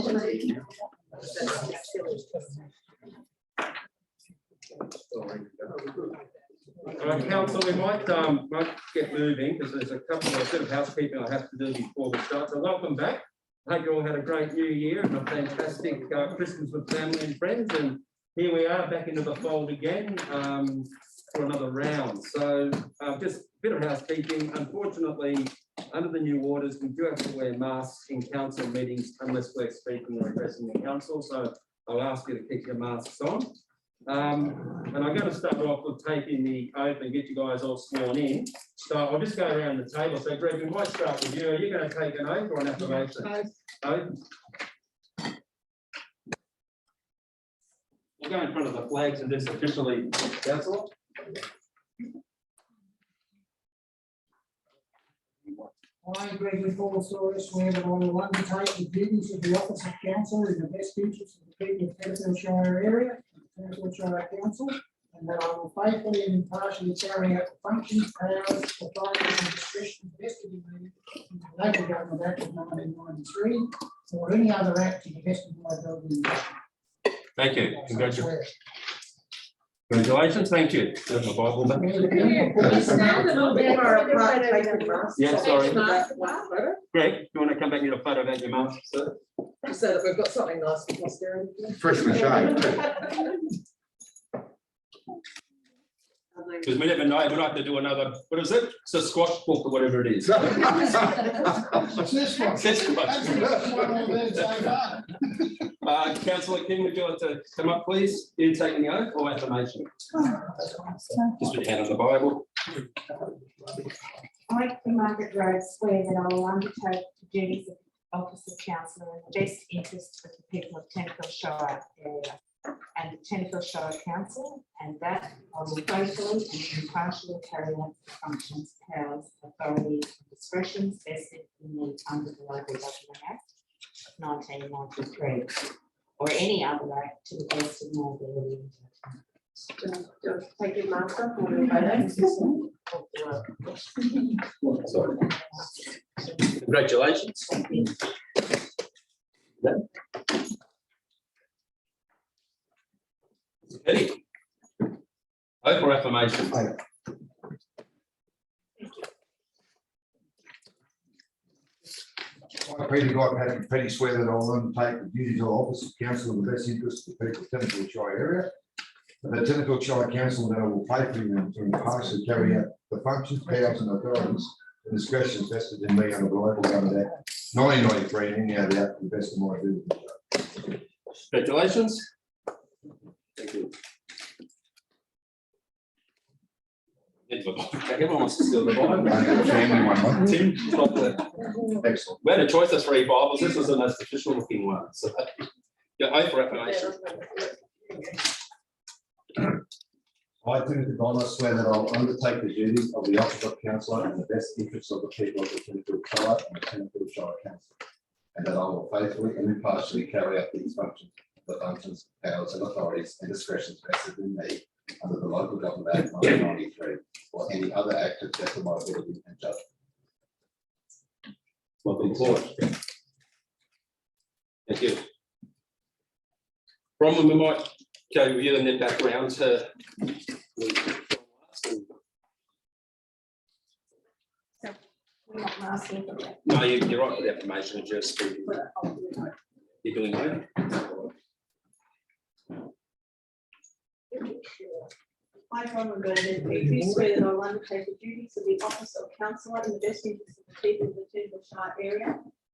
All right, council, we might get moving because there's a couple of bit of housekeeping I have to do before we start. So welcome back. I hope you all had a great New Year and a fantastic Christmas with family and friends. And here we are back into the fold again for another round. So just a bit of housekeeping. Unfortunately, under the new orders, we do have to wear masks in council meetings unless we're speaking or addressing the council. So I'll ask you to keep your masks on. And I'm going to start off with taking the oath and get you guys all sworn in. So I'll just go around the table. So Greg, we might start with you. Are you going to take an oath or an affirmation? Oath. We'll go in front of the flags and just officially councillor. I, Gregory Paul Sawyer, swear that I will undertake the duties of the office of council in the best interest of the people of Tenterfield Shire area, Tenterfield Shire Council, and that I will faithfully and impartially carry out the functions, powers, authorities and discretion vested in me in the Local Government Act of 1993 or any other act to the best of my ability. Thank you. Congratulations. Congratulations, thank you. There's my Bible back. Yeah, sorry. Greg, you want to come back and get a photo about your mask, sir? So that we've got something nice for posterity. Freshman shade. Because we never know, we might have to do another, what is it? It's a squash book or whatever it is. It's this one. This one. That's the first one I've heard so far. Councillor King, would you like to come up, please? You taking the oath or affirmation? Just put your hand on the Bible. I, Margaret Rhodes, swear that I will undertake the duties of the office of councillor in the best interest of the people of Tenterfield Shire area and the Tenterfield Shire Council, and that I will faithfully and impartially carry out the functions, powers, authorities, and discretions vested in me under the Local Government Act of 1993 or any other act to the best of my ability and judgment. Take your mask off and Sorry. Congratulations. Eddie, oath or affirmation? I, Peter Guy Patrick Petty, swear that I will undertake the duties of office of council in the best interest of the people of Tenterfield Shire area. The Tenterfield Shire Council, that I will faithfully and impartially carry out the functions, powers and authorities and discretions vested in me under the Local Government Act 1993 and any other act to the best of my ability. Congratulations. Thank you. Everyone wants to steal the Bible. Family one, Tim, stop there. excellent. We had a choice of 3 Bibles. This was the most official looking one. So, yeah, oath or affirmation. I, Timothy Bonner, swear that I will undertake the duties of the office of councillor in the best interests of the people of the Tenterfield Shire and the Tenterfield Shire Council, and that I will faithfully and impartially carry out these functions, the functions, powers and authorities and discretions vested in me under the Local Government Act 1993 or any other act to the best of my ability and judgment. Welcome forward. Thank you. Bronwyn, we might go with you and then back around to. No, you're right for the affirmation. Just speaking. You're doing good. I, Bronwyn Burnett, do swear that I will undertake the duties of the office of councillor in the best interest of the people of the Tenterfield Shire area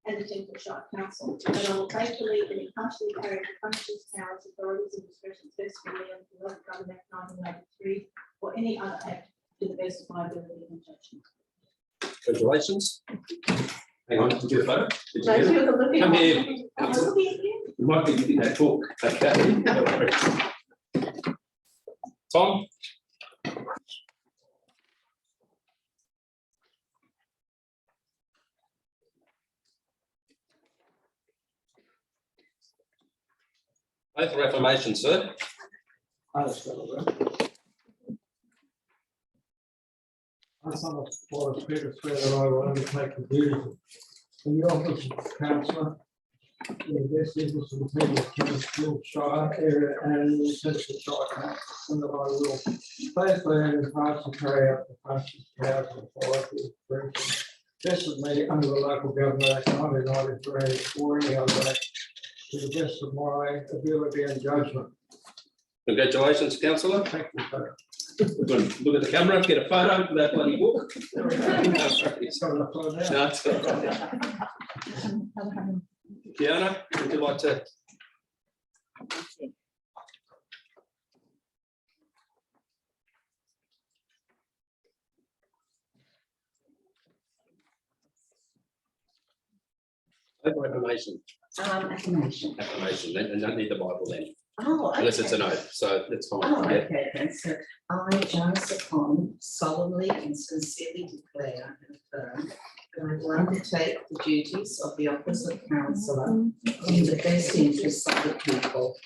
and the Tenterfield Shire Council, and I will faithfully and impartially carry out the functions, powers, authorities and discretions vested in me under the Local Government Act 1993 or any other act to the best of my ability and judgment. Congratulations. Hang on, did you get a photo? Did you get it? Come here. You might be getting that talk. Okay. Tom? Oath or affirmation, sir? I, Peter, swear that I will undertake the duties of the office of councillor in the best interest of the people of Tenterfield Shire area and the Tenterfield Shire Council, and that I will faithfully and impartially carry out the functions, powers and authority vested me under the Local Government Act 1993 or any other act to the best of my ability and judgment. Congratulations, councillor. Thank you, sir. Look at the camera, get a photo for that bloody book. Sorry, I thought that. No, it's all right. Kiana, would you like to? Affirmation. Affirmation. Affirmation, then, and don't need the Bible then, Oh, unless it's an okay. oath, so that's fine. Oh, Yeah. okay, then, so I, Janice Pond, solemnly and sincerely declare and affirm that I will undertake the duties of the office of councillor in the best interests of the people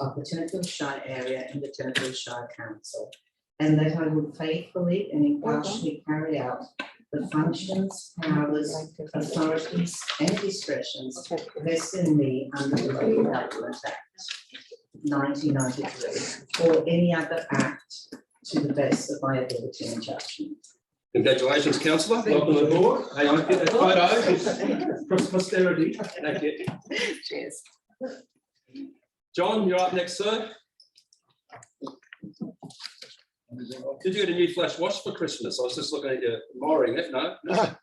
of the Tenterfield Shire area and the Tenterfield Shire Council, and that I will faithfully and impartially carry out the functions, powers, authorities, and discretions vested in me under the Local Government Act 1993, or any other act to the best of my ability and judgment. Congratulations, councillor, welcome aboard. Hey, I get that photo, cross posterity. Thank you. Cheers. John, you're up next, sir. Did you get a new flash wash for Christmas? I was just looking at you admiring it. No? No.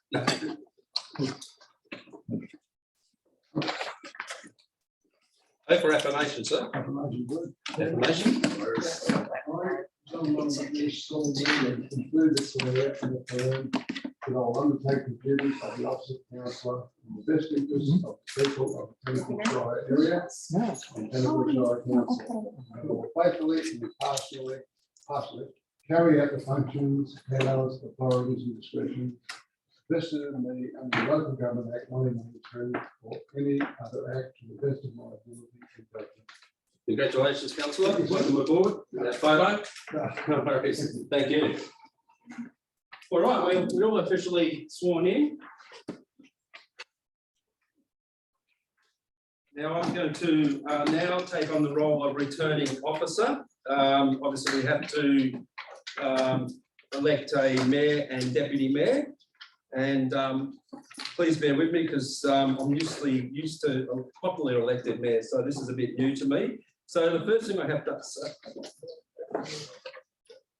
Oh, for affirmation, sir. Affirmation, good. Affirmation. John Long's sworn in and conclude this swear and affirm that I will undertake the duties of the office of councillor in the best interest of the people of the Tenterfield Shire area and Tenterfield Shire Council. I will faithfully and partially carry out the functions, powers, authorities and discretion vested in me under the Local Government Act 1993 or any other act to the best of my ability and judgment. Congratulations, councillor. Welcome aboard. That photo. No worries. Thank you. All right, we're all officially sworn in. Now I'm going to now take on the role of returning officer. Obviously, we have to elect a mayor and deputy mayor. And please bear with me because I'm usually used to a popular elected mayor, so this is a bit new to me. So the first thing I have to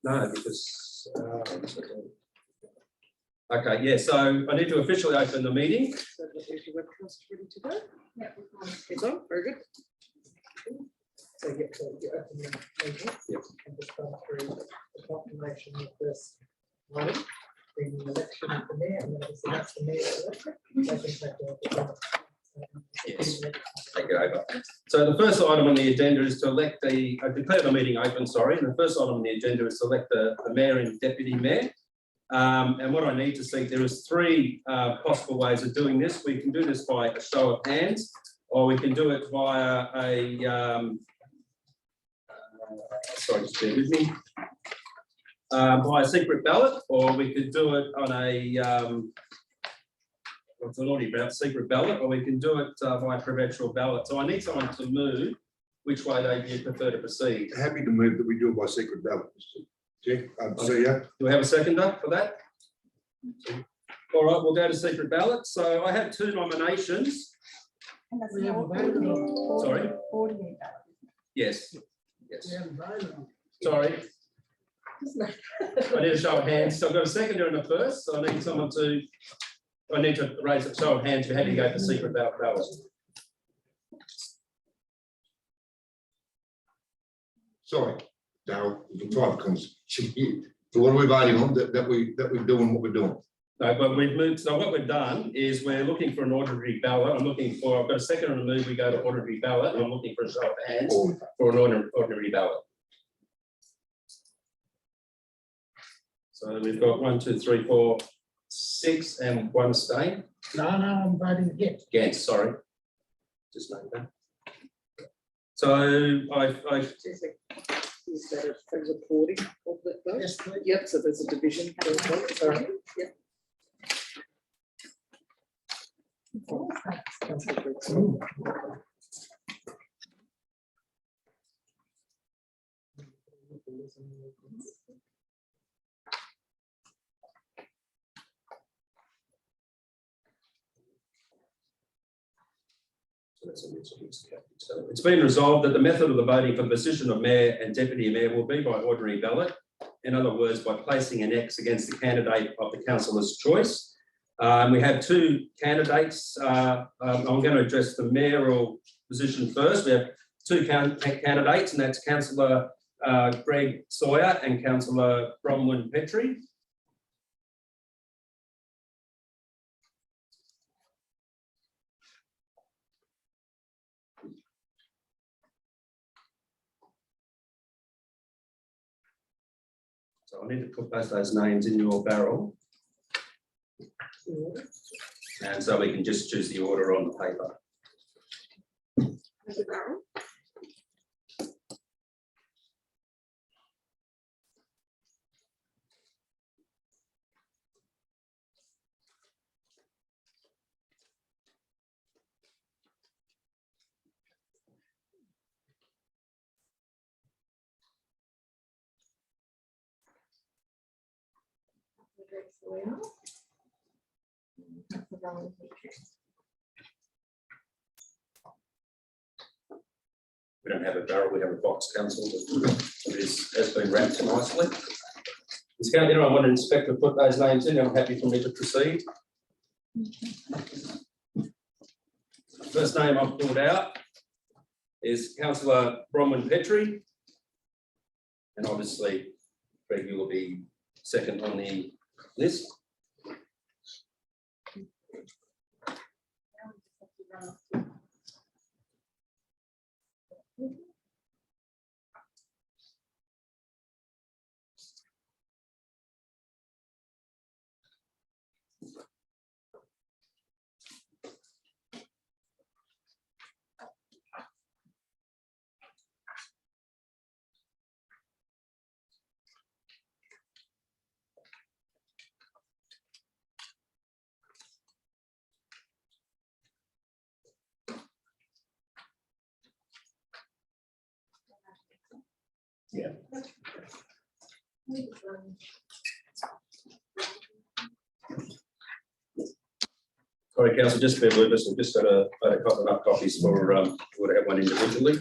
no, because okay, yeah. So I need to officially open the meeting. It's on, very good. So you get to open the meeting and just go through the confirmation of this item, the election of the mayor, and then obviously that's the mayor's election. I think that Yes, take it over. So the first item on the agenda is to elect I declare the meeting open, sorry. And the first item on the agenda is to elect the mayor and deputy mayor. And what I need to see, there is three possible ways of doing this. We can do this by a show of hands, or we can do it via a, sorry, just bear with me, by a secret ballot, or we could do it on a, it's an already secret ballot, or we can do it by provincial ballot. So I need someone to move which way they prefer to proceed. Happy to move that we do it by secret ballot. Jeff, so yeah. Do we have a seconder for that? All right, we'll go to secret ballot. So I have two nominations. Sorry? Yes. Yes. Sorry. I need a show of hands. So I've got a seconder and a first. So I need someone to, I need to raise a show of hands who had to go for secret ballot. Sorry, Darryl, the time comes. So what are we voting on? That we're doing what we're doing. No, but we've moved. So what we've done is we're looking for an ordinary ballot. I'm looking for, I've got a second on the move, we go to ordinary ballot, and I'm looking for a show of hands for an ordinary ballot. So we've got 1, 2, 3, 4, 6, and 1 stay. No, I'm voting against. Against, sorry. Just note that. So is that a recording of that vote? Yes, please. Yep, so there's a division. Sorry. Yep. Councillor Briggs. So it's been resolved that the method of the voting for the position of mayor and deputy mayor will be by ordinary ballot. In other words, by placing an X against the candidate of the councillor's choice. We have two candidates. I'm going to address the mayoral position first. We have two candidates, and that's Councillor Greg Sawyer and Councillor Bronwyn Petrie. So I need to put both those names in your barrel. And so we can just choose the order on the paper. We don't have a barrel, we have a box, council. It has been wrapped nicely. Does anyone want an inspector to put those names in? I'm happy for me to proceed. First name I've pulled out is Councillor Bronwyn Petrie. And obviously, Greg, you will be second on the list. Yeah. Sorry, council, just bear with us. We've just got a couple enough copies for we'll have one individually.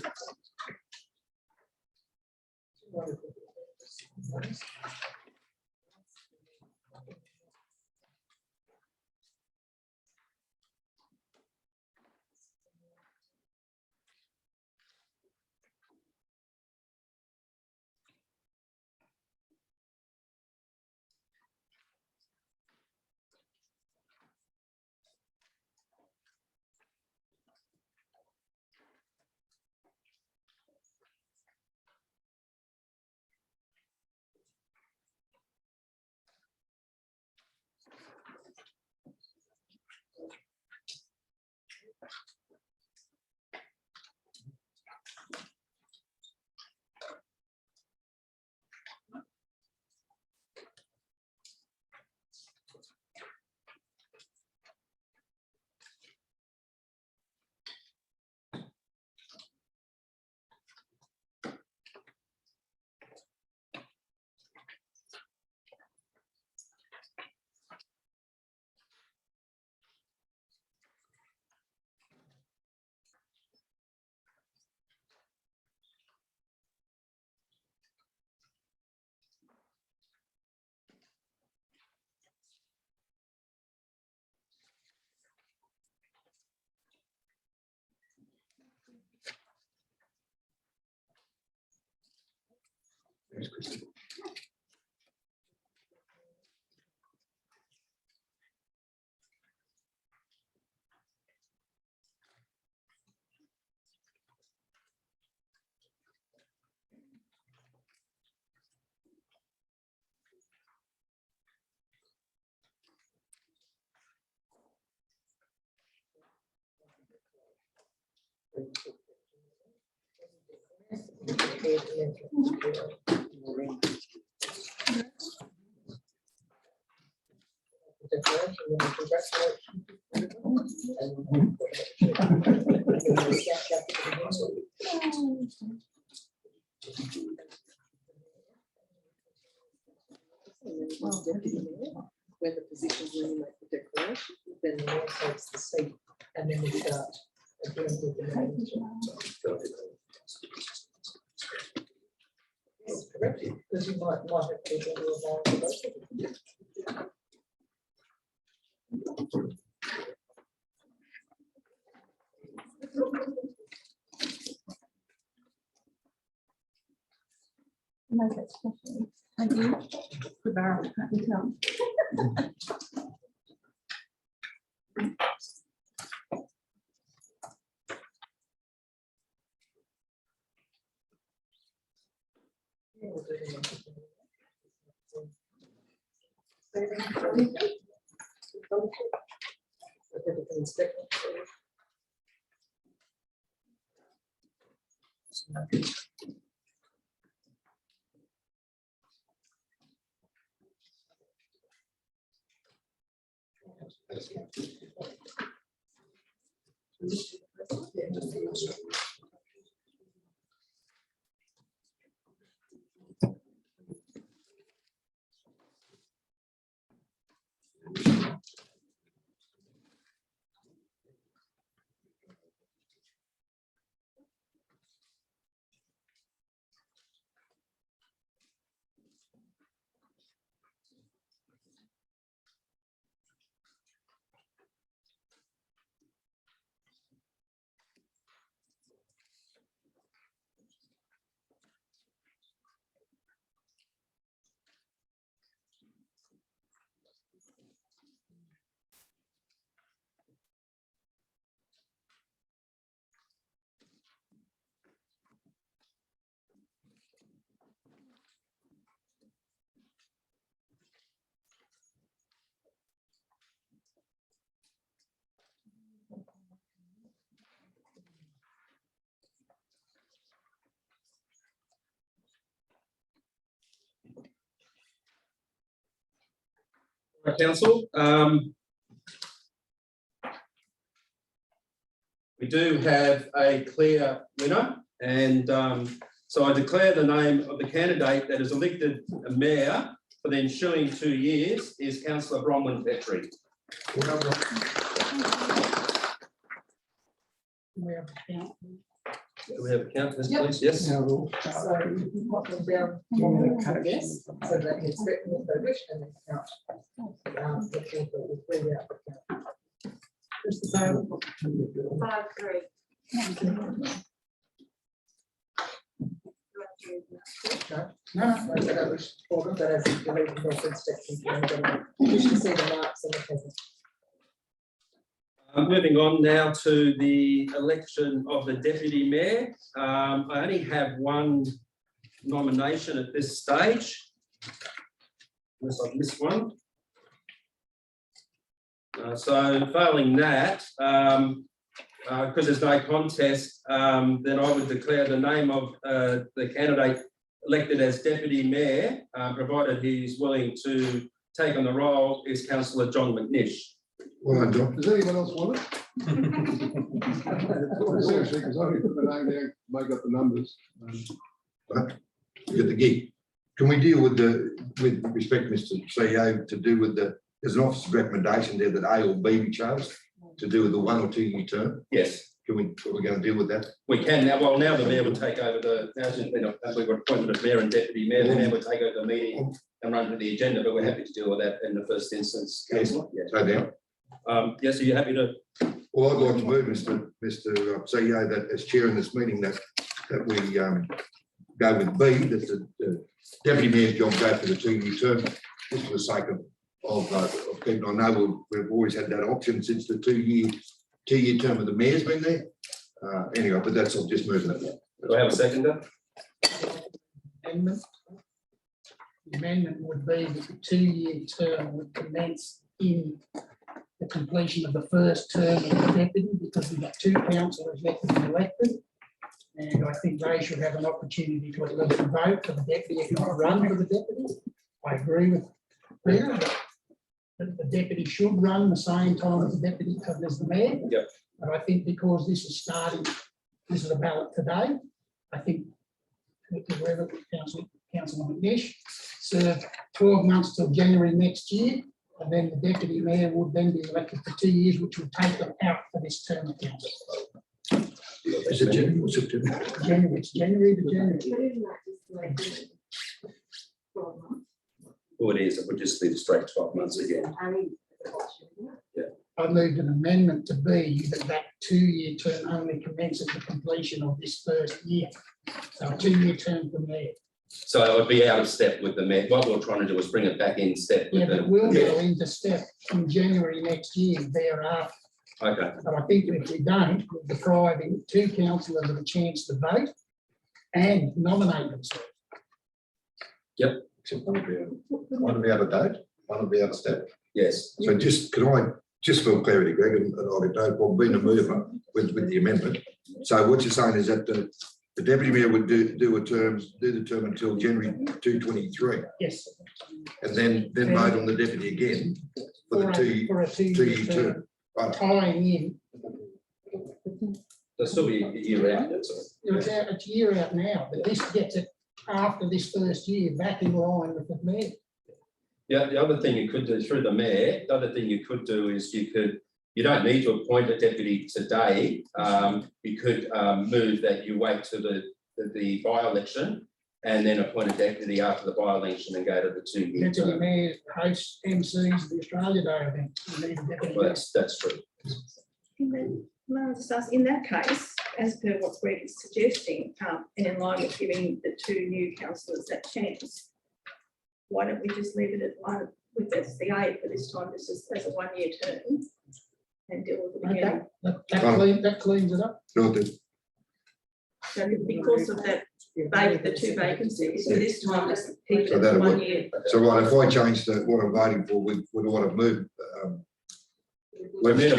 Congratulations. When the positions, when you make the declaration, then the mayor takes the seat, and then we start again with the names. Yes, correct, because you might have people who are lying about it. No, that's definitely. Thank you. The barrel, can't you tell? Right, Council, we do have a clear winner, and so I declare the name of the candidate that is elected a mayor for the ensuing 2 years is Councillor Bronwyn Petrie. We have a count. Do we have a count, please? Yes. So you put them down, yes, so that it's written if they wish, and then count. The people will bring out the count. Mr. Bale. 5-3. No, that was for them, but as the legal reference section, you should see the marks on the present. Moving on now to the election of the deputy mayor. I only have one nomination at this stage, unless I've missed one. So failing that, because there's no contest, then I would declare the name of the candidate elected as deputy mayor, provided he's willing to take on the role, is Councillor John McNish. Well, John. Does anyone else want it? Seriously, because I only put the name there, make up the numbers. You get the gig. Can we deal with with respect, Mr. CEO, to do with there's an officer's recommendation there that A or B be chose to do with the 1 or 2 year term? Yes, Are we going to deal with that? we can now. Well, now the mayor will take over we've got appointment of mayor and deputy mayor. The mayor will take over the meeting and run with the agenda, but we're happy to deal with that in the first instance. Councillor. Yes. So now, Yes, are you happy to? well, I'd like to move, Mr. CEO, that as chair in this meeting, that we go with B, that the deputy mayor's job go for the 2 year term, just for the sake of people. I know we've always had that option since the 2 year term of the mayor's been there. Anyway, but that's all, just moving it. Do I have a seconder? Amendment. The amendment would be that the 2 year term would commence in the completion of the first term of the deputy, because we've got 2 councillors left to be elected. And I think they should have an opportunity to at least vote for the deputy, if not run for the deputy. I agree with Peter, but the deputy should run the same time as the deputy, as the mayor. Yep. But I think because this is starting, this is a ballot today, I think whoever, Councillor McNish, serve 12 months till January next year, and then the deputy mayor would then be elected for 2 years, which would take them out for this term of council. Is it January or September? January, it's January to January. Well, it is, it would just leave straight 12 months again. I moved an amendment to be that 2-year term only commences the completion of this first year. So a 2-year term from there. So it would be out of step with the mayor. What we're trying to do is bring it back in step Yeah, with but the. it will go into step in January next year thereafter. Okay, But I think if we don't, we're depriving 2 councillors of a chance to vote and nominate themselves. One will be out of date, one will be out of step. yes. So just, can I, just for clarity, Greg, and I'll get no problem being a mover with the amendment. So what you're saying is that the deputy mayor would do the term until January 2023, Yes. and then vote on the deputy again for the For a 2-year two-year term. term, Right. tying in. There'll still be a year out, that's all. It's a year out now, but this gets it after this first year back in line with the mayor. Yeah, the other thing you could do through the mayor, the other thing you could do is you don't need to appoint a deputy today. You could move that you wait to the by-election and then appoint a deputy after the by-election and go to the 2-year Deputy term. mayor hosts MCs of the Australia Day event. You need a deputy Well, mayor. that's true. Can I just ask, in that case, as per what Greg is suggesting, and in line with giving the 2 new councillors that chance, why don't we just leave it at one with this, the 8 for this time, this is as a 1-year term and deal with it Okay, again? that cleans it up. No, the- So because of that, the 2 vacancies, so this time just keep it So as that'll 1 work. year. So right, if I change what I'm voting for with what I've moved. We're going to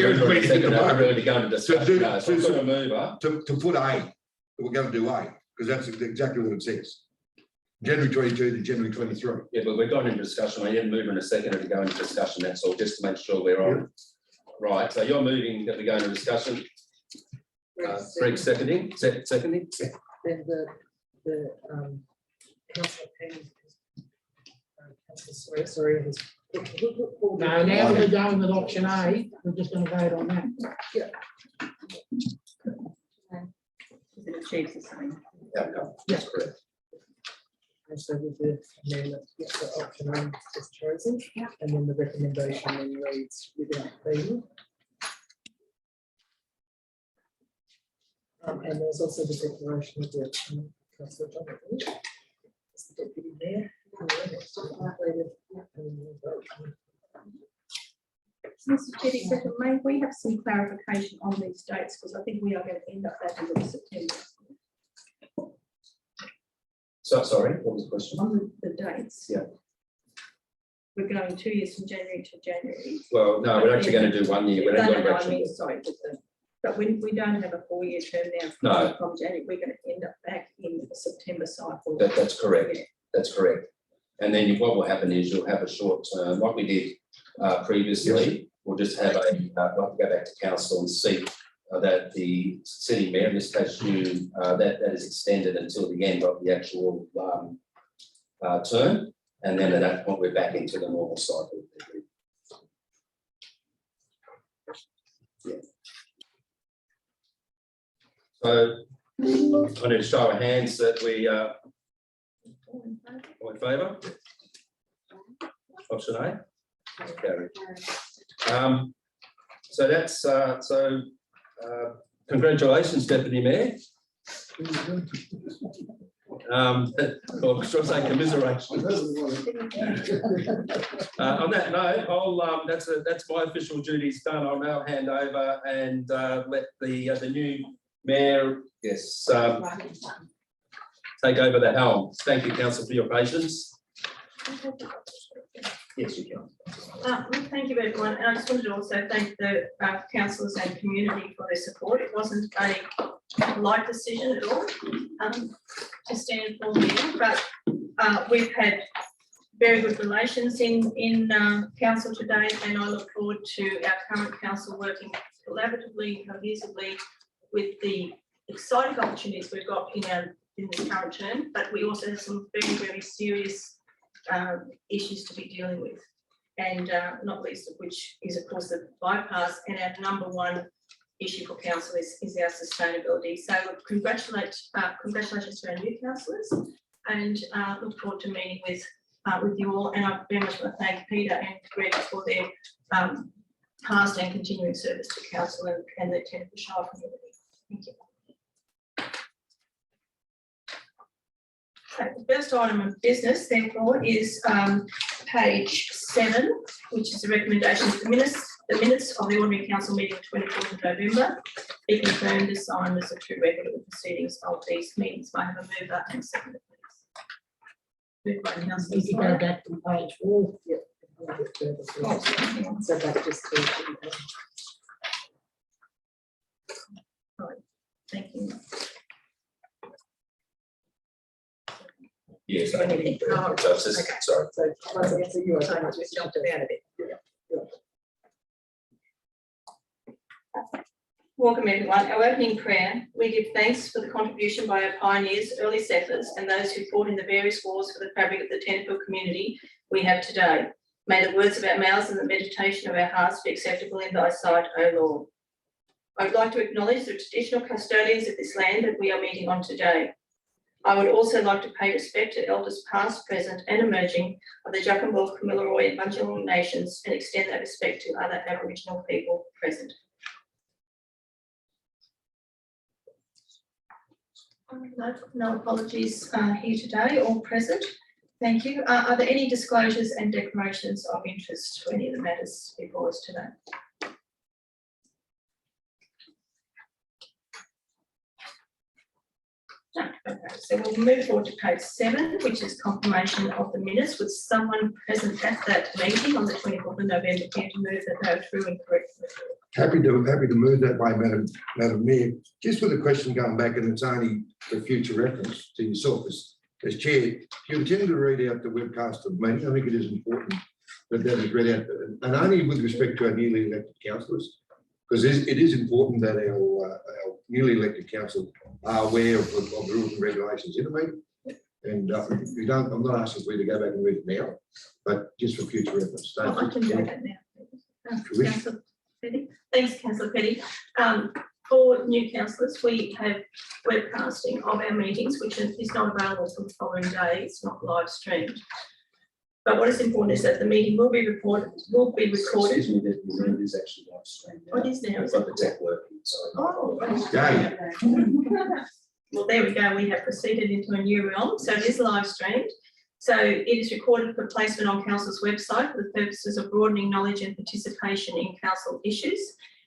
go into So discussion do- now. So so- put a mover. To put A, we're going to do A, because that's exactly what it says. January 22 to January 23. Yeah, but we've gone into discussion. I didn't move in a second to go into discussion. That's all, just to make sure we're on. Right, so you're moving that we go into discussion. Greg seconding. Then the councillor Penny. Sorry. No, now we're going with option A, we're just going to vote on that. It achieves the same. Outcome. That's correct. And so with the amendment, the option A is chosen, and then the recommendation then reads without B. And there's also the declaration of the councillor John McNish as the deputy mayor. Mr. Chair, second, may we have some clarification on these dates, because I think we are going to end up back in September So, sorry, what was the question? on the dates. Yeah. We're going 2 years from January to January. Well, no, we're actually going to do 1 year. We're No, not no, going I to mean, sorry, but we don't have a 4-year term now No. from January. We're going to end up back in the September cycle. That's correct. That's correct. And then what will happen is you'll have a short term, what we did previously, we'll just have go back to council and see that the city mayor, in this case, you, that is extended until the end of the actual term. And then at that point, we're back into the normal cycle. Yeah. So I need to show of hands that we all in favour? Option A? Carried. So that's, congratulations, Deputy Mayor. Or should I say commiseration? On that note, I'll, that's my official duties done. I'll now hand over and let the new mayor, yes, take over the helm. Thank you, council, for your patience. Yes, you can. Well, thank you, everyone. And I just wanted to also thank the councillors and community for their support. It wasn't a light decision at all to stand for here, but we've had very good relations in council today, and I look forward to our current council working collaboratively, cohesively with the exciting opportunities we've got in this current term, but we also have some very, very serious issues to be dealing with, and not least of which is, of course, the bypass, and our number one issue for council is our sustainability. So congratulations to our new councillors, and look forward to meeting with you all. And I very much want to thank Peter and Greg for their past and continuing service to council and the Tenterfield Shire community. Thank you. Okay, the first item of business, therefore, is page 7, which is the recommendation of the minutes of the ordinary council meeting of 24th of November be confirmed as signed as a true record of the proceedings of these meetings. May I have a mover and seconder, please? Moved by councillor Need to go Slide. back to page 4. Yeah. I'll get further to Oh, it. sorry. So that just. Thank you. Yes, I I need to- so it's just, Okay. sorry. So once again, so you are. Sorry, we jumped about a bit. Welcome everyone. Our opening prayer, we give thanks for the contribution by our pioneers, early settlers, and those who fought in the various wars for the fabric of the Tenterfield community we have today. May the words of our mouths and the meditation of our hearts be acceptable in thy sight, O Lord. I would like to acknowledge the traditional custodians of this land that we are meeting on today. I would also like to pay respect to elders past, present and emerging of the Juckamball, Kamilaroi and Bundjalung nations, and extend that respect to other Aboriginal people present. No apologies here today, all present. Thank you. Are there any disclosures and declarations of interest to any of the matters before us today? No. Okay, so we'll move forward to page 7, which is confirmation of the minutes. With someone present at that meeting on the 24th of November, care to move that they are true and correct? Happy to move that way, Madam Mayor. Just with a question going back, and it's only for future reference to yourself as chair. Do you intend to read out the webcast of the meeting? I think it is important that that is read out, and only with respect to our newly elected councillors, because it is important that our newly elected council are aware of the rules and regulations in the meeting. And we don't. I'm not asking for you to go back and read it now, but just for future reference. Oh, I can do that now. Councillor Petty. Thanks, Councillor Petty. For new councillors, we have webcasting of our meetings, which is not available for the following day. It's not live streamed. But what is important is that the meeting will be recorded. Excuse me, it is actually live streamed. What is now? I've got the tech working, so. Oh, Yeah. well, there we go. We have proceeded into a new realm. So it is live streamed. So it is recorded for placement on council's website for the purposes of broadening knowledge and participation in council issues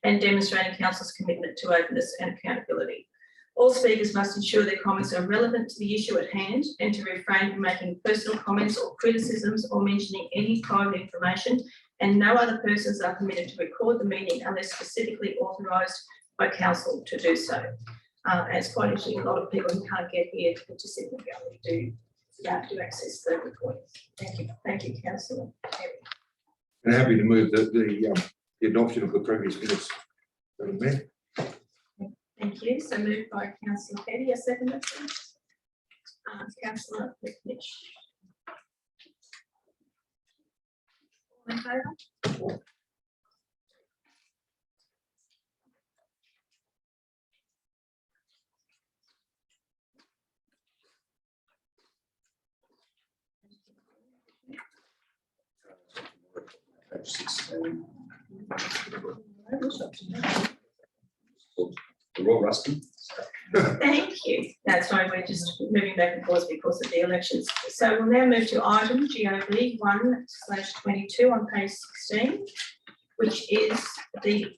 and demonstrating council's commitment to openness and accountability. All speakers must ensure their comments are relevant to the issue at hand and to refrain from making personal comments or criticisms or mentioning any private information, and no other persons are permitted to record the meeting unless specifically authorised by council to do so. It's quite interesting, a lot of people who can't get here to participate in the to access the recordings. Thank you, Councillor. And happy to move the adoption of the previous minutes. Madam Mayor. Thank you. So moved by Councillor Petty, a second, please. Councillor McNish. All in favour? Page 16. We're all rusty. Thank you. That's right. We're just moving back and forth because of the elections. So we'll now move to item GOB 1/22 on page 16, which is the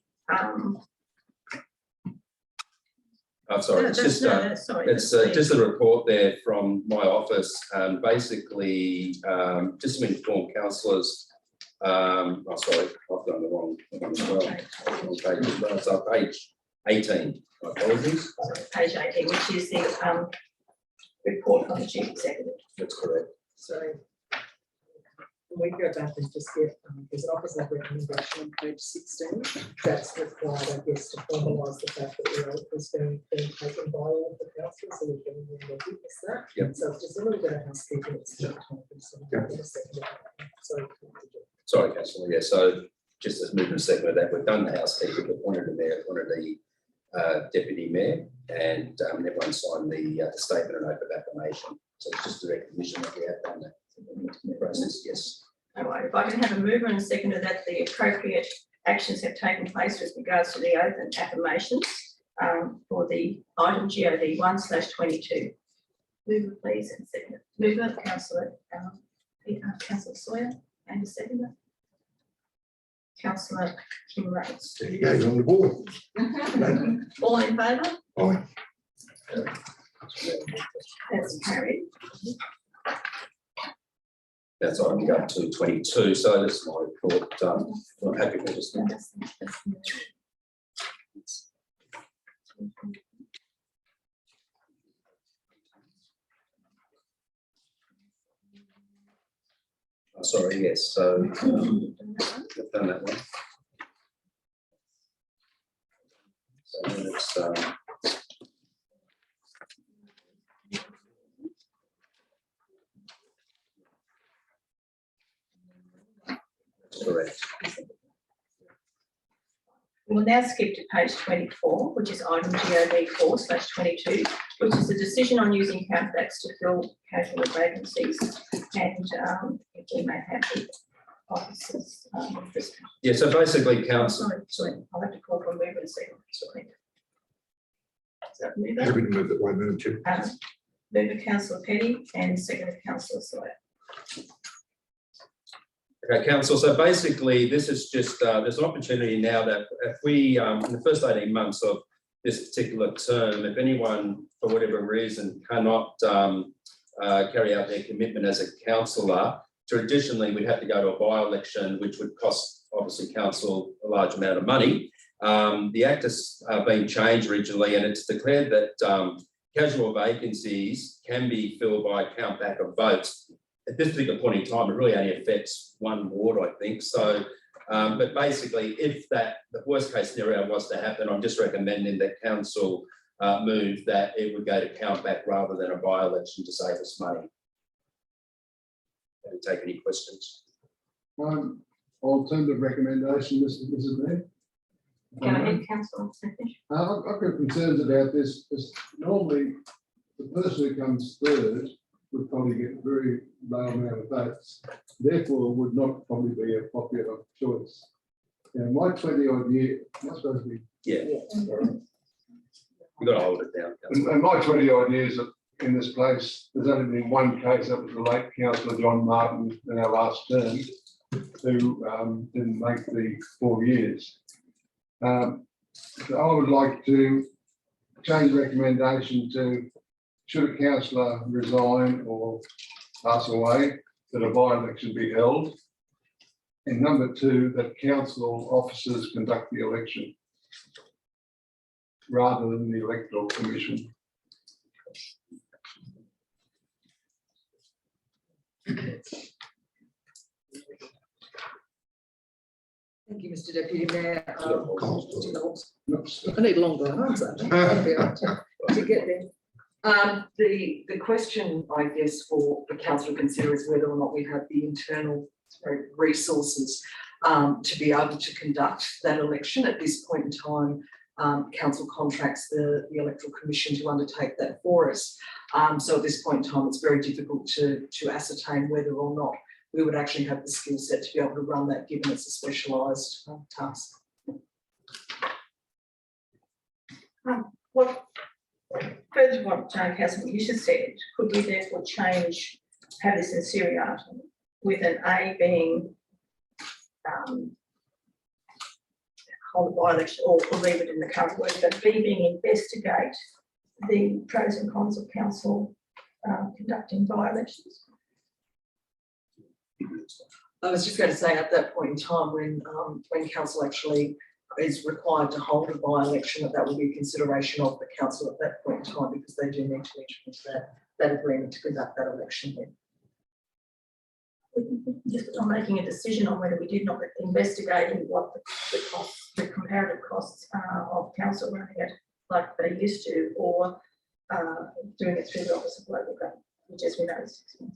Oh, sorry, it's just just a report there from my office. Basically, just to inform councillors. Oh, sorry, I've done the wrong one as well. Wrong page as well. So page 18. My apologies. page 18, which is the report from the chief executive. That's correct. So we go back and just get, there's an office of recommendation on page 16, that's required, I guess, to formalise the fact that the oath is being taken by all the councillors, so we can witness that. Yep. So it's just a little bit of housekeeping, it's not time for some. So, Sorry, councillor, yeah, so just as movement second of that, we've done the housekeeping, appointed the mayor, appointed the deputy mayor, and everyone signed the statement and oath of affirmation. So it's just a recognition that we have done that process, yes. All right, if I can have a mover and a seconder that the appropriate actions have taken place with regards to the oath and affirmations for the item GOD 1/22. Mover, please, and seconder. Mover, councillor Councillor Sawyer, and a seconder. Councillor Kim Rains. There you go, you're on the board. All in favour? Aye. That's carried. That's item go to 22, so that's my report. I'm happy to just. Sorry, yes, so I've done that one. So then it's correct. We will now skip to page 24, which is item GOD 4/22, which is the decision on using countbacks to fill casual vacancies. And if we may have the officers. Yeah, so basically, council. Sorry, I'll have to call for a mover and second. Sorry. So mover, Happy to move that way, Madam Chair. mover councillor Petty and second councillor Sawyer. Okay, council, so basically, this is just, there's an opportunity now that if we, in the first 18 months of this particular term, if anyone, for whatever reason, cannot carry out their commitment as a councillor, traditionally, we'd have to go to a by-election, which would cost, obviously, council a large amount of money. The Act has been changed originally, and it's declared that casual vacancies can be filled by a count back of votes. At this particular point in time, it really only affects one ward, I think. So, but basically, if the worst case scenario was to happen, I'm just recommending that council move that it would go to count back rather than a by-election to save us money. Can we take any questions? Alternative recommendation, Mrs. Mayor. Go ahead, councillor. I've got concerns about this, because normally the person who comes third would probably get a very low amount of votes, therefore would not probably be a popular choice. And my 20-odd year, am I supposed to be? Yeah. You've got to hold it down. And my 20-odd years in this place, there's only been one case, that was the late Councillor John Martin in our last term, who didn't make the 4 years. So I would like to change recommendation to, should a councillor resign or pass away, that a by-election be held. And number 2, that council officers conduct the election rather than the electoral commission. thank you, Mr Deputy Mayor. Oops. I need longer answer to get there. The question, I guess, for the council to consider is whether or not we have the internal resources to be able to conduct that election. At this point in time, council contracts the electoral commission to undertake that for us. So at this point in time, it's very difficult to ascertain whether or not we would actually have the skill set to be able to run that, given it's a specialised task. What further what Councillor Eusha said, could we therefore have this in seriatim with an A being hold a by-election or leave it in the current word, but B being investigate the pros and cons of council conducting by-elections? I was just going to say, at that point in time, when council actually is required to hold a by-election, that will be a consideration of the council at that point in time, because they do need to enter into that agreement to conduct that election then. just on making a decision on whether we did not investigate what the costs, the comparative costs of council running it like they used to, or doing it through the Office of Local Government, which as we know is expensive.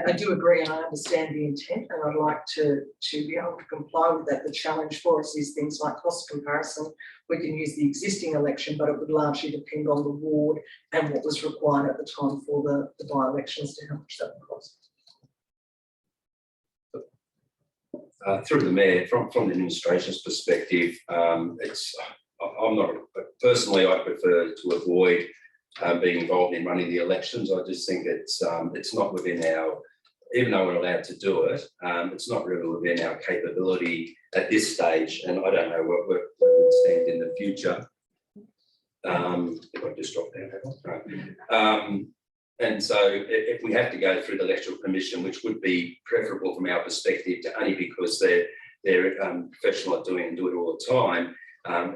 I do agree, and I understand the intent, and I'd like to be able to comply with that. The challenge for us is things like cost comparison. We can use the existing election, but it would largely depend on the ward and what was required at the time for the by-elections to how much that would cost. Through the mayor, from the administration's perspective, I'm not, personally, I prefer to avoid being involved in running the elections. I just think it's not within our, even though we're allowed to do it, it's not really within our capability at this stage, and I don't know what would stand in the future. If I just dropped down, and so if we have to go through the electoral commission, which would be preferable from our perspective, only because they're professional at doing and do it all the time,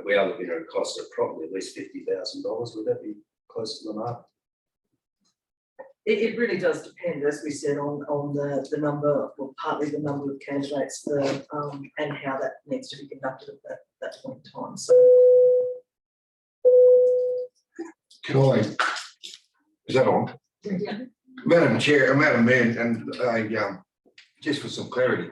we are looking at a cost of probably at least $50,000. Would that be close to the mark? It really does depend, as we said, on the number, well, partly the number of candidates, and how that needs to be conducted at that point in time. So, Can I, is that on? Yeah. Madam Chair, Madam Mayor, and just for some clarity,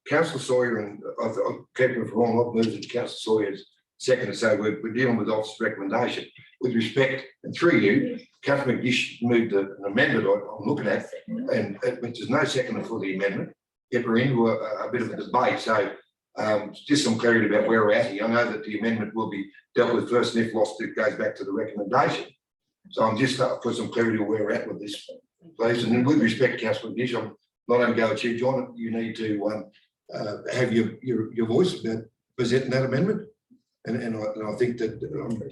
Councillor Sawyer, and I'll keep me from wrong, I've moved to Councillor Sawyer's second to say we're dealing with office recommendation. With respect, and through you, Councillor McGish moved an amendment I'm looking at, and which is no second for the amendment, yet we're into a bit of a debate. So just some clarity about where we're at here. I know that the amendment will be dealt with first, and if lost, it goes back to the recommendation. So I'm just for some clarity of where we're at with this, please. And then with respect, Councillor McGish, I'm not only go to you, John, you need to have your voice about presenting that amendment. And I think that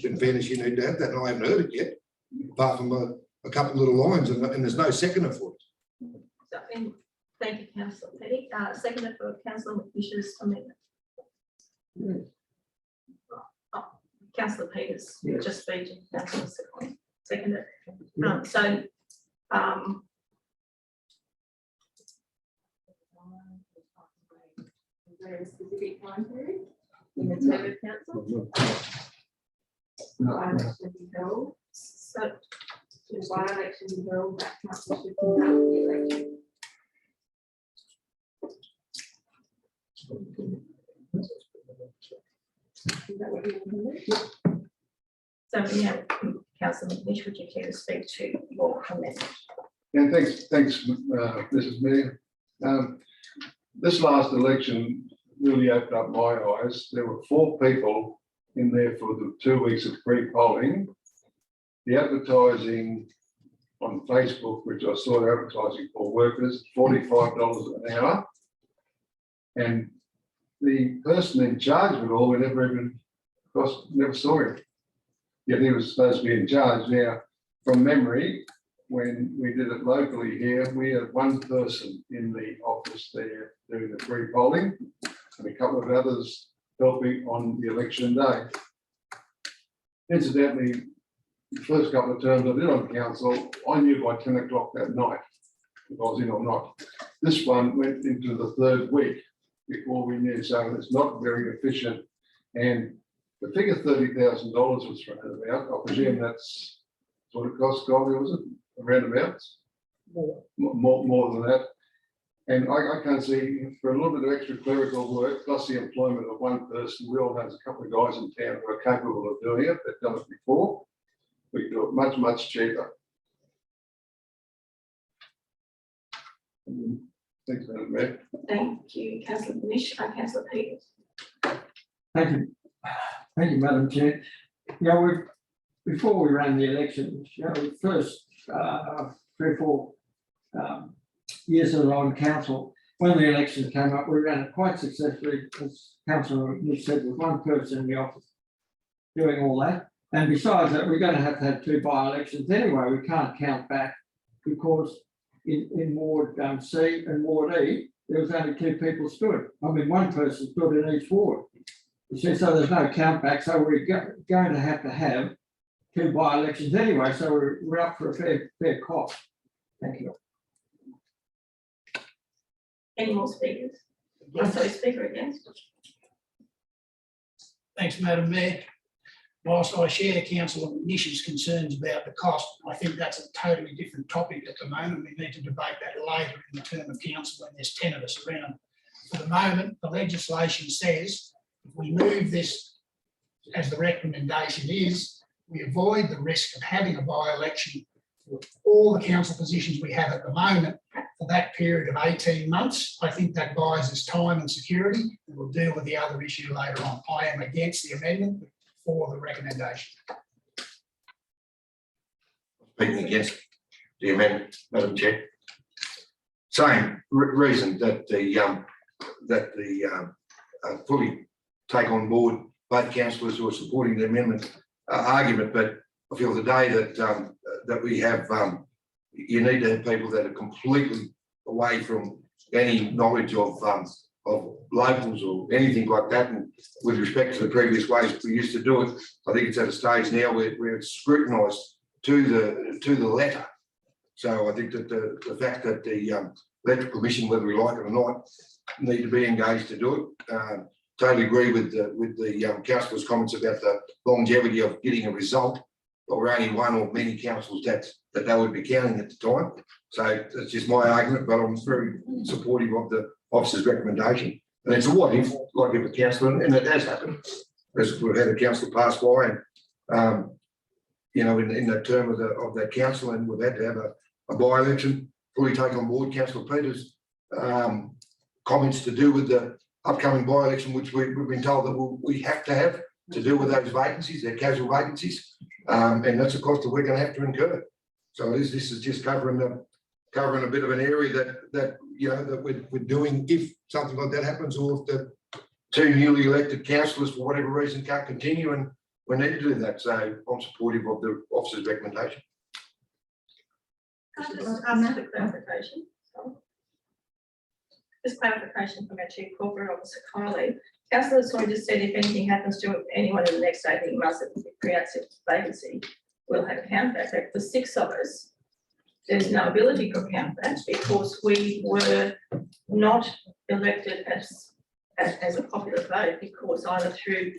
in fairness, you need to have that, and I haven't heard it yet, apart from a couple of little lines, and there's no seconder for it. So, thank you, Councillor Petty. Seconder for Councillor McGish's amendment. Councillor Peters, Yes. just speaking, Councillor seconder. Very specific time period in the term of council. By-election be held. So, The by-election be held, that council should conduct the election. Is that what you intended? so yeah, Councillor McGish, would you care to speak to your amendment? And thanks, Mrs. Mayor. This last election really opened up my eyes. There were 4 people in there for the 2 weeks of pre-polling. The advertising on Facebook, which I saw advertising for workers, $45 an hour. And the person in charge of it all, we never saw him. Yet he was supposed to be in charge. Now, from memory, when we did it locally here, we had 1 person in the office there doing the pre-polling and a couple of others helping on the election day. Incidentally, the first couple of terms I did on council, I knew by 10 o'clock that night if I was in or not. This one went into the 3rd week before we knew, so it's not very efficient. And the figure $30,000 was thrown about. I presume that's what it cost, Golly, was it? Around about? More than that. And I can't see, for a little bit of extra clerical work, plus the employment of 1 person, we all know there's a couple of guys in town who are capable of doing it. They've done it before. We can do it much, much cheaper. Thanks, Madam Mayor. Thank you, Councillor McGish. Councillor Peters. Thank you. Thank you, Madam Chair. Yeah, before we ran the elections, the first 3 or 4 years that I was on council, when the elections came up, we ran it quite successfully, as Councillor said, with 1 person in the office doing all that. And besides that, we're going to have 2 by-elections anyway. We can't count back because in Ward C and Ward E, there was only 2 people stood. I mean, 1 person stood in each ward. So there's no count back. So we're going to have 2 by-elections anyway. So we're up for a fair cost. Thank you. Any more speakers? Speaker against? Thanks, Madam Mayor. Whilst I share Councillor Nish's concerns about the cost, I think that's a totally different topic at the moment. We need to debate that later in the term of council when there's 10 of us around. For the moment, the legislation says if we move this as the recommendation is, we avoid the risk of having a by-election for all the council positions we have at the moment for that period of 18 months. I think that buys us time and security, and we'll deal with the other issue later on. I am against the amendment, but for the recommendation. Speaking against the amendment, Madam Chair. Same reason that fully take on board both councillors who are supporting the amendment argument, but I feel today that that we have you need to have people that are completely away from any knowledge of locals or anything like that. And with respect to the previous ways we used to do it, I think it's at a stage now where it's scrutinised to the letter. So I think that the fact that the electoral commission, whether we like it or not, need to be engaged to do it. Totally agree with the councillor's comments about the longevity of getting a result. But we're only one of many councils that they would be counting at the time. So that's just my argument, but I'm very supportive of the officer's recommendation. And it's a what if, like if a councillor, and it has happened, as we've had a councillor pass by, and you know, in the term of that council, and we've had to have a by-election, fully take on board Councillor Peters' comments to do with the upcoming by-election, which we've been told that we have to have to deal with those vacancies, they're casual vacancies, and that's a cost that we're going to have to incur. So this is just covering a bit of an area that you know that we're doing if something like that happens, or if the two newly elected councillors for whatever reason can't continue, and we need to do that. So I'm supportive of the officer's recommendation. Another clarification. This clarification from our Chief Corporate Officer, Kylie. Councillor Soy just said if anything happens to anyone in the next 18 months that creates a vacancy, we'll have a countback. But for 6 of us, there's no ability for countback because we were not elected as a popular vote, because either through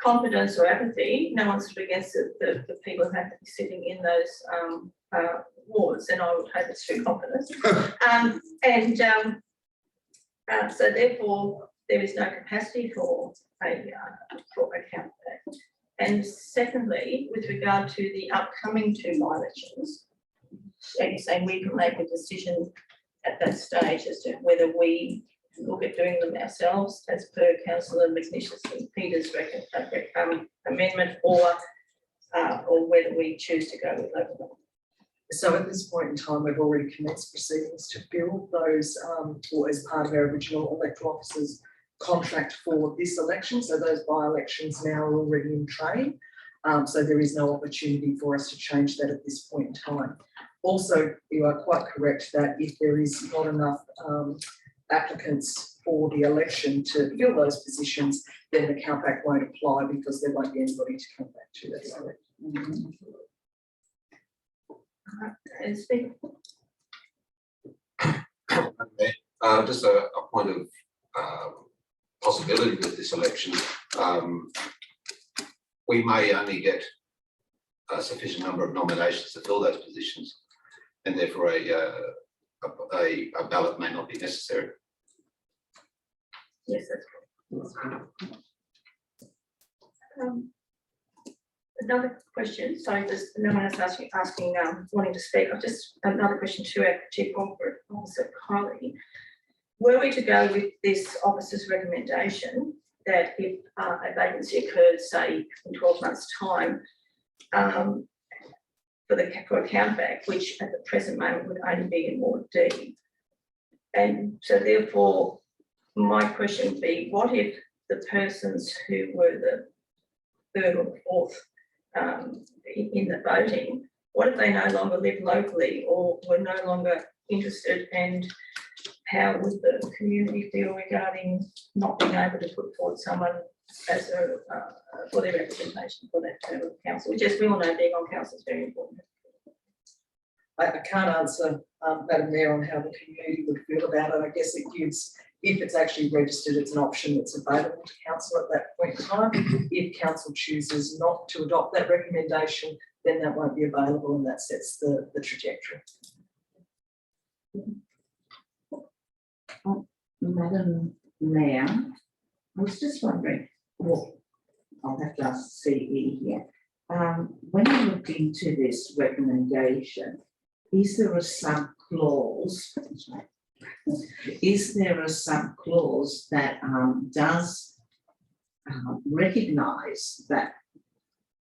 competence or apathy, no one's against the people who have to be sitting in those wards, and I would hope it's through competence. So therefore, there is no capacity for a countback. And secondly, with regard to the upcoming 2 by-elections, you're saying we can make a decision at that stage as to whether we look at doing them ourselves, as per Councillor McNish's and Peter's amendment, or whether we choose to go with local. So at this point in time, we've already commenced proceedings to fill those, or as part of our original electoral officers contract for this election. So those by-elections now are already in train. So there is no opportunity for us to change that at this point in time. Also, you are quite correct that if there is not enough applicants for the election to fill those positions, then the countback won't apply because there won't be anybody to come back to that. And speak. Just a point of possibility with this election. We may only get a sufficient number of nominations to fill those positions, and therefore a ballot may not be necessary. Yes, that's right. Another question. Sorry, there's no one else asking wanting to speak. I've just another question to our Chief Corporate Officer, Kylie. Were we to go with this officer's recommendation that if a vacancy occurs, say in 12 months' time, for a countback, which at the present moment would only be in Ward D, and so therefore my question would be, what if the persons who were the 3rd or the 4th in the voting, what if they no longer live locally or were no longer interested, and how would the community feel regarding not being able to put forward someone as for their representation for that term of council, which, as we all know, being on council is very important. I can't answer, Madam Mayor, on how the community would feel about it. I guess it gives, if it's actually registered, it's an option that's available to council at that point in time. If council chooses not to adopt that recommendation, then that won't be available, and that sets the trajectory. Madam Mayor, I was just wondering, well, I'll have to ask CE here. When I looked into this recommendation, is there a sub-clause? Is there a sub-clause that does recognise that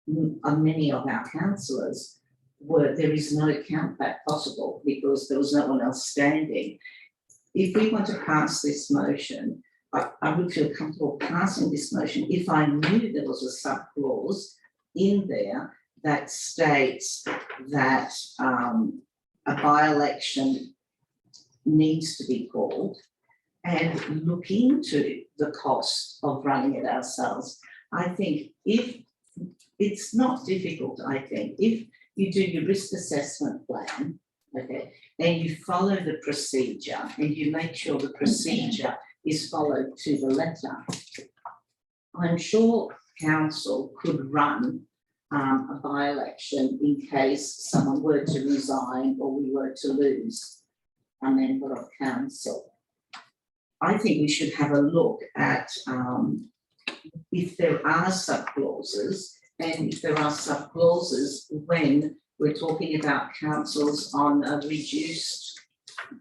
many of our councillors there is no countback possible because there was no one else standing? If we want to pass this motion, I would feel comfortable passing this motion if I knew there was a sub-clause in there that states that a by-election needs to be called and look into the cost of running it ourselves. I think if it's not difficult, I think if you do your risk assessment plan, okay, and you follow the procedure and you make sure the procedure is followed to the letter, I'm sure council could run a by-election in case someone were to resign or we were to lose a member of council. I think we should have a look at if there are sub-clauses, and if there are sub-clauses when we're talking about councils on a reduced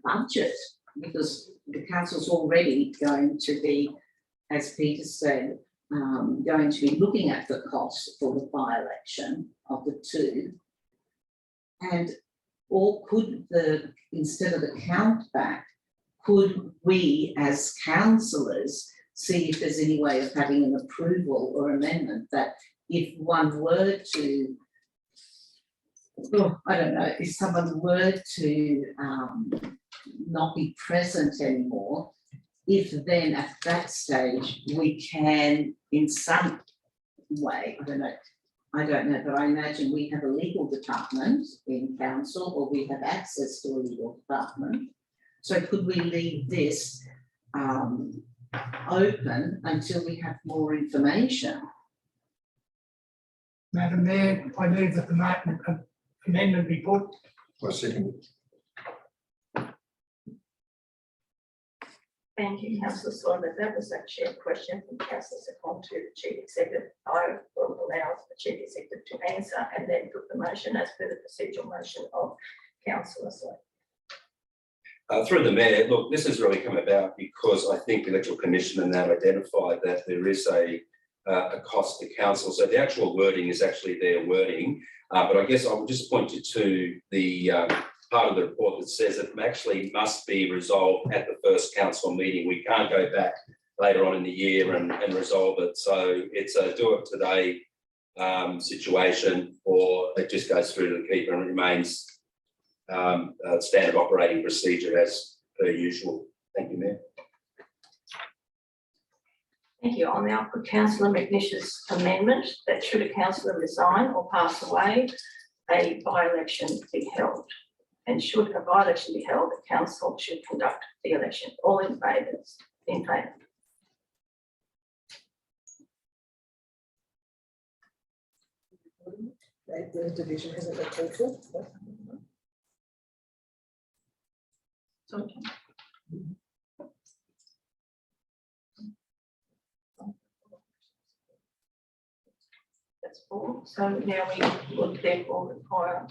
budget, because the council's already going to be, as Peter said, going to be looking at the cost for the by-election of the two. And or could instead of the count back, could we as councillors see if there's any way of having an approval or amendment that if one were to, I don't know, if someone were to not be present anymore, if then at that stage we can in some way, I don't know, but I imagine we have a legal department in council or we have access to a legal department. So could we leave this open until we have more information? Madam Mayor, I move that the amendment be put. I second it. Thank you, Councillor Swan. That was actually a question from Councillor Second to the Chief Executive. I will allow the Chief Executive to answer and then put the motion as per the procedural motion of Councillor Swan. Through the Mayor, look, this has really come about because I think the Electoral Commission and that identified that there is a cost to council. So the actual wording is actually their wording, but I guess I will just point you to the part of the report that says it actually must be resolved at the first council meeting. We can't go back later on in the year and resolve it. So it's a do it today situation, or it just goes through to the keeper and remains standard operating procedure as per usual. Thank you, Mayor. Thank you. I'll now put Councillor McNish's amendment that should a councillor resign or pass away, a by-election be held. And should a by-election be held, the council should conduct the election. All in favour? In favour. The division isn't a call for. Sorry. That's 4. So now we would therefore require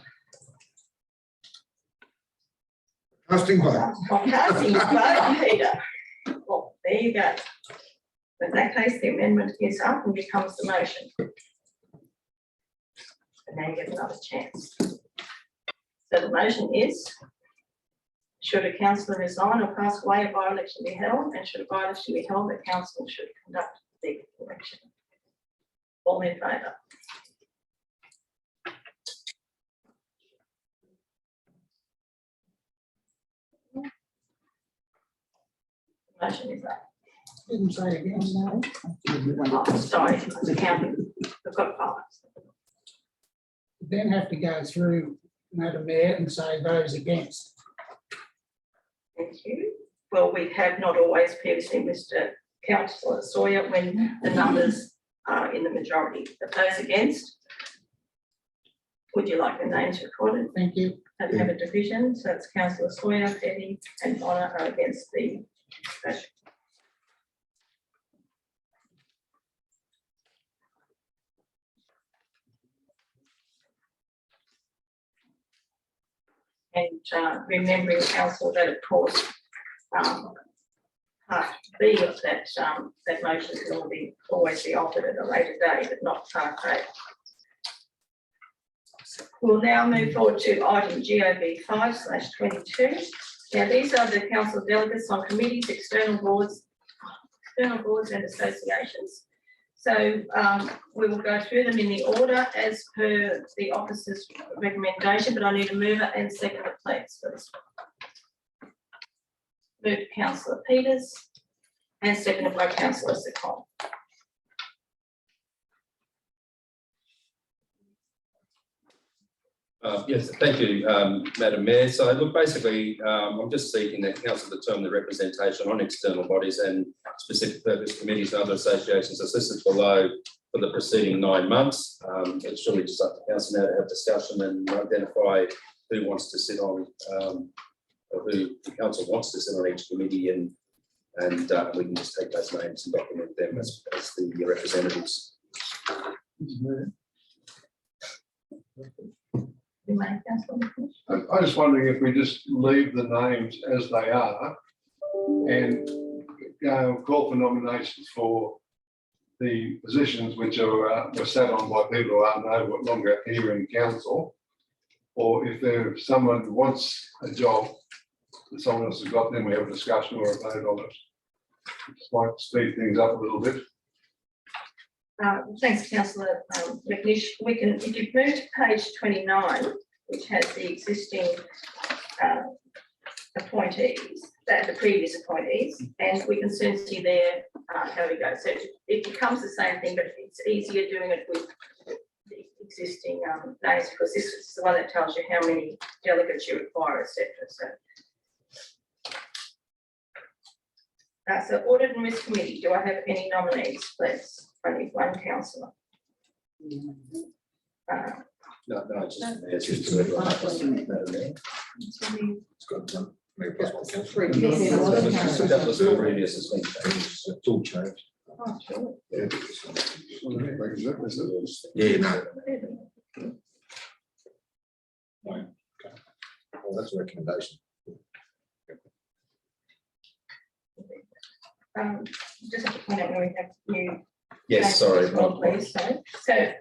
Casting vote. casting vote, Peter. Well, there you go. In that case, the amendment is up and becomes the motion. And now you get another chance. So the motion is, should a councillor resign or pass away, a by-election be held, and should a by-election be held, the council should conduct the election. All in favour? Motion is up. Didn't say again, no. Oh, sorry, the counting. We've got 5. Then have to go through Madam Mayor, and say those against. Thank you. Well, we have not always previously, Mr. Councillor Sawyer, when the numbers are in the majority. But those against? Would you like the names recorded? Thank you. And have a division, so it's Councillor Sawyer, Betty and Honor are against the motion. And remembering council that of course, part B of that, that motion can always be offered at a later date, but not part A. We'll now move forward to item GOB 5/22. Now, these are the council delegates on committees, external boards and associations. So we will go through them in the order as per the officer's recommendation, but I need a mover and seconder, please, for this one. Moved Councillor Peters and seconded by Councillor Secon. Yes, thank you, Madam Mayor. So look, basically, I'm just seeking that council determine the representation on external bodies and specific purpose committees and other associations as listed below for the preceding 9 months. It's really just up to council now to have discussion and identify who wants to sit on, or who the council wants to sit on each committee, and we can just take those names and document them as the representatives. I'm just wondering if we just leave the names as they are and call for nominations for the positions which are were sat on by people who are no longer here in council, or if there's someone who wants a job that someone else has got, then we have a discussion or a vote on it. Just like to speed things up a little bit. Thanks, Councillor McNish. We can, if you move to page 29, which has the existing appointees, the previous appointees, and we can soon see there how we go. So it becomes the same thing, but it's easier doing it with the existing names, because this is the one that tells you how many delegates you require, etc. So Audit and Risk Committee, do I have any nominees, please? Only one councillor. No, it's just Madam Mayor. It's got Mayor plus one councillor. Three. That was the previous as well. It's all changed. Oh, sure. Yeah, no. Well, that's a recommendation. Just have to point out where we have new. Yes, sorry. Please, so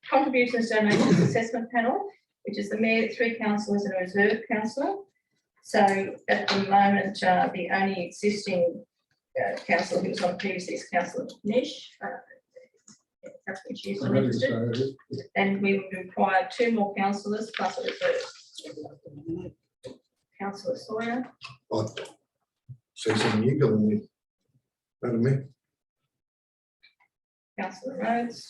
contributions, donations, assessment panel, which is the mayor, 3 councillors and a reserve councillor. So at the moment, the only existing councillor who was on previously is Councillor Nish. That's when she's interested. And we would require 2 more councillors plus a reserve. Councillor Sawyer. See some new going in. Madam Mayor. Councillor Rhodes.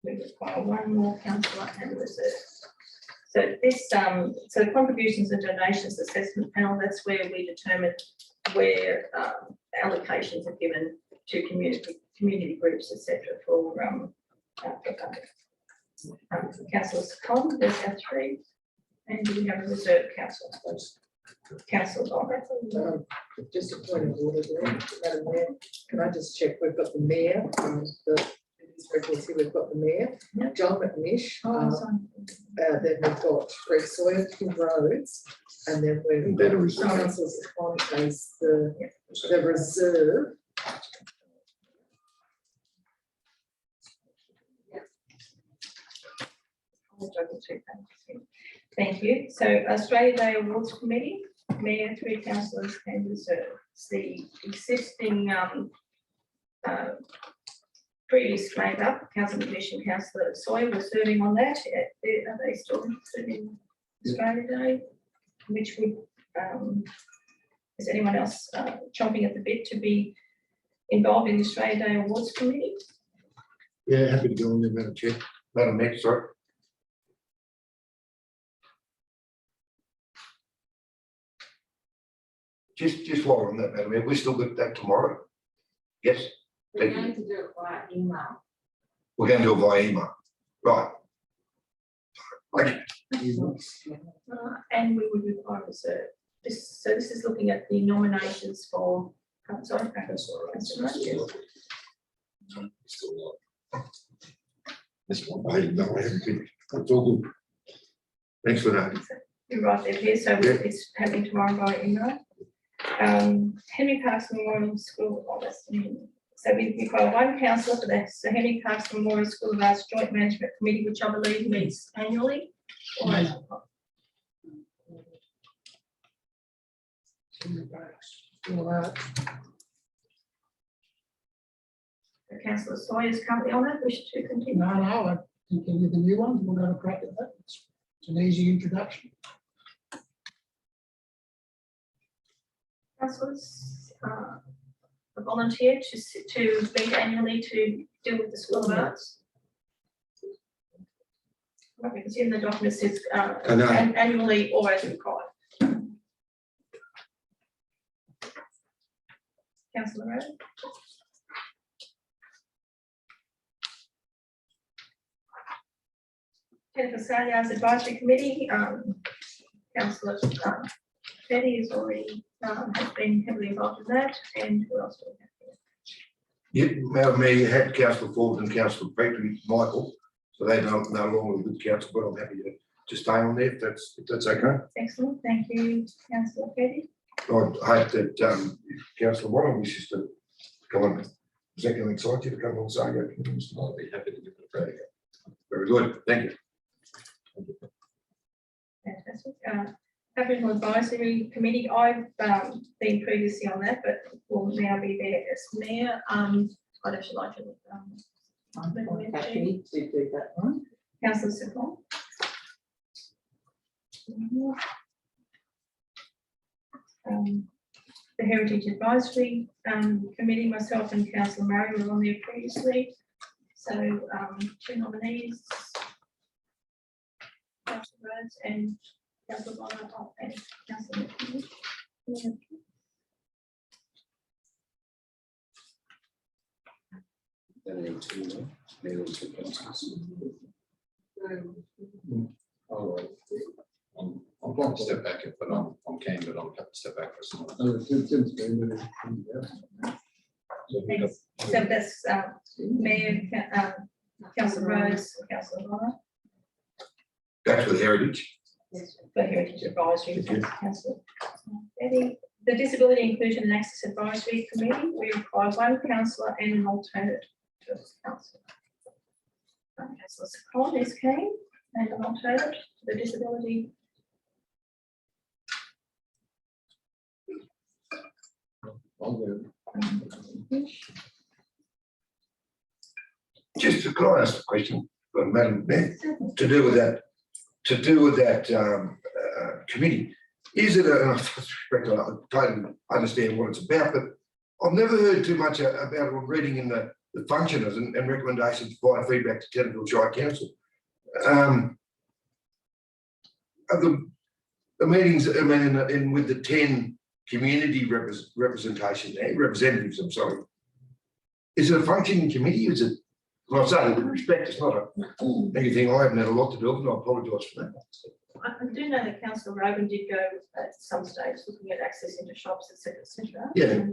We require 1 more councillor and a reserve. So this, so the contributions and donations assessment panel, that's where we determine where allocations are given to community groups, etc. for Councillor Secon, there's our 3, and we have a reserve councillor. Councillor Ballot. Just a point of order there, Madam Mayor. Can I just check? We've got the mayor, we've got the mayor, John McNish. Then we've got Greg Sawyer, Kim Rhodes, and then we've got Councillor Secon as the reserve. Thank you. So Australia Day Awards Committee, Mayor, 3 councillors and reserve. The existing previous makeup, Councillor McNish and Councillor Sawyer were serving on that. Are they still interested in Australia Day? Which would, is anyone else chomping at the bit to be involved in the Australia Day Awards Committee? Yeah, happy to go on there, Madam Chair. Madam Mayor, sorry. Just while on that, Madam Mayor, we still got that tomorrow. Yes, We're going to do it via email. we're going to do it via email. Right. Okay. And we would require reserve. So this is looking at the nominations for, sorry, This one, I haven't finished. It's all good. Thanks for that. You're right there, Peter, so Yeah. it's happening tomorrow by email. Henry Parks Memorial School of Arts. So we require one councillor for the Henry Parks Memorial School of Arts Joint Management Committee, which I believe meets annually. Or Councillor Sawyer is currently on it, wish to continue. No, I continue the new ones, we'll have a crack at that. It's an easy introduction. Councillors, a volunteer to meet annually to deal with the School of Arts. Right, because in the document says annually or as required. Councillor Rowe. Tenterfield Shire Advisory Committee, Councillor Betty is already has been heavily involved in that, and who else do we have? Yeah, Madam Mayor, you had Councillor Ford and Councillor Petrie, Michael, so they no longer with council, but I'm happy to stay on there if that's okay. Excellent, thank you, Councillor Betty. I hope that Councillor Warren wishes to come on. Is that going to excite you to come on and say, I'll be happy to give it a try. Very good, thank you. Fantastic. Aboriginal Advisory Committee, I've been previously on that, but will now be there as mayor. I'd actually like to. I'm happy to do that one. Councillor Simple. The Heritage Advisory Committee, myself and Councillor Murray were on there previously. So two nominees. Councillor Rhodes and Councillor Ballot and Councillor McKinney. I'm going to step back, but I'm keen, but I'm happy to step back for some. Thanks. So that's Mayor, Councillor Rhodes, Councillor Ballot. That's with Heritage. For Heritage Advisory, Councillor Betty. The Disability Inclusion and Access Advisory Committee, we require one councillor and an alternate to the council. Councillor Second is keen and an alternate to the Disability. Just to can I ask a question, Madam Mayor, to do with that committee. Is it I totally understand what it's about, but I've never heard too much about it on reading in the functioners and recommendations via feedback to Tenterfield Shire Council. The meetings, I mean, in with the 10 community representatives, I'm sorry. Is it a functioning committee? Is it, well, I say with respect, it's not anything I haven't had a lot to do with, and I apologise for that. I do know that Councillor Rogan did go at some stage looking at access into shops, etc., etc. Yeah.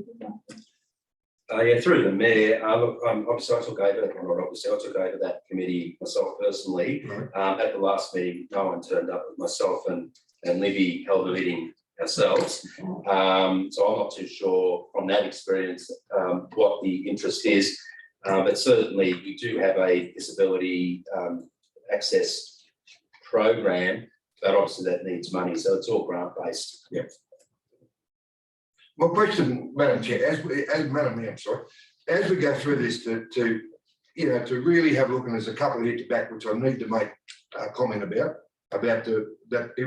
Yeah, through the mayor, look, obviously I took over, or not obviously, I took over that committee myself personally. Right. At the last meeting, no one turned up, with myself and Libby held the meeting ourselves. So I'm not too sure from that experience what the interest is, but certainly we do have a disability access program, but obviously that needs money, so it's all grant based. Yeah. My question, Madam Chair, as Madam Mayor, I'm sorry, as we go through this to really have a look, and there's a couple of hits back which I need to make a comment about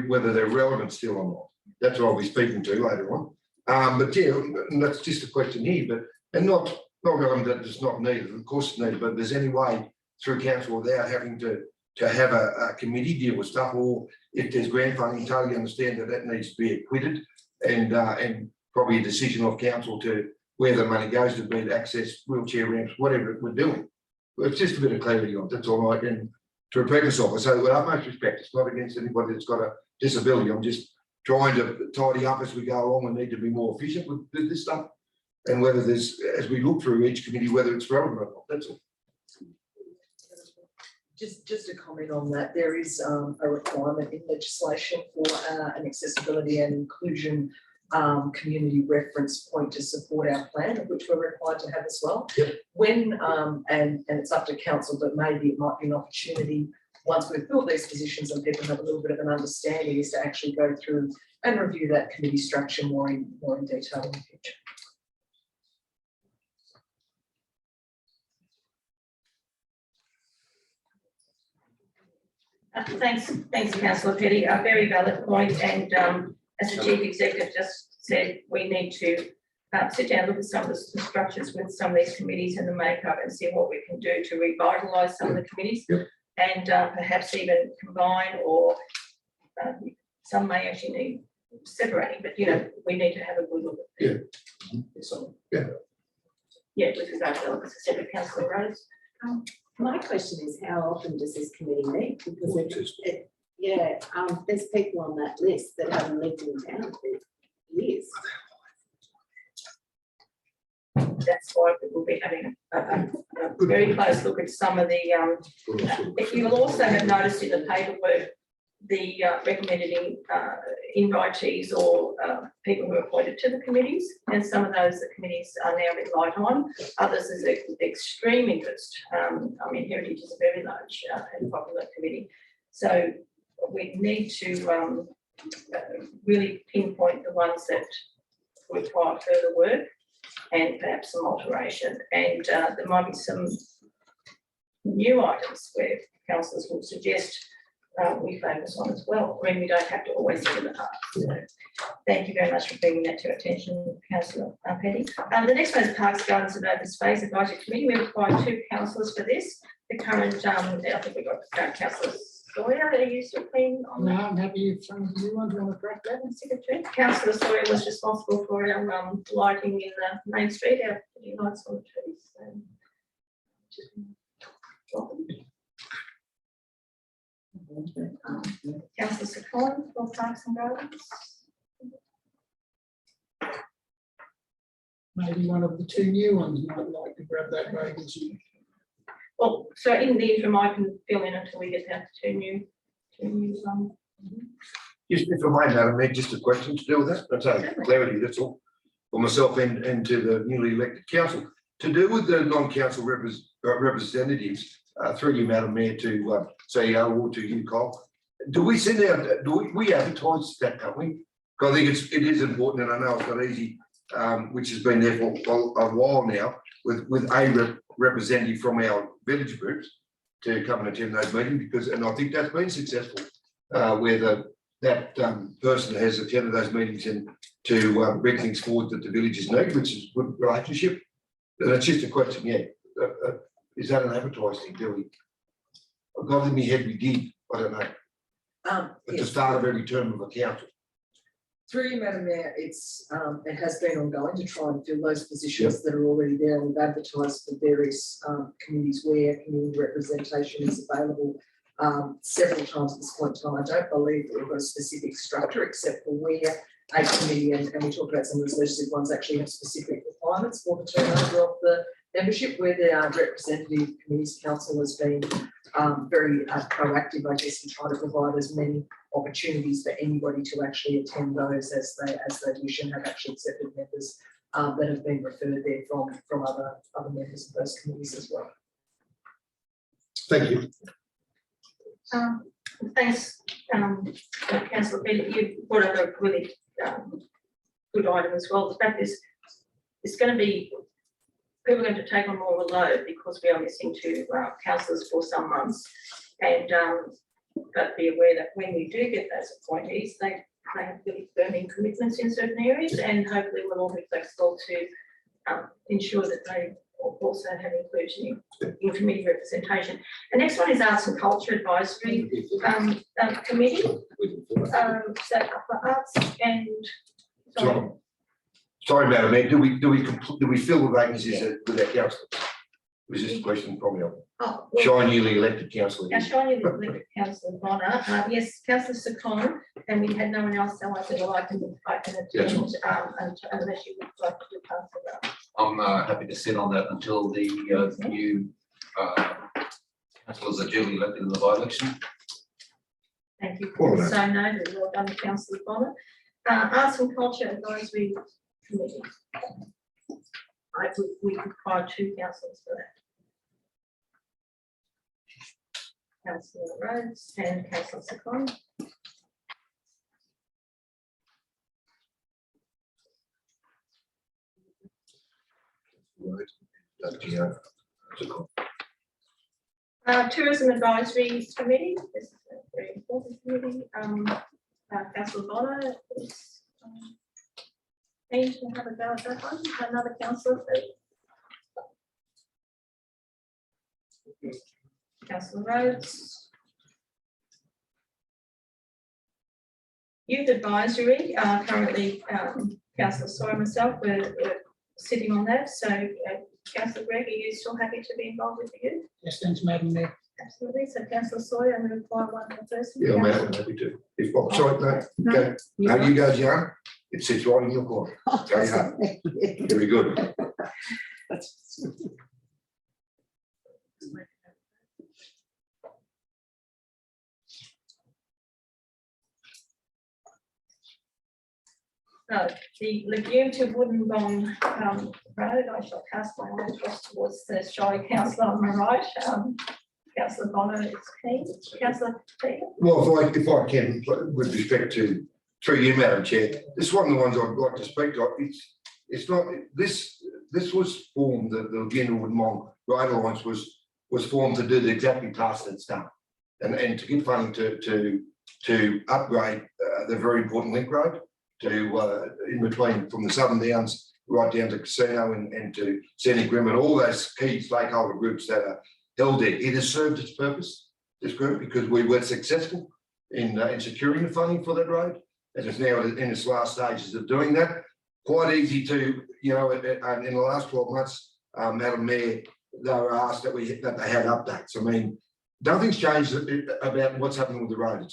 whether they're relevant still or not. That's what I'll be speaking to later on. But yeah, and that's just a question here, but and not relevant that it's not needed. Of course it's needed, but if there's any way through council without having to have a committee deal with stuff, or if there's grant funding, totally understand that needs to be acquitted, and probably a decision of council to where the money goes to, be to access wheelchair ramps, whatever we're doing. But it's just a bit of clarity on it, that's all right. And to repeat myself, I say with utmost respect, it's not against anybody that's got a disability. I'm just trying to tidy up as we go along. We need to be more efficient with this stuff. And whether there's, as we look through each committee, whether it's relevant or not, that's all. Just a comment on that, there is a requirement in legislation for an accessibility and inclusion community reference point to support our plan, of which we're required to have as well. Yep. When, and it's up to council, but maybe it might be an opportunity, once we've filled these positions and people have a little bit of an understanding, is to actually go through and review that committee structure more in detail in the future. Thanks, Councillor Petty. A very valid point, and as the Chief Executive just said, we need to sit down, look at some of the structures with some of these committees and the makeup, and see what we can do to revitalise some of the committees, and perhaps even combine, or some may actually need separating. But you know, we need to have a good look at it. Yeah, with regard to the separate councillor Rose. My question is, how often does this committee meet? Because there's people on that list that haven't lived in town for years. That's why we'll be having a very close look at some of the, you will also have noticed in the paperwork, the recommended invitees or people who are appointed to the committees, and some of those the committees are now a bit light on. Others is extreme interest. I mean, Heritage is a very large and popular committee, so we need to really pinpoint the ones that require further work and perhaps some alteration. And there might be some new items where councillors will suggest we focus on as well. I mean, we don't have to always do the past. So thank you very much for bringing that to our attention, Councillor Petty. The next one is Parks, Gardens and Open Space Advisory Committee. We require 2 councillors for this. The current, I think we've got the current councillor Sawyer. Are you still keen on that? No, I'm happy if some of you want to crack that. Secretary. Councillor Sawyer was responsible for our lighting in the main street, our lights on the trees. Councillor Secon for Parks and Gardens. Maybe one of the 2 new ones might like to grab that vacancy. Well, so in the interim, I can fill in until we get down to 2 new. Just if I may, Madam Mayor, just a question to do with that. That's clarity, that's all. For myself and to the newly elected council. To do with the non-council representatives, through you, Madam Mayor, to CEO or to you, Cole. Do we send out, we advertise that, don't we? Because I think it is important, and I know it's not easy, which has been there for a while now, with a representative from our village groups to come and attend those meetings, because, and I think that's been successful, where that person has attended those meetings and to bring things forward that the villages need, which is good relationship. And it's just a question, is that an advertised thing, do we? I've got in my head we did, I don't know. At the start of every term of a council. Through you, Madam Mayor, it has been ongoing to try and fill those positions that are already there, and we've advertised for various committees where community representation is available several times at this point in time. I don't believe that we've got a specific structure except for where a committee, and we talked about some of those legislative ones, actually have specific requirements for the turnover of the membership, where the representative committees council has been very proactive, I guess, in trying to provide as many opportunities for anybody to actually attend those as they wish, and have actually accepted members that have been referred there from other members of those committees as well. Thank you. Thanks, Councillor Petty. You brought up a really good item as well. The fact is, it's going to be, people are going to take on more of a load because we are missing 2 councillors for some months, and but be aware that when we do get those appointees, they have really firming commitments in certain areas, and hopefully we'll all be flexible to ensure that they also have inclusion in committee representation. The next one is Arts and Culture Advisory Committee. So for arts and. Sorry, Madam Mayor, do we fill the vacancies with our councillors? Was this question probably on? Oh, well, Shy newly elected councillor? Now, shiny elected councillor Bonner, yes, councillor Secon, and we had no one else, so I said, well, I can attend, Yes. unless you would like to do councillor. I'm happy to sit on that until the new councillors are duly elected in the by-election. Thank you. Well done. So noted, well done, councillor Bonner. Arts and Culture Advisory Committee. We require 2 councillors for that. Councillor Rhodes and councillor Secon. Tourism Advisory Committee, this is a very important committee. Councillor Bonner is keen to have a go at that one. Another councillor, Councillor Rhodes. Youth Advisory, currently Councillor Sawyer and myself, we're sitting on that. So Councillor Gregg, are you still happy to be involved with the youth? Yes, thanks, Madam Mayor. Absolutely. So Councillor Sawyer, I'm going to require one more person. Yeah, I'm happy to. If, oh, sorry, no, go. No, you go, Jan. It sits right in your corner. Go, yeah. Very good. So the Legume to Woodinbong Road, I shall cast my eye across towards the Shire Councillor on my right. Councillor Bonner is keen. Councillor Peter. Well, if I can, with respect to, through you, Madam Chair, this is one of the ones I'd like to speak to. It's not, this was formed, the Legume Woodinbong Road Alliance was formed to do the exactly task that's done. And to get funding to upgrade the very important link road to in between from the Southern Downs right down to Casino and to Scenic Rim and all those key stakeholder groups that are held there. It has served its purpose, this group, because we were successful in securing the funding for that road. And it's now in its last stages of doing that. Quite easy to, you know, in the last 12 months, Madam Mayor, they were asked that they had updates. I mean, nothing's changed about what's happening with the road.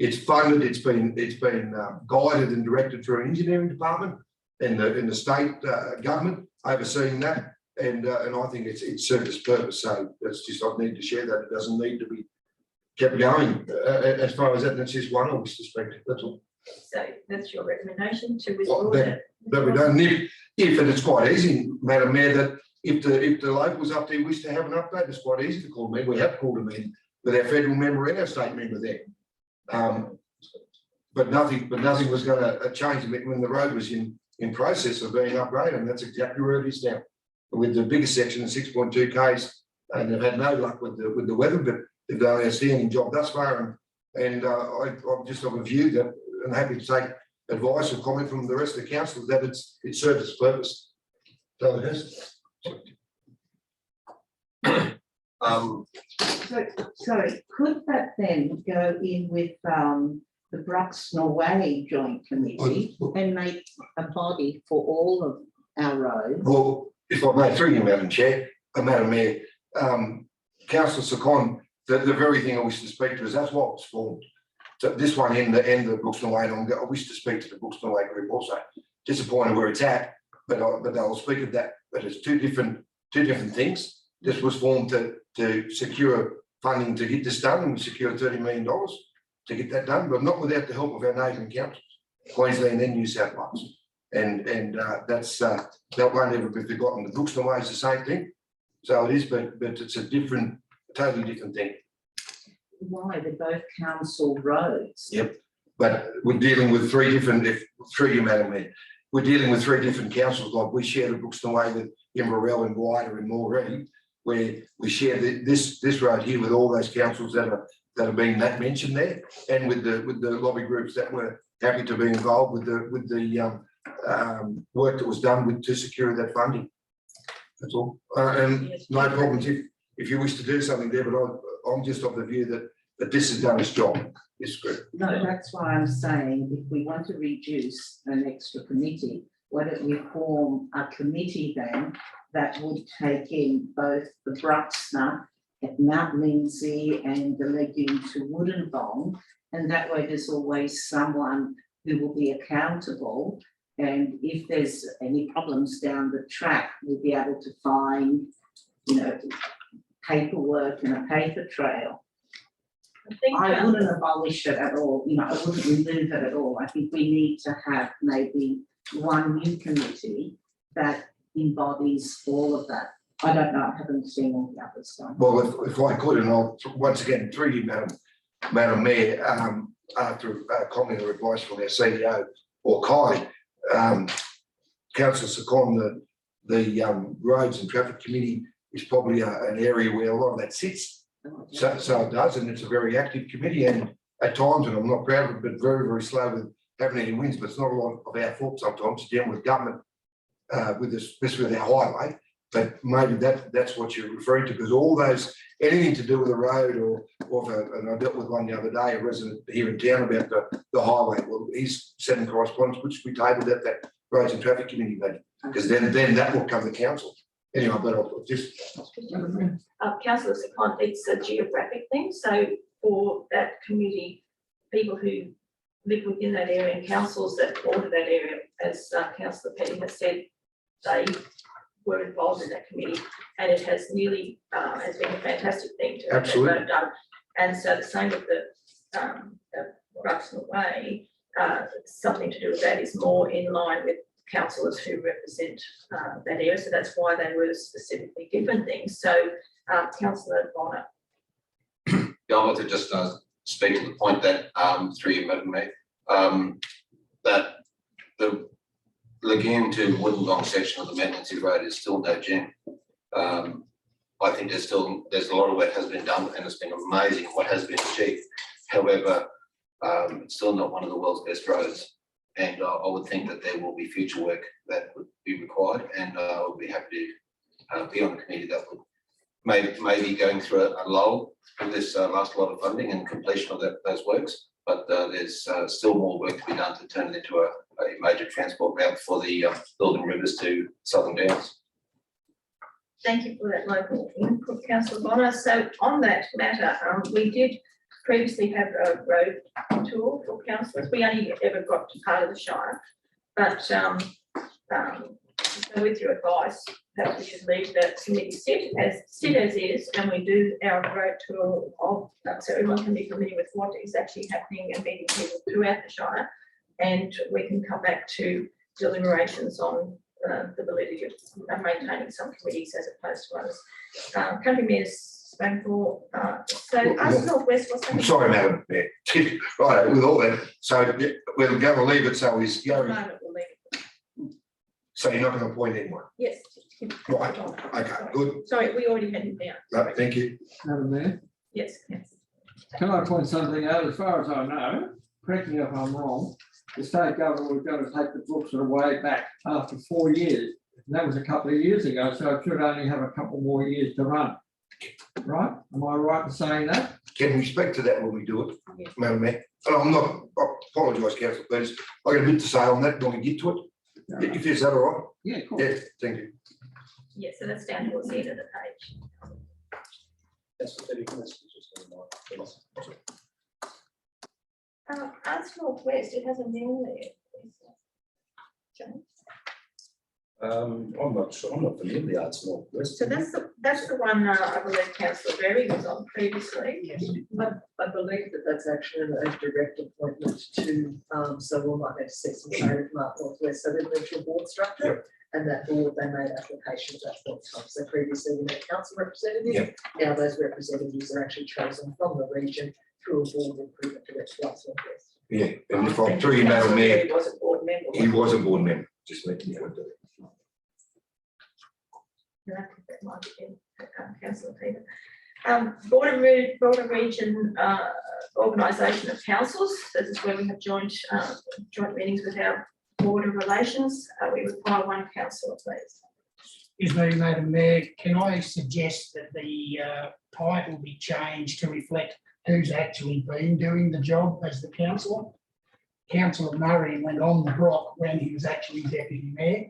It's funded. It's been guided and directed through an engineering department in the state government overseeing that, and I think it's served its purpose. So that's just I need to share that. It doesn't need to be kept going as far as that. That's just one I wish to speak to. That's all. So that's your recommendation to withdraw that. But we don't need if and it's quite easy, Madam Mayor, that if the locals up there wish to have an update, it's quite easy to call them in. We have called them in with our federal member and our state member there. But nothing was going to change when the road was in process of being upgraded, and that's exactly where it is now. With the biggest section, 6.2 k's, and they've had no luck with the weather, but they've done an outstanding job thus far. And I'm just of a view that I'm happy to take advice or comment from the rest of the council that it serves its purpose. So it has. Sorry, could that then go in with the Bruxner Joint Committee and make a body for all of our roads? Well, if I may, through you, Madam Chair, Madam Mayor, Councillor Secon, the very thing I wish to speak to is that's what was formed. So this one and the Bruxner Way, I wish to speak to the Bruxner Way group also. Disappointed where it's at, but I'll speak of that. But it's two different things. This was formed to secure funding to get this done, and we secured $30 million to get that done, but not without the help of our neighbouring councils, Queensland and New South Wales. And that's that won't ever be forgotten. The Bruxner Way is the same thing, so it is, but it's a totally different thing. Why? They're both council roads. Yep, but we're dealing with three different. Through you, Madam Mayor, we're dealing with three different councils. Like we share the Bruxner Way with Inverell and Wider and Moree, where we share this road here with all those councils that have been mentioned there, and with the lobby groups that were happy to be involved with the work that was done to secure that funding. That's all. And no problems if you wish to do something there, but I'm just of the view that this has done its job. It's good. No, that's why I'm saying if we want to reduce an extra committee, why don't we form a committee then that would take in both the Bruxner at Mount Lindsay and the legume to Wollongong, and that way there's always someone who will be accountable. And if there's any problems down the track, we'll be able to find, paperwork and a paper trail. I wouldn't abolish it at all, I wouldn't remove it at all. I think we need to have maybe one new committee that embodies all of that. I don't know, I haven't seen all the others done. Well, if I could, and I'll once again through you, Madam Mayor, after comment or advice from our CEO or Kylie, Councillor Secon, the Roads and Traffic Committee is probably an area where a lot of that sits. So it does, and it's a very active committee, and at times, and I'm not proud of it, but very, very slow with having any wins, but it's not a lot of our fault sometimes, again with government, with this, especially with our highway. But maybe that's what you're referring to, because all those, anything to do with a road and I dealt with one the other day, a resident here in town about the highway. Well, he's sending correspondence, which we tabled at that Roads and Traffic Committee meeting, because then that will come to council. Anyway, but I'll just. Councillor Secon, it's a geographic thing, so for that committee, people who live within that area and councils that border that area, as Councillor Petty has said, they were involved in that committee, and it has nearly has been a fantastic thing to have that vote done. And so the same with the Bruxner Way, something to do with that is more in line with councillors who represent that area. So that's why they were specifically given things. So Councillor Bonner. Yeah, I want to just speak to the point that through you, Madam Mayor, that the Lagoon to Wollongong section of the Manlancy Road is still no gem. I think there's a lot of work has been done, and it's been amazing what has been achieved. However, it's still not one of the world's best roads, and I would think that there will be future work that would be required, and I would be happy to be on a committee that would maybe going through a lull with this last lot of funding and completion of those works. But there's still more work to be done to turn it into a major transport route for the Northern Rivers to Southern Downs. Thank you for that local input, Councillor Bonner. So on that matter, we did previously have a road tour for councillors. We only ever got to part of the Shire, but so with your advice, perhaps we should leave that committee sit as is, and we do our road tour of so everyone can be familiar with what is actually happening and meeting people throughout the Shire, and we can come back to deliberations on the validity of maintaining some committees as opposed to others. Country Mayor's spoken for. So us Northwest, what's happening? I'm sorry, Madam Mayor. Right, with all that, so we're going to leave it so he's going. We'll leave it. So you're not going to appoint anyone? Yes. Right, okay, good. Sorry, we already had him down. No, thank you. Madam Mayor, Yes, yes. can I point something out? As far as I know, correct me if I'm wrong, the state government was going to take the books away back after 4 years. And that was a couple of years ago, so it should only have a couple more years to run. Right? Am I right in saying that? Can we speak to that when we do it, Madam Mayor? And I apologise, Councillor Peters. I got a bit to say on that when we get to it. If is that all right? Yeah, cool. Yeah, thank you. Yeah, so that's down towards the end of the page. That's what they do. Arts Northwest, it has a name there. James? I'm not sure. I'm not familiar with the Arts Northwest. So that's the one I believe Councillor Berry was on previously. Yes, I believe that that's actually a direct appointment to, so we'll might have to see some shade from Art Northwest. So they moved to a board structure, and that board, they made applications at that time. So previously we had council representatives. Now those representatives are actually chosen from the region through a board recruitment to Arts Northwest. Yeah, and if I'm through you, Madam Mayor, He was a board member. he was a board member. Just let me know. I think that might have been Councillor Peter. Border Region Organisation of Councils. This is where we have joint meetings with our border relations. We require one councillor, please. Excuse me, Madam Mayor, can I suggest that the title be changed to reflect who's actually been doing the job as the councillor? Councillor Murray went on the block when he was actually deputy mayor.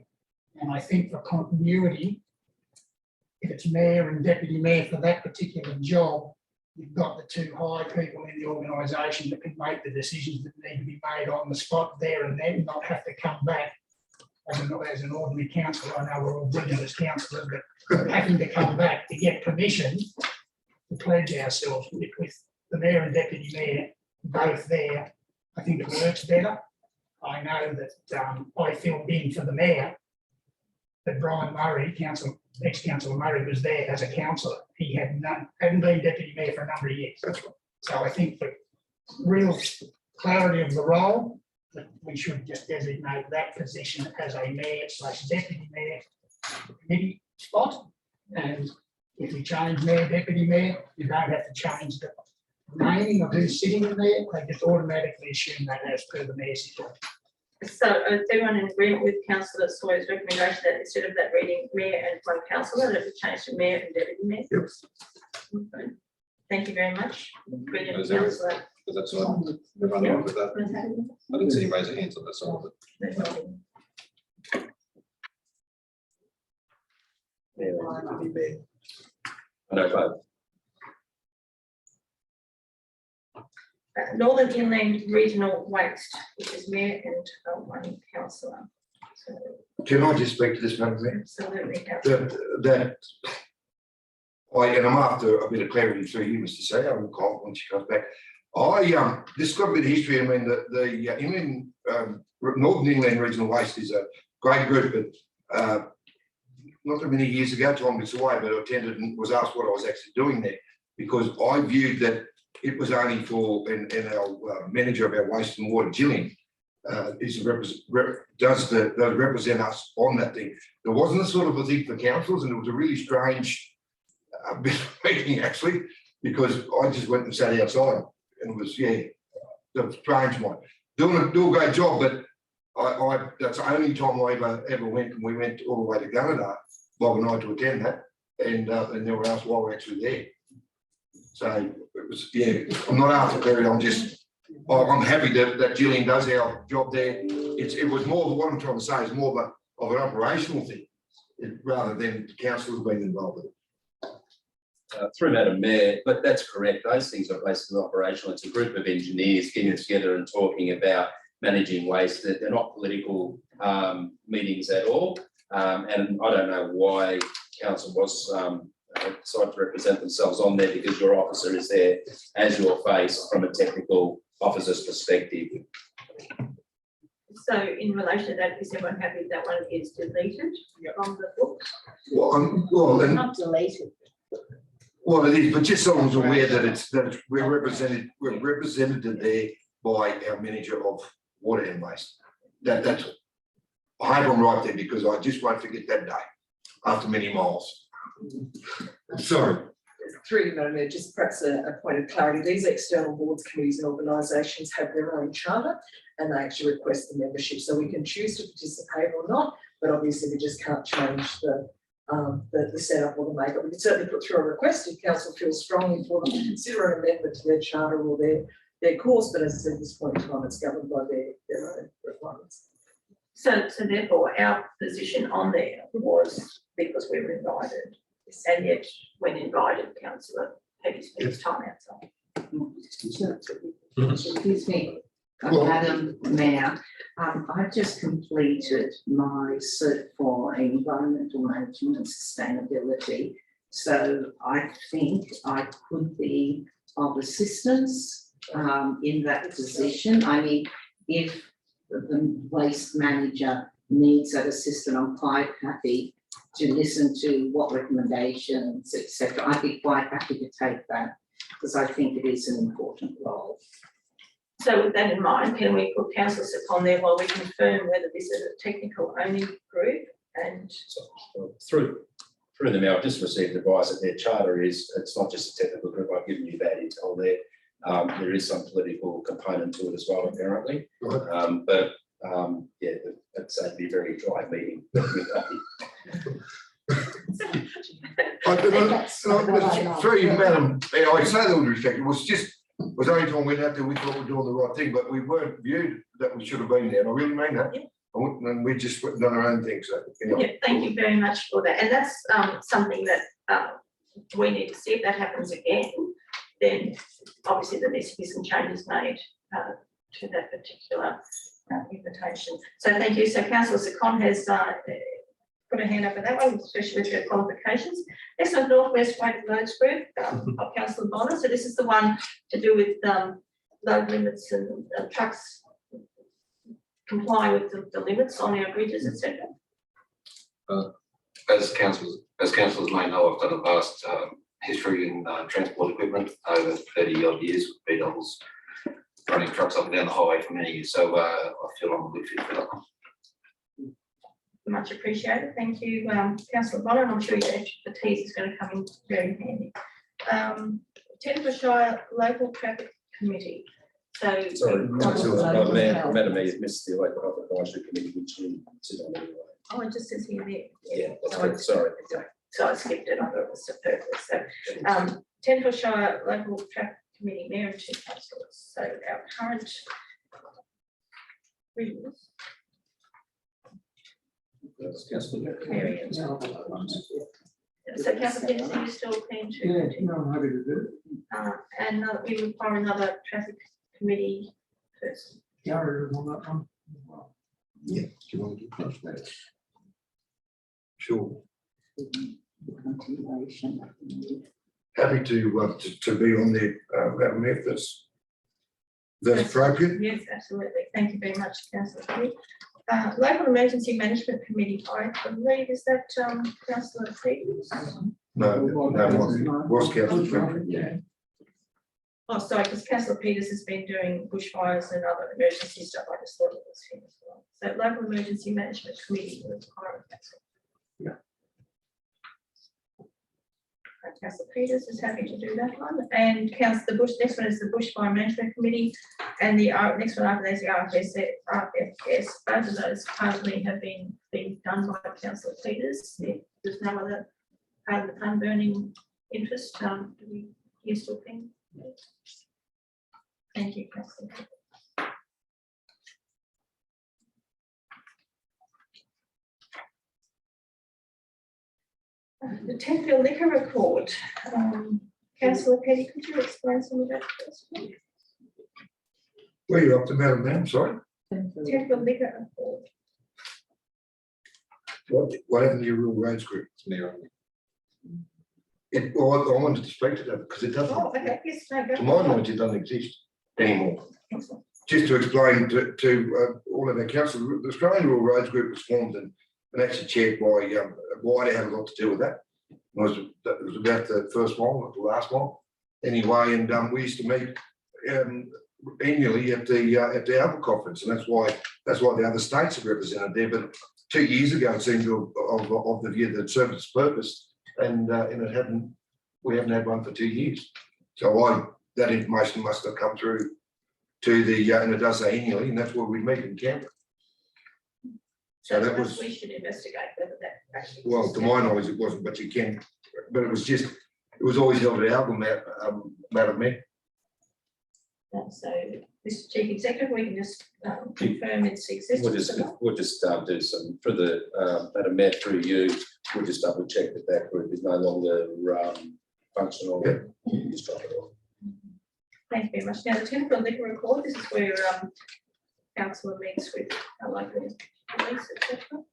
And I think for continuity, if it's mayor and deputy mayor for that particular job, you've got the two high people in the organisation that can make the decisions that need to be made on the spot there and then, not have to come back as an ordinary councillor. I know we're all brilliant as councillors, but having to come back to get permission to pledge ourselves with the mayor and deputy mayor both there, I think it works better. I know that I filled in for the mayor, but Brian Murray, ex-councillor Murray, was there as a councillor. He hadn't been deputy mayor for a number of years. So I think for real clarity of the role, that we should just designate that position as a mayor/deputy mayor committee spot. And if we change mayor, deputy mayor, you don't have to change the naming of who's sitting in there. They just automatically assume that as per the mayor's situation. So is everyone in agreement with councillor Sawyer's recommendation that instead of that reading mayor and one councillor, that it change to mayor and deputy mayor? Yes. Okay. Thank you very much. Brilliant, Is there- councillor. Because that's all. Everyone all with that? I didn't see any raise of hands on this one. I know both. Northern Inland Regional Waste, which is mayor and one councillor. So Can I just speak to this, Madam Mayor? absolutely, councillor. And I'm after a bit of clarity through you, Mr. Say, I will call when she comes back. This has got a bit of history. I mean, the inland, Northern Inland Regional Waste is a great group, but not that many years ago, time gets away, but I attended and was asked what I was actually doing there, because I viewed that it was only for, and our manager of our waste and water, Gillian, does represent us on that thing. There wasn't a sort of a thing for councils, and it was a really strange bit of meeting actually, because I just went and sat outside, and it was, yeah, the strange one. Do a great job, but that's the only time I ever went, and we went all the way to Gunnedah, Bob and I, to attend that, and they were asked why we're actually there. So it was, yeah, I'm not after Perry, I'm happy that Gillian does our job there. It was more of what I'm trying to say is more of an operational thing, rather than the councillors being involved with it. Through Madam Mayor, but that's correct. Those things are basically operational. It's a group of engineers getting together and talking about managing waste. They're not political meetings at all. And I don't know why council was decided to represent themselves on there, because your officer is there as your face from a technical officer's perspective. So in relation to that, is everyone happy that one is deleted from the book? Not deleted. Well, it is, but just so I was aware that we're represented there by our manager of water and waste. That's, I hope I'm right there, because I just won't forget that day after many miles. Sorry. Through you, Madam Mayor, just perhaps a point of clarity. These external boards, committees and organisations have their own charter, and they actually request the membership. So we can choose to participate or not, but obviously we just can't change the setup or the makeup. We can certainly put through a request if council feels strongly for them to consider an amendment to their charter or their course, but as I said, at this point in time, it's governed by their own requirements. So therefore, our position on there was because we were invited, and yet when invited, councillor Peggy spends time outside. Excuse me, Madam Mayor, I've just completed my cert for environmental management and sustainability. So I think I could be of assistance in that position. I mean, if the waste manager needs that assistance, I'm quite happy to listen to what recommendations, etc. I'd be quite happy to take that, because I think it is an important role. So with that in mind, can we put councillor on there while we confirm whether this is a technical only group? And So, through the mail, I've just received advice that their charter is, it's not just a technical group. I've given you that intel there. There is some political component to it as well, apparently. Yeah, it's a very dry meeting. Through you, Madam, I say that with respect, it was the only time we went out there, we thought we were doing the right thing, but we weren't viewed that we should have been there, and I really mean that. Yeah. And we just done our own thing, so. Anyway. Yeah, thank you very much for that. And that's something that we need to see. If that happens again, then obviously there needs to be some changes made to that particular invitation. So thank you. So Councillor Secon has put a hand up for that one, especially with the qualifications. Next one, North West Weighted Loads Group of Councillor Bonner. So this is the one to do with load limits and trucks comply with the limits on our bridges, etc. As councillors may know, I've got a vast history in transport equipment over 30 odd years with B-doubles, running trucks up and down the highway for many years. So I feel I'm a good fit for that one. Much appreciated. Thank you, Councillor Bonner. I'm sure your expertise is going to come in very handy. Tenterfield Shire Local Traffic Committee. So, Sorry, Madam Mayor, you've missed the local health advisory committee, which you sit on anyway. oh, it just says here there. Yeah, that's good. Sorry. So I skipped it. I thought it was superfluous. So, Tenterfield Shire Local Traffic Committee, Mayor and two councillors. So our current rules. Areas. So Councillor Peters, are you still keen to? Yeah, no, I'm happy to do it. And we require another traffic committee person. Gary is on that one. Well, Yeah, do you want to do close that? Sure. Happy to be on there, Madam Mayor, if that's appropriate. Yes, absolutely. Thank you very much, Councillor Peters. Local Emergency Management Committee, I believe, is that Councillor Peters? No, was councillor. Yeah. Oh, sorry, because Councillor Peters has been doing bushfires and other emergency stuff. I just thought it was him as well. So Local Emergency Management Committee will require a council. Yeah. Councillor Peters is happy to do that one. And Councillor Bush, next one is the Bushfire Management Committee. And the next one after that is the RFS. Both of those currently have been done by Councillor Peters. There's no other part of the fund burning interest. Do you still think? Thank you, Councillor. The Tenterfield liquor report. Councillor Petty, could you explain some of that first, please? Where are you up to, Madam, sorry? Tenterfield liquor report. What happened to your rural roads group, Mayor? Well, I wanted to speak to that because it doesn't. Oh, okay, yes, no, go. To my knowledge, it doesn't exist anymore. Excellent. Just to explain to all of our council, the Australian Rural Roads Group was formed and actually chaired by White. Had a lot to do with that. That was about the first one, not the last one. Anyway, and we used to meet annually at the Albert Conference, and that's why the other states are represented there. But 2 years ago, it seemed to of the view that it served its purpose, and we haven't had one for 2 years. So that information must have come through to the and it does say annually, and that's where we meet in Canberra. So that was, we should investigate whether that actually. well, to my knowledge, it wasn't, but it was always held at Algom, Madam Mayor. So, Mr. Chief Executive, we can just confirm its existence. We'll just do some for the Madam Mayor through you. We'll just double check that group is no longer functional. Yeah. Just drop it off. Thank you very much. Now, the Tenterfield liquor report. This is where councillor meets with our local police, etc.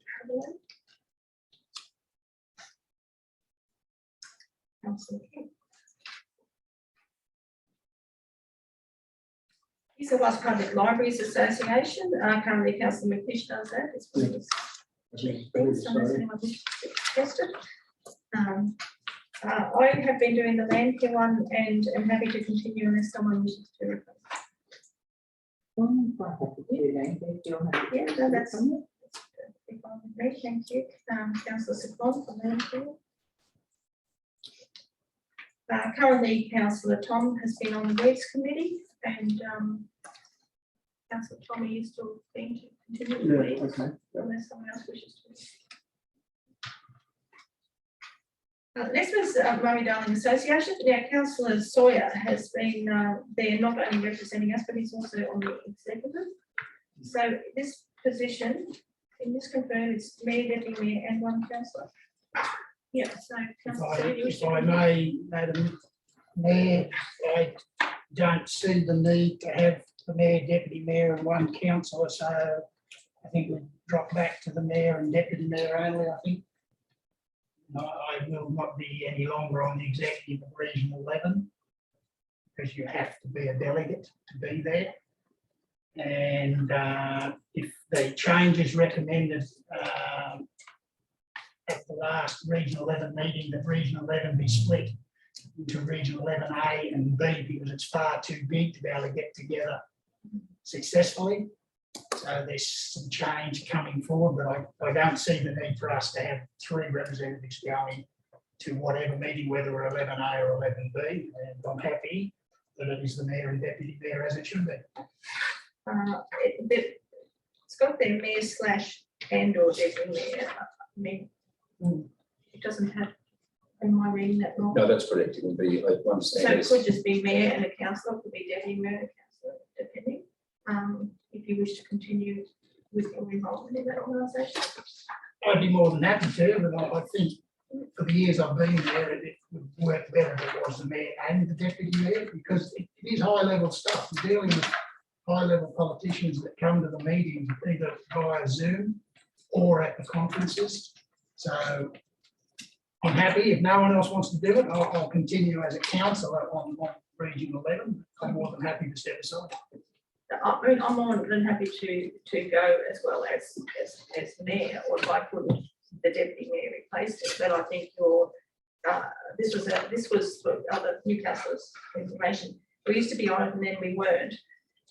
Councillor King. He's the West Public Libraries Association. Currently, Councillor McNish does that. It's one of his chief things, unless anyone wishes to suggest it. I have been doing the land care one and am happy to continue unless someone wishes to replace. Yeah, no, that's fine with me. Thank you. Councillor Secon for land care. Currently, Councillor Tom has been on the Weeds Committee, and Councillor Tom, are you still keen to continue with Weeds? Okay. Unless someone else wishes to. Next was Murray Darling Association. Now, Councillor Sawyer has been there not only representing us, but he's also on the executive. So this position, can you just confirm it's mayor, deputy mayor, and one councillor? Yeah. So, If I may, Madam Mayor, I don't see the need to have the mayor, deputy mayor, and one councillor. So I think we'll drop back to the mayor and deputy mayor only. I think. I will not be any longer on the executive of Region 11 because you have to be a delegate to be there. And if the changes recommended at the last Region 11 meeting, that Region 11 be split into Region 11A and B because it's far too big to be able to get together successfully. So there's some change coming forward, but I don't see the need for us to have 3 representatives going to whatever meeting, whether we're 11A or 11B. And I'm happy that it is the mayor and deputy mayor as it should be. It's got the mayor / and or deputy mayor. I mean, it doesn't have. Am I reading that wrong? No, that's correct. It would be like one So standard. it could just be mayor and a councillor, could be deputy mayor and a councillor, depending. If you wish to continue with your involvement in that organisation. I'd be more than happy to, but I think for the years I've been there, it would work better if it was the mayor and the deputy mayor because it is high level stuff. We're dealing with high level politicians that come to the meetings either via Zoom or at the conferences. So I'm happy. If no one else wants to do it, I'll continue as a councillor on Region 11. I'm more than happy to step aside. I mean, I'm more than happy to go as well as mayor, or if I couldn't, the deputy mayor replaced it. But I think this was for other new councillors' information. We used to be on it and then we weren't.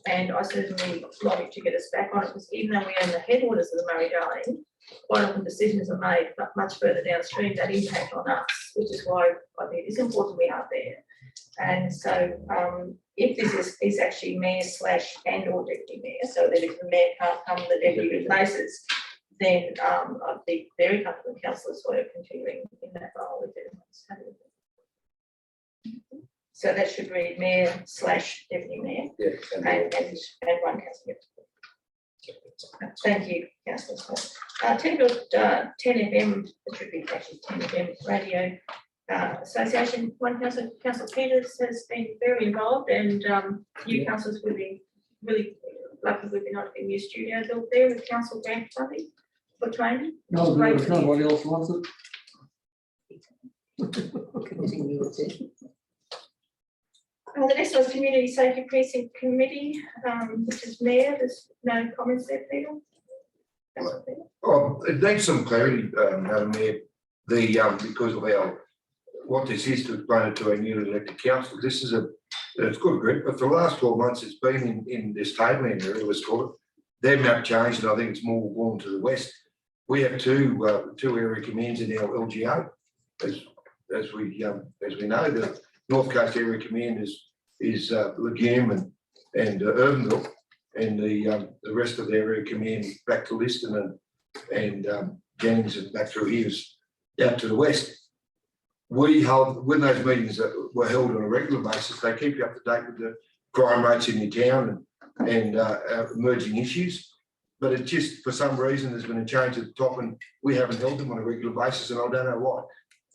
And I certainly lobbied to get us back on it because even though we own the headwaters of the Murray-Darling, quite often decisions are made much further downstream that impact on us, which is why I think it's important we are there. And so if this is actually mayor / and or deputy mayor, so that if the mayor can't come, the deputy replaces, then I'd be very comfortable with councillor Sawyer continuing in that role if everyone's happy with it. So that should read mayor / deputy mayor. Yeah, And one councillor. Thank you, councillor Sawyer. Tenterfield 10 FM, it should be actually 10 FM radio. Association, one councillor, Councillor Peters, has been very involved, and new councillors will be really lucky we've been able to get new studio built there with council grant funding for training. No, Great if to hear. nobody else wants it. The next one's Community Safety Precinct Committee, which is mayor. There's no comments there, Peter? Councillor Peter? Oh, it needs some clarity, Madam Mayor, because of what this is, to explain it to our newly elected council. This is it's good group, but for the last 12 months, it's been in this tabling area, let's call it. Their map changed, and I think it's more going to the west. We have two area commands in our LGA. As we know, the North Coast Area Command is Legume and Irvinville, and the rest of the area command back to Liston and Jennings and back through here is out to the west. We held, when those meetings were held on a regular basis, they keep you up to date with the crime rates in your town and emerging issues. But it just, for some reason, there's been a change at the top and we haven't held them on a regular basis, and I don't know why.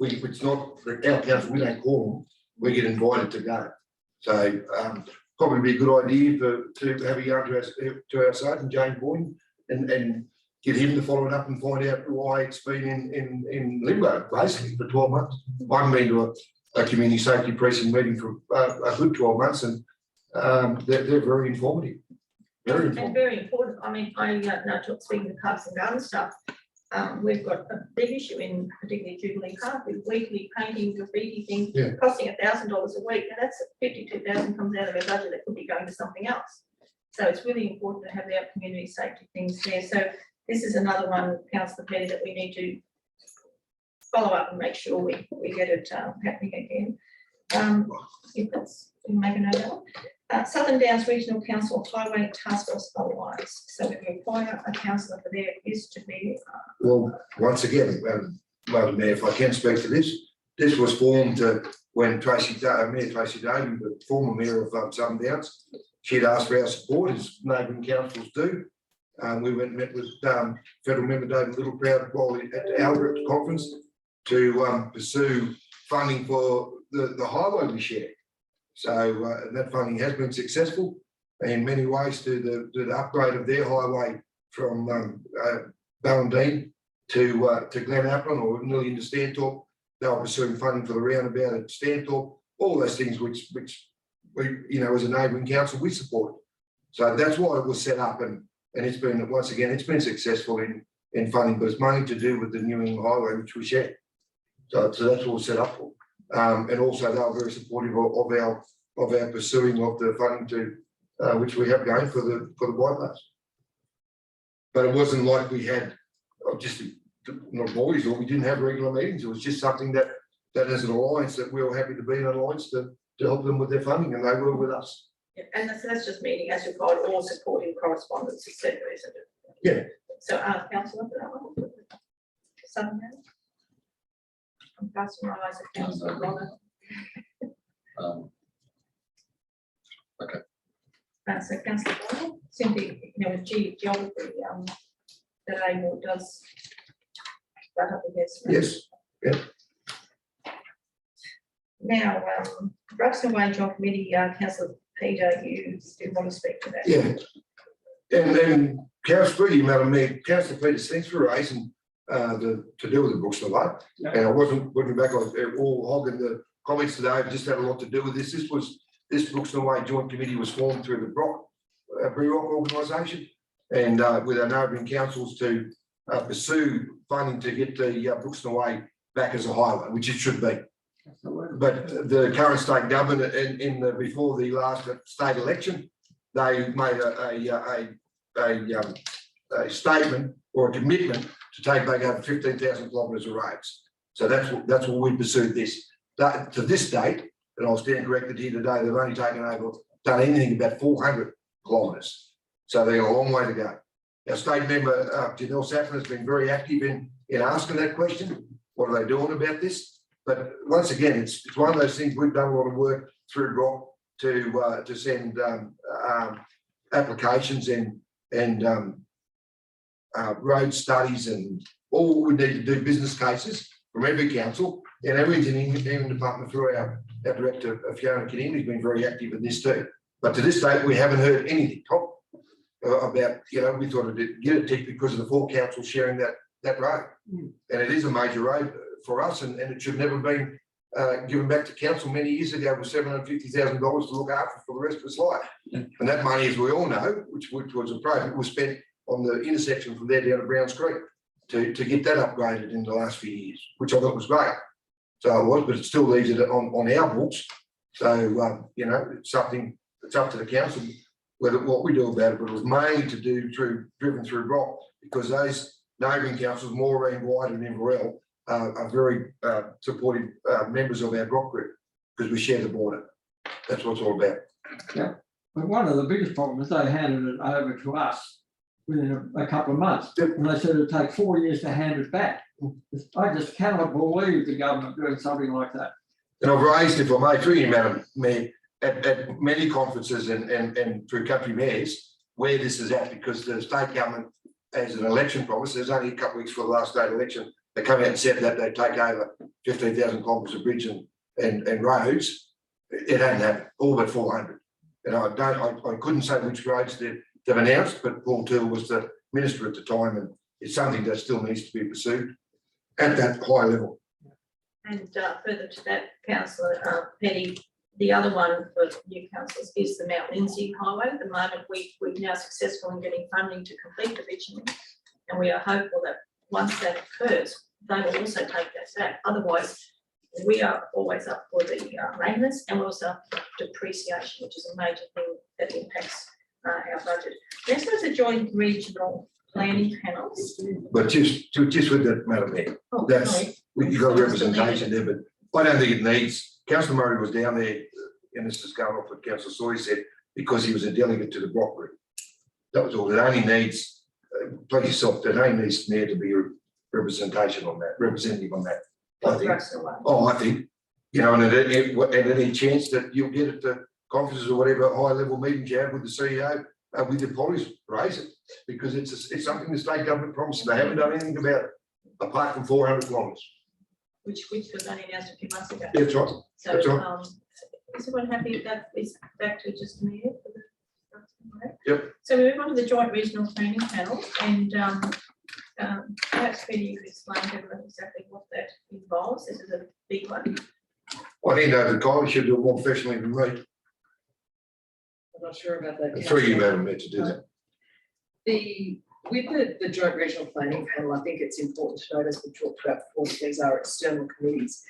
It's not, our council, we don't call them, we get invited to go. So probably be a good idea to have a yarn to our sergeant, James Boyne, and get him to follow it up and find out why it's been in limbo, basically, for 12 months. I haven't been to a community safety precinct meeting for a good 12 months, and they're very informative. Very informative. And very important. I mean, I know, speaking of parks and garden stuff, we've got a big issue in particularly Jubilee Park with weekly painting, graffiti things costing $1,000 a week. Now that's 52,000 comes out of our budget that could be going to something else. So it's really important to have our community safety things there. So this is another one, Councillor Petty, that we need to follow up and make sure we get it happening again. If that's, we make a note of that. Southern Downs Regional Council Highway Task Force otherwise. So we require a councillor for there is to be. Well, once again, Madam Mayor, if I can speak to this, this was formed when Mayor Tracy Davey, the former mayor of Southern Downs, she'd asked for our support, as neighbouring councils do. We went and met with federal member David Littleproud while at the Albert conference to pursue funding for the highway we share. So that funding has been successful in many ways to the upgrade of their highway from Ballindine to Glen Applen or nearly into Stanthorpe. They were pursuing funding for the roundabout at Stanthorpe, all those things which we, as a neighbouring council, we support. So that's why it was set up, and it's been, once again, it's been successful in funding, but it's mainly to do with the New England Highway, which we share. So that's what we're set up for. And also they were very supportive of our pursuing of the funding to which we have going for the bypass. But it wasn't like we had just not always, or we didn't have regular meetings. It was just something that as an alliance that we were happy to be in an alliance to help them with their funding, and they were with us. Yeah, and that's just meeting as required or supporting correspondence, etc., isn't it? Yeah. So, councillor, for that one. Southern Downs. I'm passing my eyes at councillor Ballot. Okay. So councillor Ballot, simply, with geography, that AMO does that up against. Yes. Yeah. Now, Drugs and Wage Job Committee, councillor Peter, you do want to speak to that? Yeah. And Councillor, Madam Mayor, Councillor Peters, thanks for raising to do with the Brooks and Way. And I wasn't looking back on all hogging the comments today. I've just had a lot to do with this. This Brooks and Way Joint Committee was formed through the Brock organisation, and with our neighbouring councils to pursue funding to get the Brooks and Way back as a highway, which it should be. But the current state government, before the last state election, they made a statement or a commitment to take back over 15,000 kilometres of roads. So that's what we pursued this. That to this date, and I'll stand corrected here today, they've only done anything about 400 kilometres. So they've got a long way to go. Our state member, Janelle Saffron, has been very active in asking that question. What are they doing about this? But once again, it's one of those things. We've done a lot of work through Rock to send applications and road studies and all we need to do business cases from every council and every engineering department through our director Fiona Kinnear, who's been very active in this too. But to this date, we haven't heard anything about, we thought it'd get a tick because of the 4 councils sharing that road. And it is a major road for us, and it should never have been given back to council many years ago with $750,000 to look after for the rest of its life. And that money, as we all know, which was appropriate, was spent on the intersection from there down to Browns Creek to get that upgraded in the last few years, which I thought was great. So it was, but it still leaves it on our books. So, it's something that's up to the council what we do about it, but it was mainly to do driven through Brock, because those neighbouring councils, Moreen, White and Inverell, are very supportive members of our Brock group because we share the border. That's what it's all about. Yeah, but one of the biggest problems is they handed it over to us within a couple of months, and they said it'd take 4 years to hand it back. I just cannot believe the government doing something like that. And I've raised, if I may, through you, Madam Mayor, at many conferences and through country mayors where this is at, because the state government has an election promise. There's only a couple of weeks for the last state election. They come out and said that they take over 15,000 kilometres of bridge and roads. It hadn't happened, all but 400. And I couldn't say which roads they've announced, but Paul Tootle was the minister at the time, and it's something that still needs to be pursued at that high level. And further to that, councillor Petty, the other one for new councillors is the Mount Lindsay Highway. At the moment, we're now successful in getting funding to complete the bitumen, and we are hopeful that once that occurs, they will also take that back. Otherwise, we are always up for the maintenance, and we're also up for depreciation, which is a major thing that impacts our budget. Next is the joint regional planning panels. But just with that, Madam Mayor, you've got representation there, but I don't think it needs. Councillor Murray was down there, and this is going off what Councillor Sawyer said, because he was a delegate to the Brock group. That was all. It only needs, please yourself, there only needs there to be a representation on that, representative on that. I think, I think, you know, and at any chance that you'll get at the conferences or whatever high level meetings you have with the CEO, with the police, raise it, because it's something the state government promised. They haven't done anything about it, apart from 400 kilometres. Which was only announced a few months ago. That's right. So, That's right. is everyone happy that is back to just me? Yep. So we move on to the joint regional planning panel, and perhaps Peter, you could explain to everyone exactly what that involves. This is a big one. I think the Kylie should do it more professionally than me. I'm not sure about that. Through you, Madam Mayor, to do that. With the joint regional planning panel, I think it's important to note, as we talked about before, that these are external committees.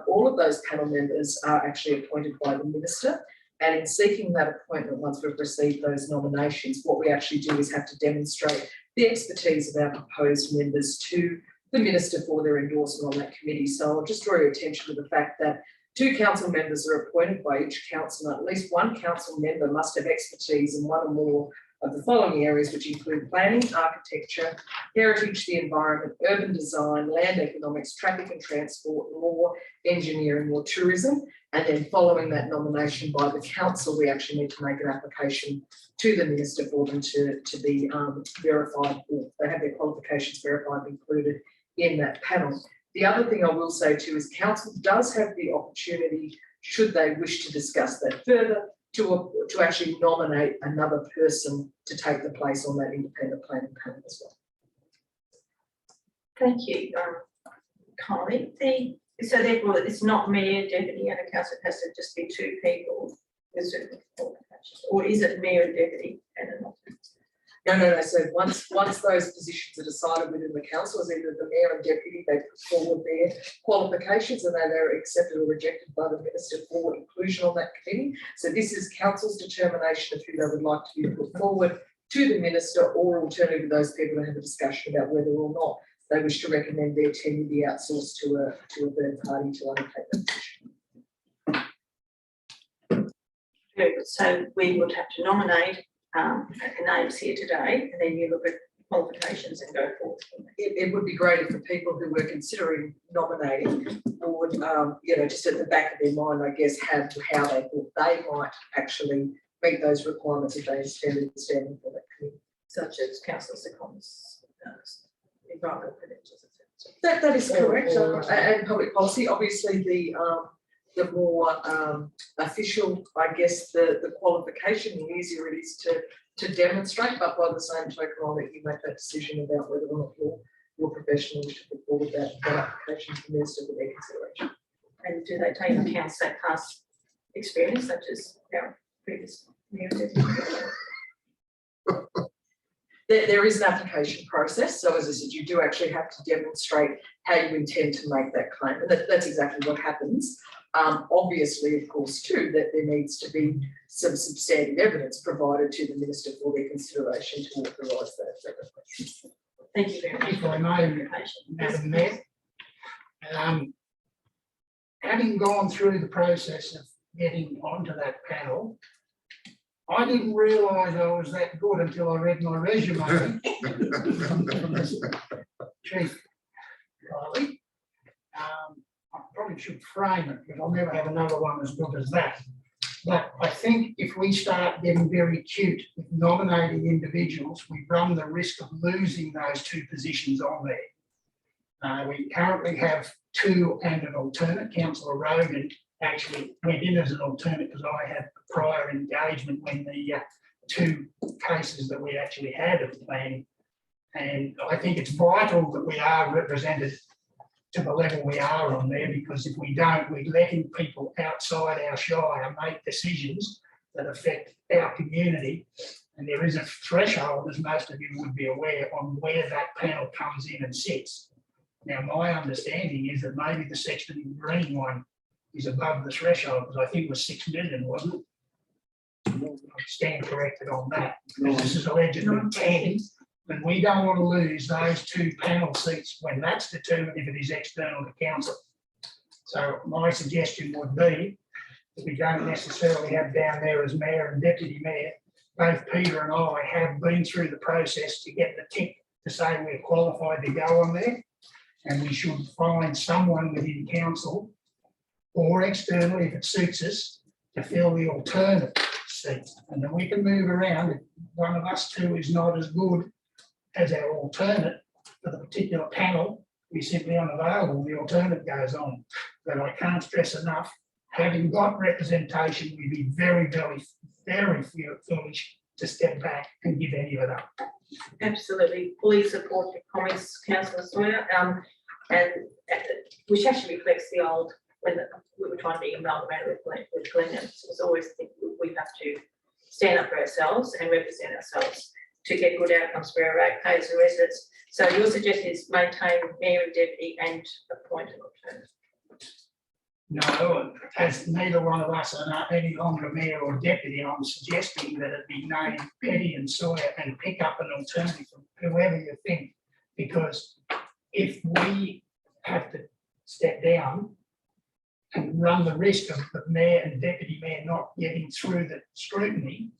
All of those panel members are actually appointed by the minister, and in seeking that appointment, once we've received those nominations, what we actually do is have to demonstrate the expertise of our proposed members to the minister for their endorsement on that committee. So I'll just draw your attention to the fact that 2 council members are appointed by each council, and at least 1 council member must have expertise in 1 or more of the following areas, which include planning, architecture, heritage, the environment, urban design, land economics, traffic and transport, law, engineering or tourism. And then following that nomination by the council, we actually need to make an application to the minister for them to be verified, or they have their qualifications verified and included in that panel. The other thing I will say too is council does have the opportunity, should they wish to discuss that further, to actually nominate another person to take the place on that independent planning panel as well. Thank you, Kylie. So therefore, it's not mayor, deputy, and a council. It has to just be 2 people with certain qualifications, or is it mayor and deputy and an alternate? No. So once those positions are decided within the council, as either the mayor and deputy, they put forward their qualifications and they're accepted or rejected by the minister for inclusion on that committee. So this is council's determination of who they would like to be put forward to the minister, or alternatively those people to have a discussion about whether or not they wish to recommend their tenure be outsourced to a third party to undertake that position. Very good. So we would have to nominate names here today, and then you look at qualifications and go forward. It would be great if the people who were considering nominating would, just at the back of their mind, I guess, have how they thought they might actually meet those requirements if they stand for that committee. Such as council secondments, environmental credentials, etc. That is correct, and public policy. Obviously, the more official, I guess, the qualification, the easier it is to demonstrate. But by the same token, I'll let you make that decision about whether or not your professional wish to put forward that application to the minister for their consideration. And do they take into account that past experience, such as our previous mayor? There is an application process. So as I said, you do actually have to demonstrate how you intend to make that claim. And that's exactly what happens. Obviously, of course, too, that there needs to be some substantive evidence provided to the minister for their consideration to authorise that request. Thank you very much. If I may, Madam Mayor, having gone through the process of getting onto that panel, I didn't realise I was that good until I read my resume. Chief Riley. I probably should frame it, because I'll never have another one as good as that. But I think if we start getting very cute with nominating individuals, we run the risk of losing those 2 positions on there. We currently have 2 and an alternate. Councillor Rogan actually went in as an alternate because I had prior engagement when the 2 cases that we actually had of planning. And I think it's vital that we are represented to the level we are on there, because if we don't, we're letting people outside our shire make decisions that affect our community. And there is a threshold, as most of you would be aware, on where that panel comes in and sits. Now, my understanding is that maybe the Sexton Green one is above the threshold, because I think it was 6 million, wasn't it? I stand corrected on that, because this is allegedly 10. But we don't want to lose those 2 panel seats when that's determined if it is external to council. So my suggestion would be that we don't necessarily have down there as mayor and deputy mayor. Both Peter and I have been through the process to get the tick to say we're qualified to go on there. And we should find someone within council or externally, if it suits us, to fill the alternate seat. And then we can move around. If one of us two is not as good as our alternate for the particular panel, we simply unavailable, the alternate goes on. But I can't stress enough, having got representation, we'd be very, very, very foolish to step back and give any of it up. Absolutely, fully support your comments, councillor Sawyer, and which actually reflects the old, when we were trying to be amalgamated with Glenn, it was always think we have to stand up for ourselves and represent ourselves to get good outcomes for our ratepayers and residents. So your suggestion is maintain mayor and deputy and appoint an alternate. No, as neither one of us are not any longer mayor or deputy, I'm suggesting that it be named Petty and Sawyer and pick up an alternative from whoever you think. Because if we have to step down and run the risk of the mayor and deputy mayor not getting through the scrutiny,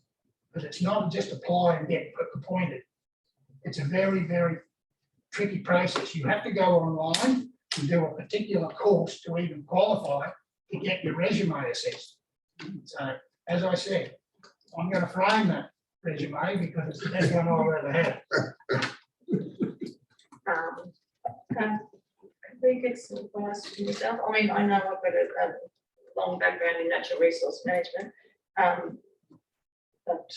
because it's not just apply and get appointed. It's a very, very tricky process. You have to go online and do a particular course to even qualify to get your resume assessed. So, as I said, I'm going to frame that resume because it's the best one I've ever had. Can we get some advice from yourself? I mean, I know I've got a long background in natural resource management, but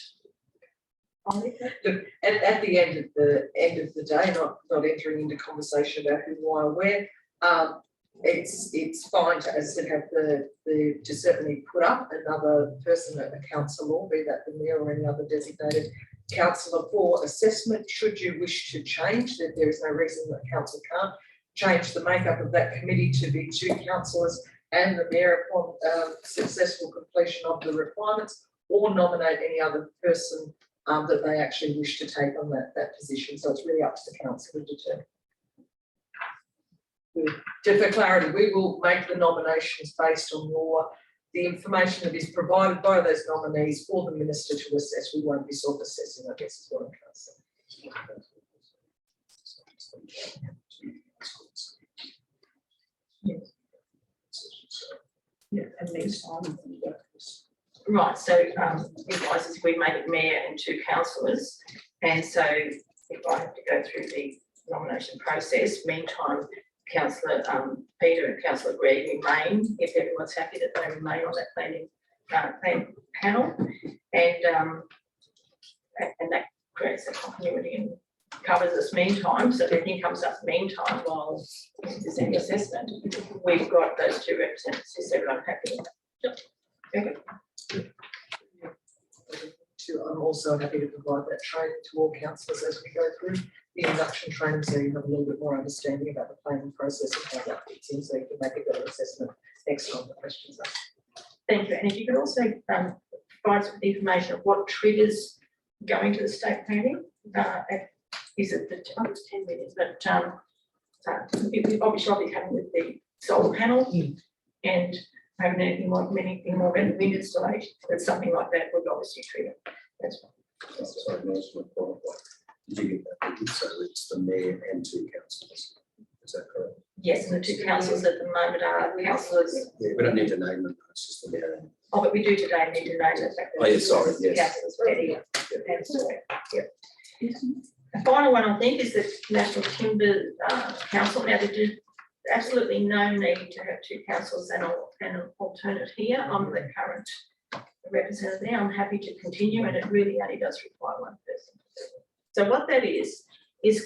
Look, at the end of the day, not entering into conversation about who, why, or where, it's fine to, as I said, have to certainly put up another person at the council, be that the mayor or any other designated councillor, for assessment. Should you wish to change, that there is no reason that council can't change the makeup of that committee to be 2 councillors and the mayor upon successful completion of the requirements, or nominate any other person that they actually wish to take on that position. So it's really up to the council to determine. For clarity, we will make the nominations based on the information that is provided by those nominees for the minister to assess. We won't be self-assessing, I guess is what I'm trying to say. yeah, and next time. Right, so the advice is we make it mayor and 2 councillors, and so if I have to go through the nomination process, meantime, councillor Peter and councillor Greg remain, if everyone's happy that they remain on that planning panel, and that creates a continuity and covers us meantime. So if anything comes up meantime while there's any assessment, we've got those 2 representatives. Is everyone happy with that? Yep. Okay. I'm also happy to provide that training to all councillors as we go through the induction training, so you have a little bit more understanding about the planning process and how that fits in, so you can make a better assessment next time the questions are. Thank you. And if you could also provide us with information of what triggers going to the state planning, is it the 10 minutes, but we've obviously having with the solar panel and having anything more wind installation, but something like that would obviously trigger. That's fine. Sorry, did you get that? So it's the mayor and 2 councillors. Is that correct? Yes, and the 2 councillors at the moment are councillors. Yeah, we don't need to name them. It's just the mayor. Oh, but we do today need to name it. Oh, yeah, sorry, yes. Councillors Petty and Sawyer. Yep. The final one, I think, is the National Timber Council. Now, there's absolutely no need to have 2 councillors and an alternate here. I'm the current representative there. I'm happy to continue, and it really only does require 1 person. So what that is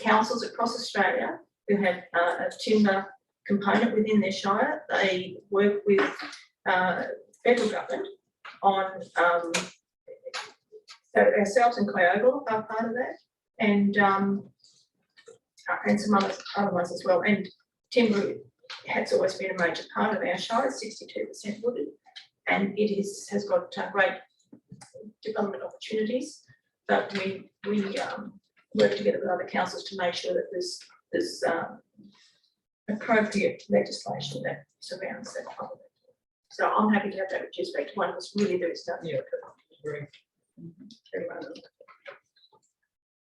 councils across Australia who have a timber component within their shire. They work with federal government on, so ourselves and Kyogle are part of that, and some other ones as well. And timber has always been a major part of our shire, 62% wooded, and it has got great development opportunities. But we work together with other councils to make sure that there's appropriate legislation that surrounds that part of it. So I'm happy to have that reduced back to 1, because really there is nothing.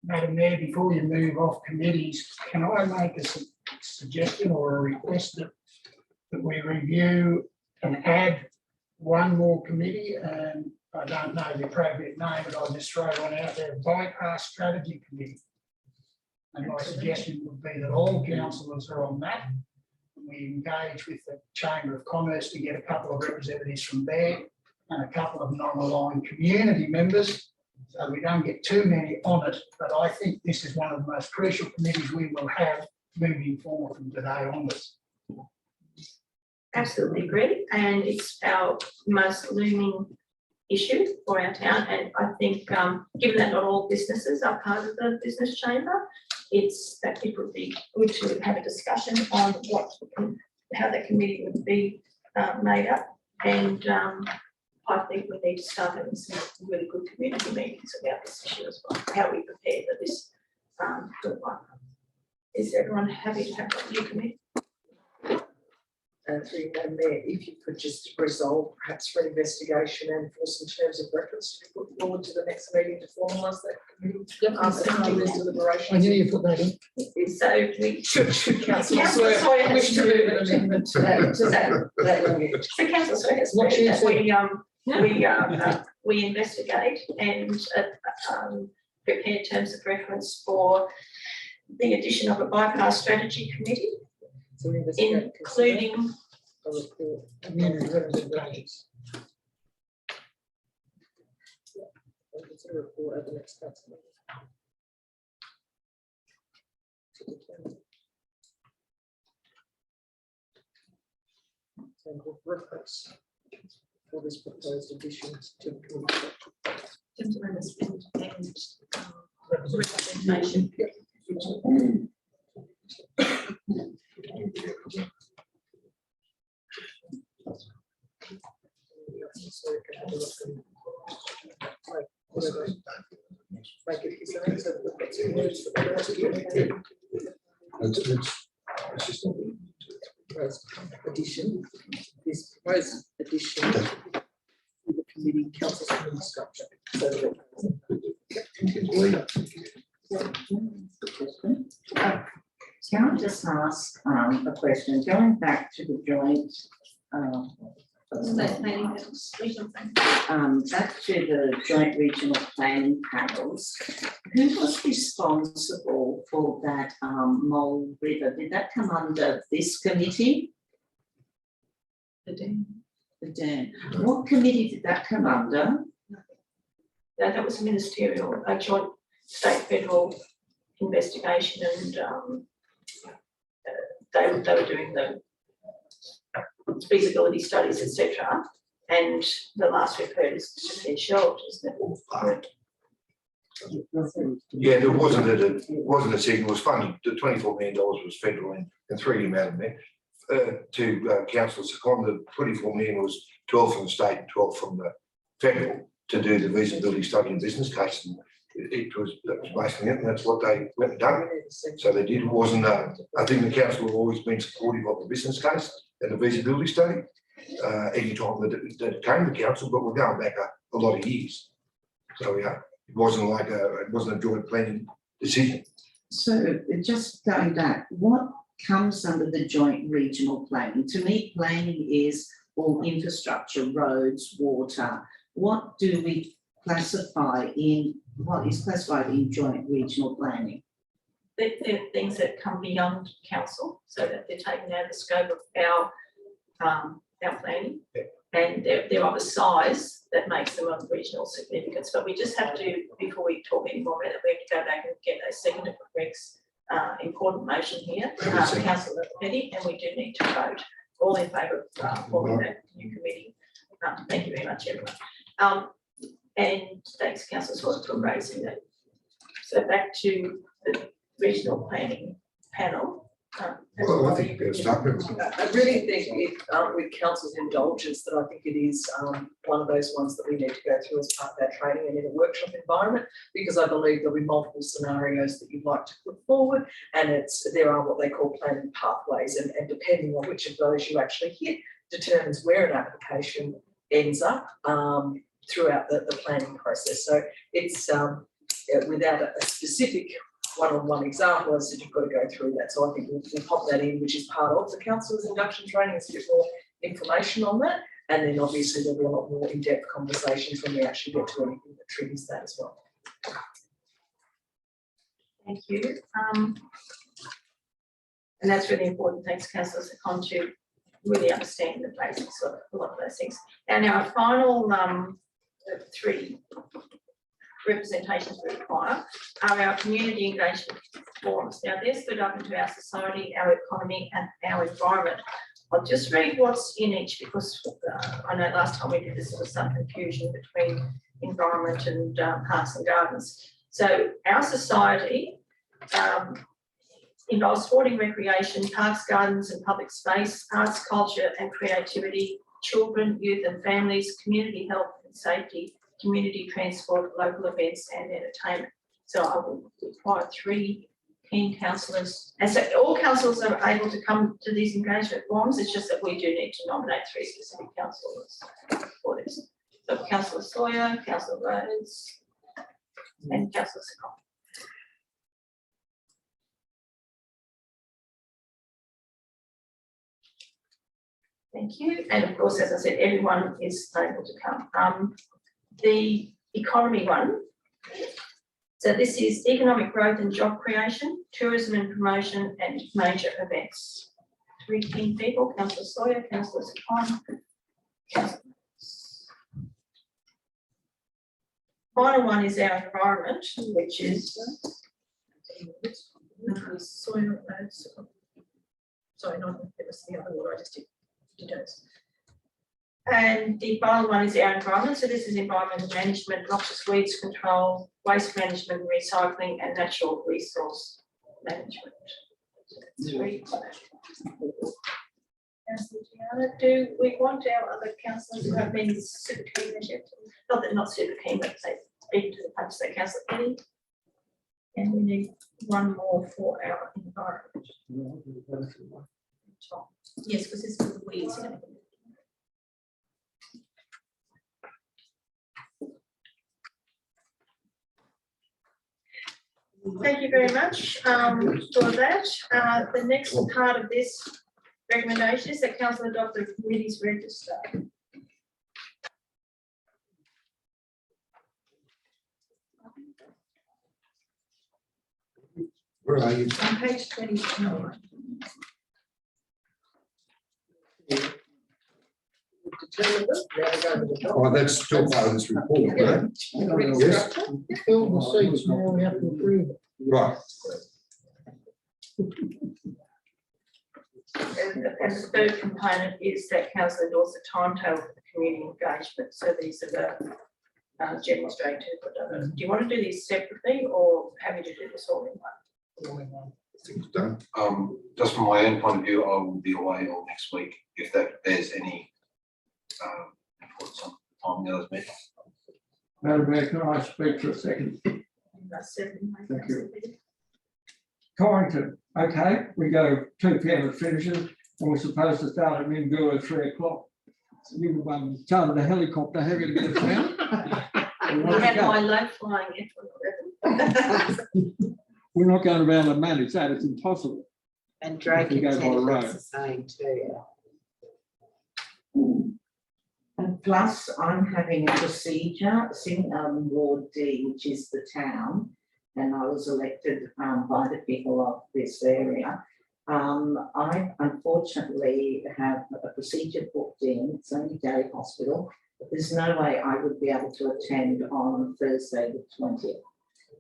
Madam Mayor, before you move off committees, can I make a suggestion or a request that we review and add one more committee, and I don't know the appropriate name, but I'll just throw one out there, bypass strategy committee. And my suggestion would be that all councillors are on that. We engage with the Chamber of Commerce to get a couple of representatives from there and a couple of non-aligned community members. So we don't get too many on it, but I think this is one of the most crucial committees we will have moving forward from today onwards. Absolutely agree, and it's our most looming issue for our town, and I think given that not all businesses are part of the business chamber, it would be good to have a discussion on how that committee would be made up, and I think we need to start having some really good community meetings about this issue as well, how we prepare for this. Is everyone happy to have a new committee? Through and Mayor, if you could just resolve perhaps for investigation and for some terms of reference to be put forward to the next meeting to formalise that committee. After these deliberations. I knew you put that in. So we Should councillor Councillor Sawyer Sawyer wish to move an amendment to that language? So councillor Sawyer has What said she that we investigate and prepare terms of reference for the addition of a bypass strategy committee, So we investigate, including a report. Community representatives. And consider a report at the next council meeting. To determine. And with reference for this proposed additions to the committee. terms of reference and representation. Make it his own, so we've got some words for the rest of you. Proposed addition, this proposed addition to the committee, council's committee structure. So that Can I just ask a question, going back to the joint back to the joint regional planning panels, who was responsible for that Mole River? Did that come under this committee? The dam. The dam. What committee did that come under? That was ministerial, a joint state federal investigation, and they were doing the feasibility studies, etc. And the last we've heard is just been shelved, isn't it? Yeah, there wasn't a signal, it was funded, the $24 million was federal and $3 million out of there. To council seconded, $24 million was 12 from the state and 12 from the federal to do the feasibility study and business case. And that was basically it, and that's what they went and done. So they did, it wasn't, I think the council have always been supportive of the business case and the feasibility study, any time that it came to council, but we're going back a lot of years. So yeah, it wasn't like it wasn't a joint planning decision. So just going back, what comes under the joint regional planning? To me, planning is all infrastructure, roads, water. What do we classify in, what is classified in joint regional planning? They're things that come beyond council, so that they're taking out the scope of our planning, and they're of a size that makes them of regional significance. But we just have to, before we talk any more about it, we have to go back and get a second of Greg's important motion here, Councillor Petty, and we do need to vote. All in favour of forming that new committee. Thank you very much, everyone. And thanks, Councillor Sawyer, for raising that. So back to the regional planning panel. Well, I think it's stuck. I really think if, with council's indulgence, that I think it is one of those ones that we need to go through as part of our training and in a workshop environment, because I believe there'll be multiple scenarios that you'd like to put forward, and there are what they call planning pathways, and depending on which of those you actually hit determines where an application ends up throughout the planning process. So it's without a specific one-on-one example, I said you've got to go through that. So I think we'll pop that in, which is part of the councillor's induction training. It's a bit more information on that. And then obviously there'll be a lot more in-depth conversations when we actually get to anything that triggers that as well. Thank you. And that's really important. Thanks, Councillor Secon, to really understand the basics of a lot of those things. And our final three representations we require are our community engagement forums. Now, they're split up into our society, our economy, and our environment. I'll just read what's in each because I know last time we did this, there was some confusion between environment and parks and gardens. So our society involves sporting, recreation, parks, gardens and public space, arts, culture and creativity, children, youth and families, community health and safety, community transport, local events and entertainment. So I will require 3 keen councillors. And so all councillors are able to come to these engagement forums. It's just that we do need to nominate 3 specific councillors for this. So Councillor Sawyer, Councillor Rhodes and Councillor Secon. Thank you. And of course, as I said, everyone is able to come. The economy one. So this is economic growth and job creation, tourism and promotion and major events. 3 key people, Councillor Sawyer, Councillor Secon, Councillor. Final one is our environment, which is Sawyer, sorry, not it was the other one I just did. And the final one is our environment. So this is environmental management, noxious weeds control, waste management, recycling, and natural resource management. Councillor Gianna, do we want our other councillors who have been super keen as yet? Not super keen, but say speak to the punch, say Councillor Eddie. And we need one more for our environment. Yes, because this is the weeds. Thank you very much for that. The next part of this recommendation is that council adopt the committee's register. Where are you? On page 29. Oh, that's still part of this report, right? Yes, Fill the seats, now we have to approve it. right. And the third component is that council endorse the timetable for the community engagement. So these are the general straight to. Do you want to do these separately or happy to do this all in one? I think it's done. Just from my own point of view, I will be away all next week if there's any importance on the other meetings. Madam Mayor, can I speak for a second? Thank you. Corrington, okay, we go 2 p.m. it finishes, and we're supposed to start at Mingoo at 3 o'clock. So you chartered a helicopter, have you to get down? We have my low flying F-111. We're not going around and manage that, it's impossible. And Drake If you and go by the road. Tenterfield's the same too. And plus, I'm having a procedure, sitting on Ward D, which is the town, and I was elected by the people of this area. I unfortunately have a procedure booked in, it's only day hospital, but there's no way I would be able to attend on Thursday the 20th.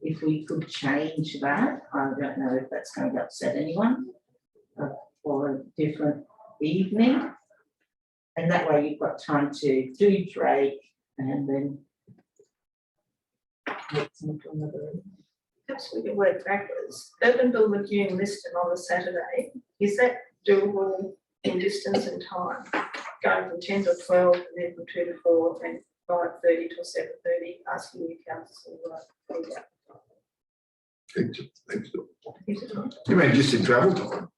If we could change that, I don't know if that's going to upset anyone, for a different evening. And that way you've got time to do Drake and then. Perhaps we can work backwards. Urbanville Lagoon Liston on the Saturday, is that doable in distance and time? Going from 10 to 12 and then from 2 to 4 and 5:30 to 7:30, asking you council. You mean just in travel time?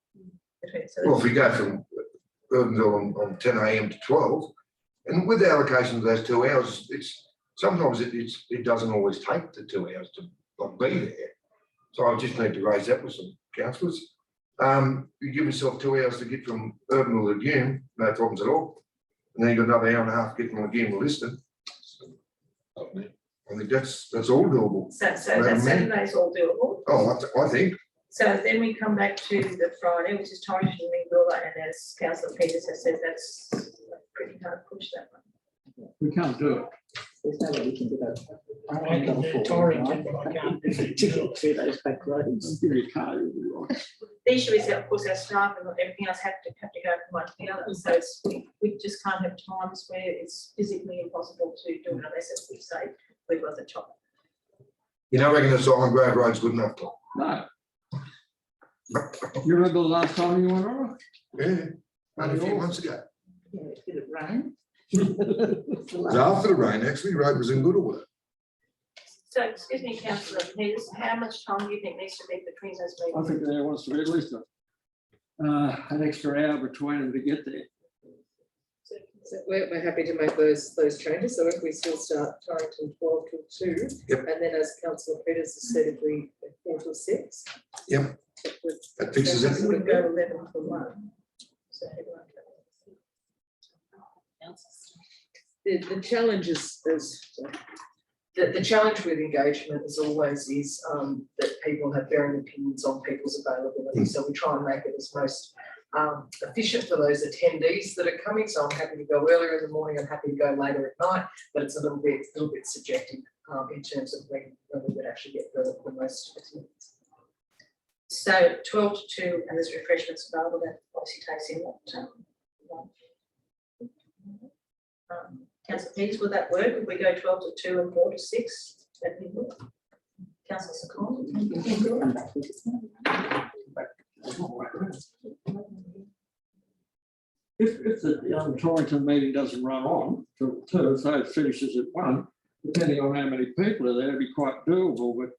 Well, if we go from Urbanville on 10 a.m. to 12, and with the allocation of those 2 hours, it's sometimes it doesn't always take the 2 hours to be there. So I just need to raise that with some councillors. You give yourself 2 hours to get from Urban to Lagoon, no problems at all. And then you've got another hour and a half to get from Lagoon to Liston. I think that's all doable. So that Saturday's all doable. Oh, I think. So then we come back to the Friday, which is Torrington and Mingula, and as Councillor Peters has said, that's pretty hard to push that one. We can't do it. There's no way we can do that. I can do Torrington, but I can't do it. Through those back roads. Give you a car, you'll be right. The issue is that, of course, our staff and everything else have to go from one to the other. So it's, we just can't have times where it's physically impossible to do it unless, as we say, we've got the chopper. You don't reckon the Silent Grove Road's good enough, Tom? No. You remember the last time you went on Yeah, only a few months ago. Yeah, did it rain? It was after the rain, actually, the road was in good order. So, excuse me, Councillor Peters, how much time do you think needs to be between those it? I meetings? think there wants to be at least an extra hour between them to get there. So we're happy to make those changes. So if we still start Torrington 12 till 2, Yep. and then as Councillor Peters has said, if we 4 till 6. Yep. That fixes it. So we go 11 for 1. So everyone The challenge is the challenge with engagement as always is that people have varying opinions on people's availability. So we try and make it as most efficient for those attendees that are coming. So I'm happy to go earlier in the morning, I'm happy to go later at night, but it's a little bit subjective in terms of when we would actually get the most attendees. So 12 to 2, and there's refreshments available. That obviously takes in that. Councillor Peters, would that work? Would we go 12 to 2 and 4 to 6? That'd be good. Councillor Second. If the Torrington meeting doesn't run on till 2, so it finishes at 1, depending on how many people are there, it'd be quite doable. But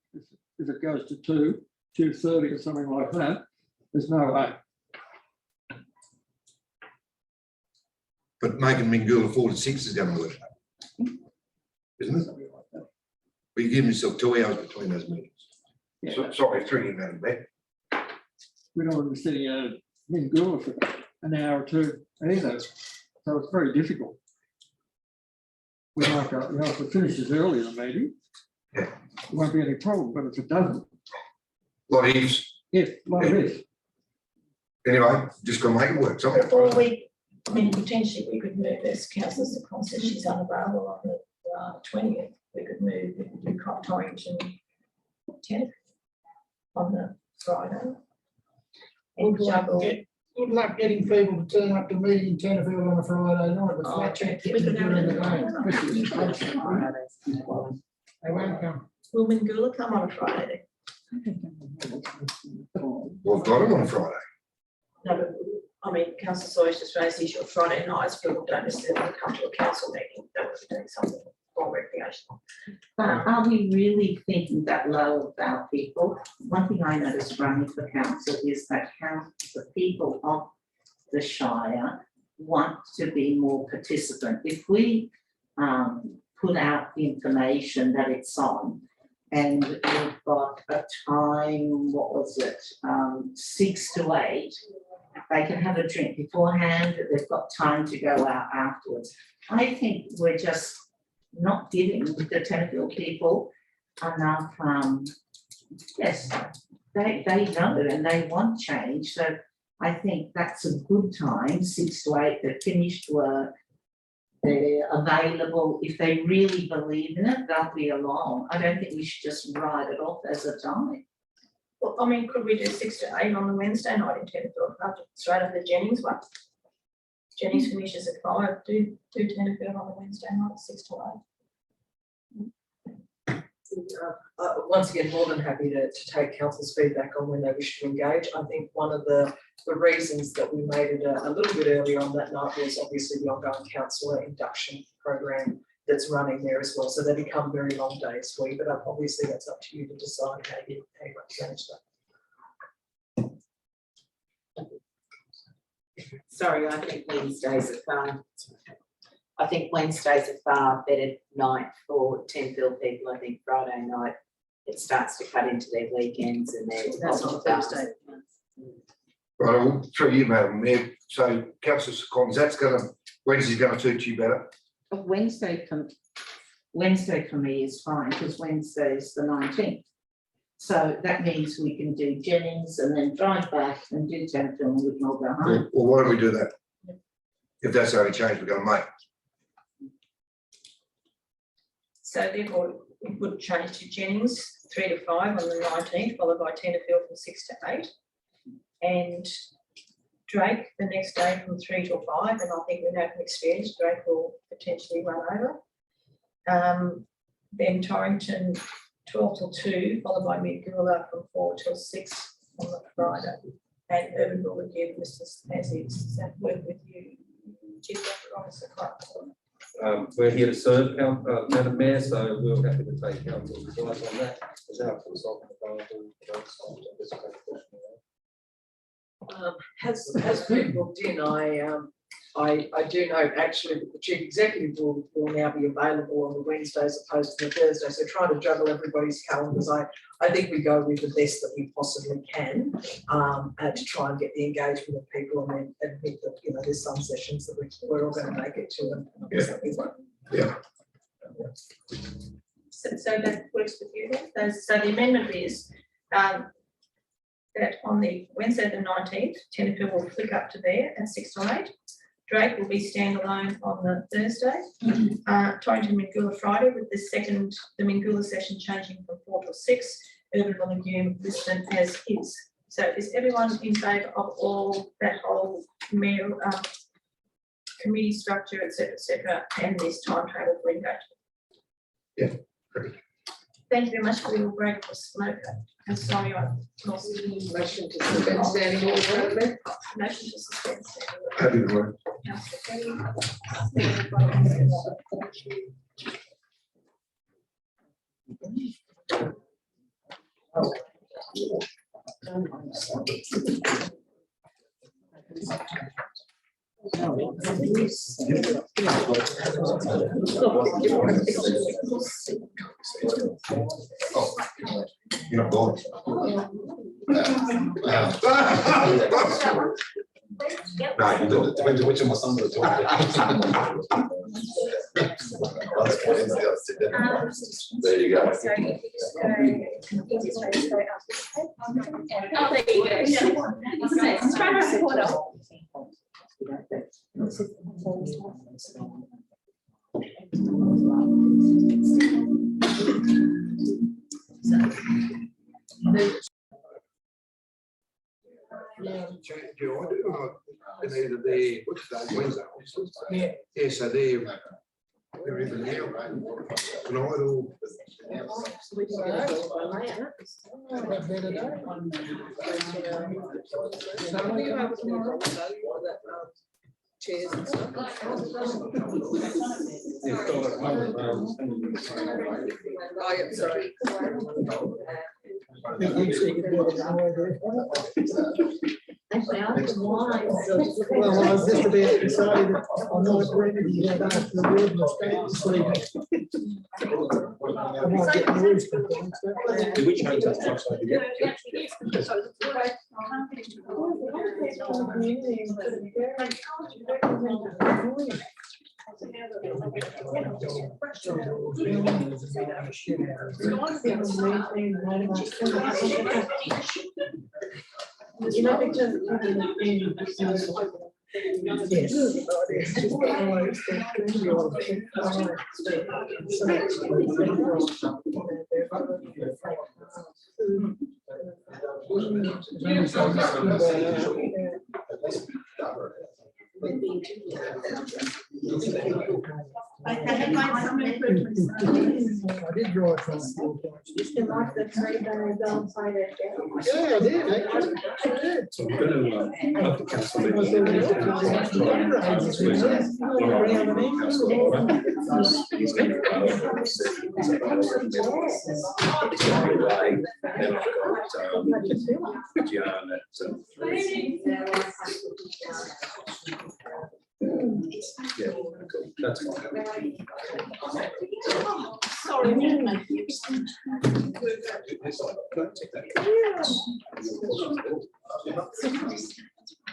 if it goes to 2, 2:30 or something like that, there's no way. But making Mingula 4 to 6 is going to work, isn't it? But you give yourself 2 hours between those meetings. Yeah. So, sorry, 3 in that bed. We don't want to be sitting out in Mingula for an hour or 2 either. So it's very difficult. We might go, if it finishes early in the meeting, Yeah. there won't be any problem, but if it doesn't, Lot of ifs. lot of ifs. Anyway, just got to make it work. Something. Before we, I mean, potentially we could move, as Councillor Second says she's unavailable on the 20th. We could do Torrington 10th on the Friday. And juggle. Good luck getting people to turn up to meeting in Tenterfield on a Friday night, but flat chat We getting could to have do in the it. game. They won't come. Will Mingula come on a Friday? Well, I've got them on Friday. No, but I mean, Councillor Sawyer's just raised the issue of Friday nights. People don't necessarily come to a council meeting. They would be doing something more recreational. But are we really thinking that low about people? One thing I noticed running for council is that the people of the Shire want to be more participant. If we put out the information that it's on, and we've got a time, what was it, 6 to 8, they can have a drink beforehand, they've got time to go out afterwards. I think we're just not giving the Tenterfield people enough, yes, they know and they want change. So I think that's a good time, 6 to 8, they've finished work, they're available. If they really believe in it, they'll be along. I don't think we should just write it off as a time. Well, I mean, could we do 6 to 8 on the Wednesday night in Tenterfield, straight after Jennings one? Jennings finishes at 5, do Tenterfield on the Wednesday night, 6 to 8. Once again, more than happy to take council's feedback on when they wish to engage. I think one of the reasons that we made it a little bit earlier on that night was obviously the ongoing councillor induction program that's running there as well. So they become very long days for you, but obviously that's up to you to decide how you want to manage that. Sorry, I think Wednesdays are far better night for Tenterfield people. I think Friday night it starts to cut into their weekends and their. That's on Thursday. Right, well, through you, Madam Mayor, so councillor Collins, that's Wednesday's gonna suit you better. Wednesday for me is fine, because Wednesday's the 19th. So that means we can do Jennings and then drive back and do Tenterfield and we can all go home. Well, why don't we do that? If that's the only change we're gonna make. So therefore, we would change to Jennings 3 to 5 on the 19th, followed by Tenterfield from 6 to 8. And Drake the next day from 3 to 5, and I think we know from experience Drake will potentially run over. Then Torrington 12 till 2, followed by Mingoola from 4 till 6 on the Friday. And Urban will review this as is. Does that work with you, Chief Officer Clark? We're here to serve, Madam Mayor, so we're happy to take council's advice on that. Is our consultant available? Has people in, I do know actually that the chief executive will now be available on the Wednesday as opposed to the Thursday. So trying to juggle everybody's calendars, I think we go with the best that we possibly can to try and get the engagement of people and think that, you know, there's some sessions that we're all going to make it to. And Yeah. So that works with you then? So the amendment is that on the Wednesday the 19th, Tenterfield will flick up to there at 6 to 8. Drake will be standalone on the Thursday. Torrington Mingoola Friday with the Mingoola session changing from 4 to 6. Urban Legume listed as is. So is everyone in favour of all that whole mayor committee structure, etc., and this timetable for engagement? Yeah, great. Thank you very much for your break for smoke. I'm sorry I lost the Motion to suspend standing order. motion to suspend. Happy to work. Oh, you're not going. No, you don't. Depends on which of my sons are talking. There you go. Oh, there you go. It's right around the corner. Either they, what's that, Wednesday? Yeah, so they're either now, right? Tonight or. Chairs and stuff. Oh, yeah, sorry. Actually, I was wise. Well, I was just about to say that I might remedy that after the wilderness sleep. I might get noise complaints. Did we change that last time again? You know, because I had to find some improvements. I did drive from school. You like the tree that I don't find it. Yeah, I did, actually. I did. So we're going to, after council meeting, Was there he's going to then I've got Gian at yeah, cool. That's fine. Sorry.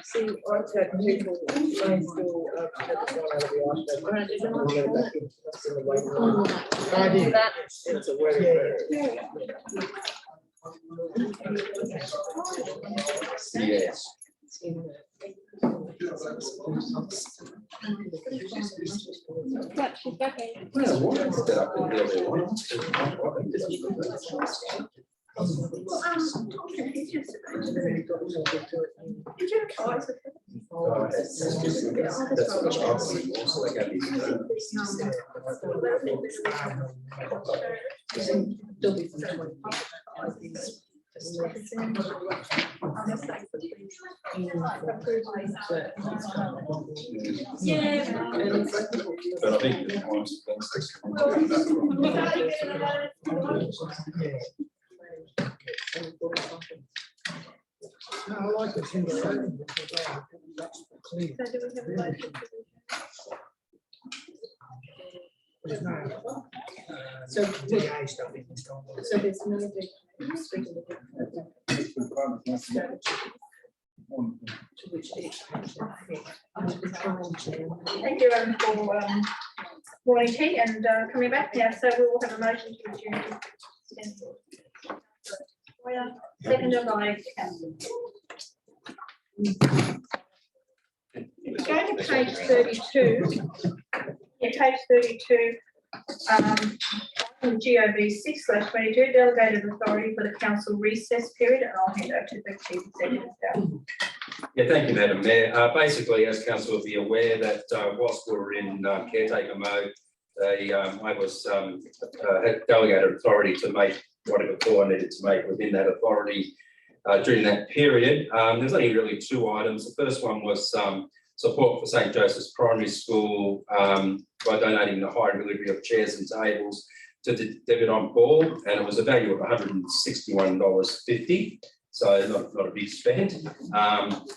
See, I've had people saying still, had to go out of the iPad. I'm gonna get it back in. That's in the way. I did. It's a way. Yes. Well, what is that up in there? That's what I'm saying. Also, like, Yeah. but I think the points. No, I like the single rating because that's clear. So do we have a motion? There's no So, DA stuff in this context. so there's no. To which each. Thank you for morning tea and coming back now. So we will have a motion to adjourn. Seconded by Councillor. Going to page 32. Yeah, page 32. GOB 6/22, delegated authority for the council recess period, and I'll hand over to the chief executive now. Yeah, thank you, Madam Mayor. Basically, as council will be aware that whilst we were in caretaker mode, I was had delegated authority to make whatever call I needed to make within that authority during that period. There's only really two items. The first one was support for St. Joseph's Primary School by donating the hire and delivery of chairs and tables to David on Paul, and it was a value of $161.50. So not a big spend.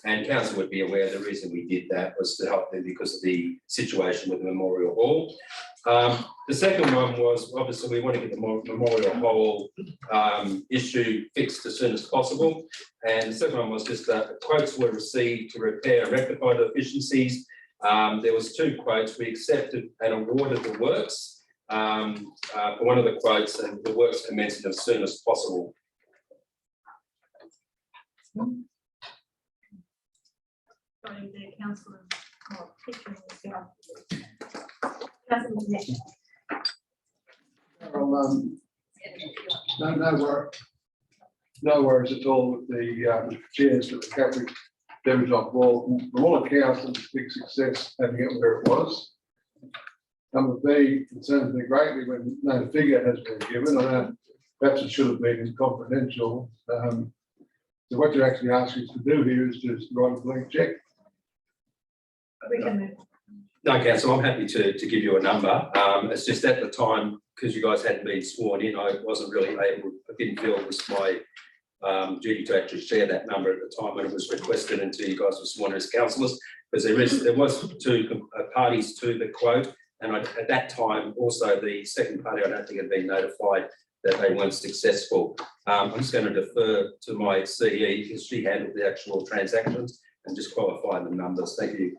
And council would be aware the reason we did that was to help them because of the situation with the Memorial Hall. The second one was obviously we want to get the Memorial Hall issue fixed as soon as possible. And the second one was just quotes were received to repair and rectify the deficiencies. There was two quotes. We accepted and awarded the works for one of the quotes, and the works commenced as soon as possible. Sorry, the councillor. No worries at all with the chairs that the Catholic Demijohn Ball. From all accounts, it was a big success having it where it was. Number B, concerns me greatly when no figure has been given. I know perhaps it should have been confidential. So what you're actually asking us to do here is to write a blank check. We can move. No, council, I'm happy to give you a number. It's just at the time, because you guys hadn't been sworn in, I wasn't really able, I didn't feel it was my duty to actually share that number at the time when it was requested until you guys were sworn as councillors, because there was two parties to the quote, and at that time also the second party I don't think had been notified that they weren't successful. I'm just going to defer to my CE because she handled the actual transactions and just qualify the numbers. Thank you.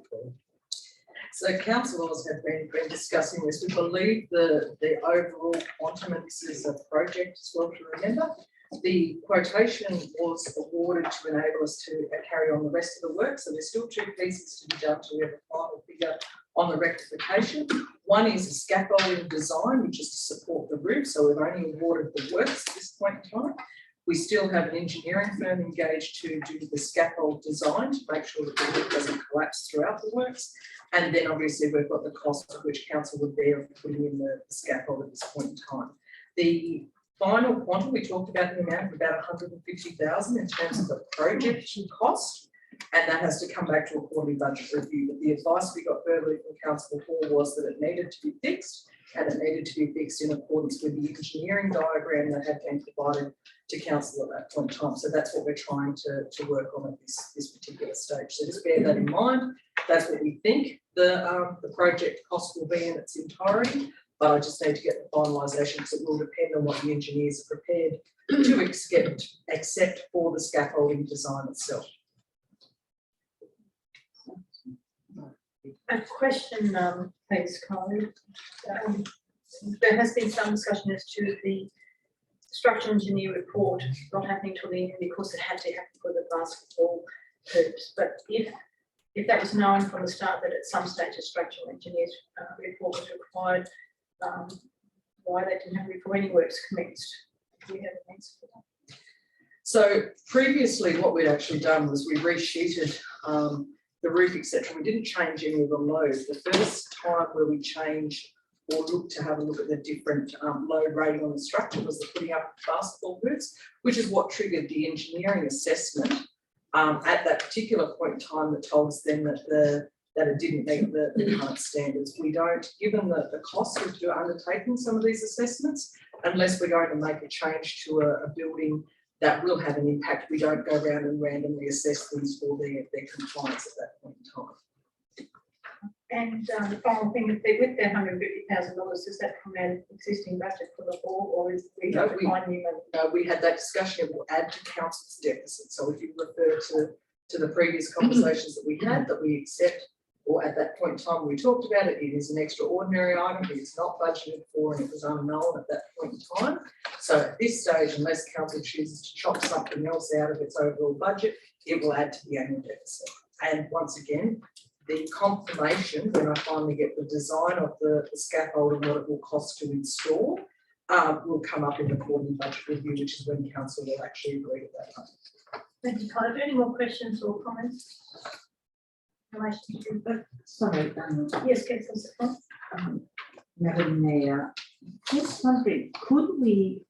So councillors have been discussing this. We believe the overall quantum, and this is a project as well to remember. The quotation was awarded to enable us to carry on the rest of the work. So there's still two pieces to be done to have a final figure on the rectification. One is a scaffolding design, which is to support the roof. So we've only awarded the works at this point in time. We still have an engineering firm engaged to do the scaffold design to make sure that the roof doesn't collapse throughout the works. And then obviously we've got the cost of which council would bear of putting in the scaffold at this point in time. The final quantum, we talked about the amount of about 150,000 in terms of the project cost, and that has to come back to a quarterly budget review. But the advice we got verbally from Councillor Hall was that it needed to be fixed, and it needed to be fixed in accordance with the engineering diagram that had been provided to council at that point in time. So that's what we're trying to work on at this particular stage. So just bear that in mind. That's what we think the project cost will be in its entirety. but I just need to get the finalisation because it will depend on what the engineers are prepared to accept for the scaffolding design itself. A question, please, Kylie. There has been some discussion as to the structural engineer report not happening till the end because it had to happen for the basketball hoops. But if that was known from the start that at some stage a structural engineer's report was required, why that didn't happen before any works commenced? Do we have an answer for that? So previously what we'd actually done was we resheeted the roof, etc. We didn't change any of the load. The first time where we changed or looked to have a look at the different load rating on the structure was the putting up basketball hoops, which is what triggered the engineering assessment at that particular point in time that told us then that it didn't meet the current standards. We don't, given the cost of undertaking some of these assessments, unless we're going to make a change to a building that will have an impact, we don't go around and randomly assess things for their compliance at that point in time. And the final thing is that with the $150,000, does that come out of existing budget for the hall, or is we have to find new money? No, we had that discussion, it will add to council's deficit. So if you refer to the previous conversations that we had, that we accept, or at that point in time when we talked about it, it is an extraordinary item, it's not budgeted for and it was unknown at that point in time. So at this stage, unless council chooses to chop something else out of its overall budget, it will add to the annual deficit. And once again, the confirmation, when I finally get the design of the scaffold and what it will cost to install, will come up in the quarterly budget review, which is when council will actually agree to that. Thank you, Kylie. Are there any more questions or comments? In relation to Sorry, yes, Councillor. Madam Mayor, just wondering, could we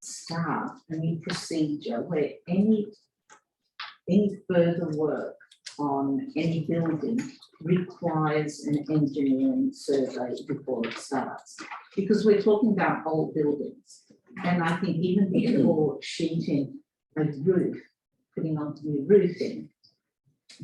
start a new procedure where any further work on any building requires an engineering survey before it starts? Because we're talking about old buildings, and I think even before sheeting a roof, putting on new roofing,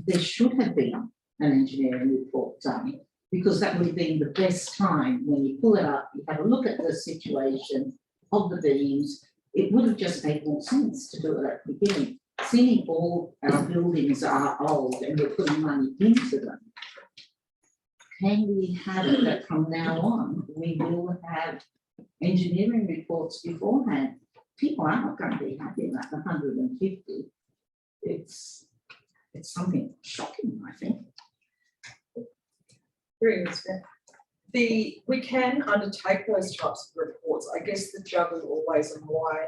there should have been an engineering report done, because that would have been the best time when you pull it up, you have a look at the situation of the beams. It would have just made more sense to do it at the beginning. Seeing all our buildings are old and we're putting money into them, can we have it that from now on we will have engineering reports beforehand? People are not going to be happy about the 150. It's something shocking, I think. We can undertake those types of reports. I guess the juggle always on why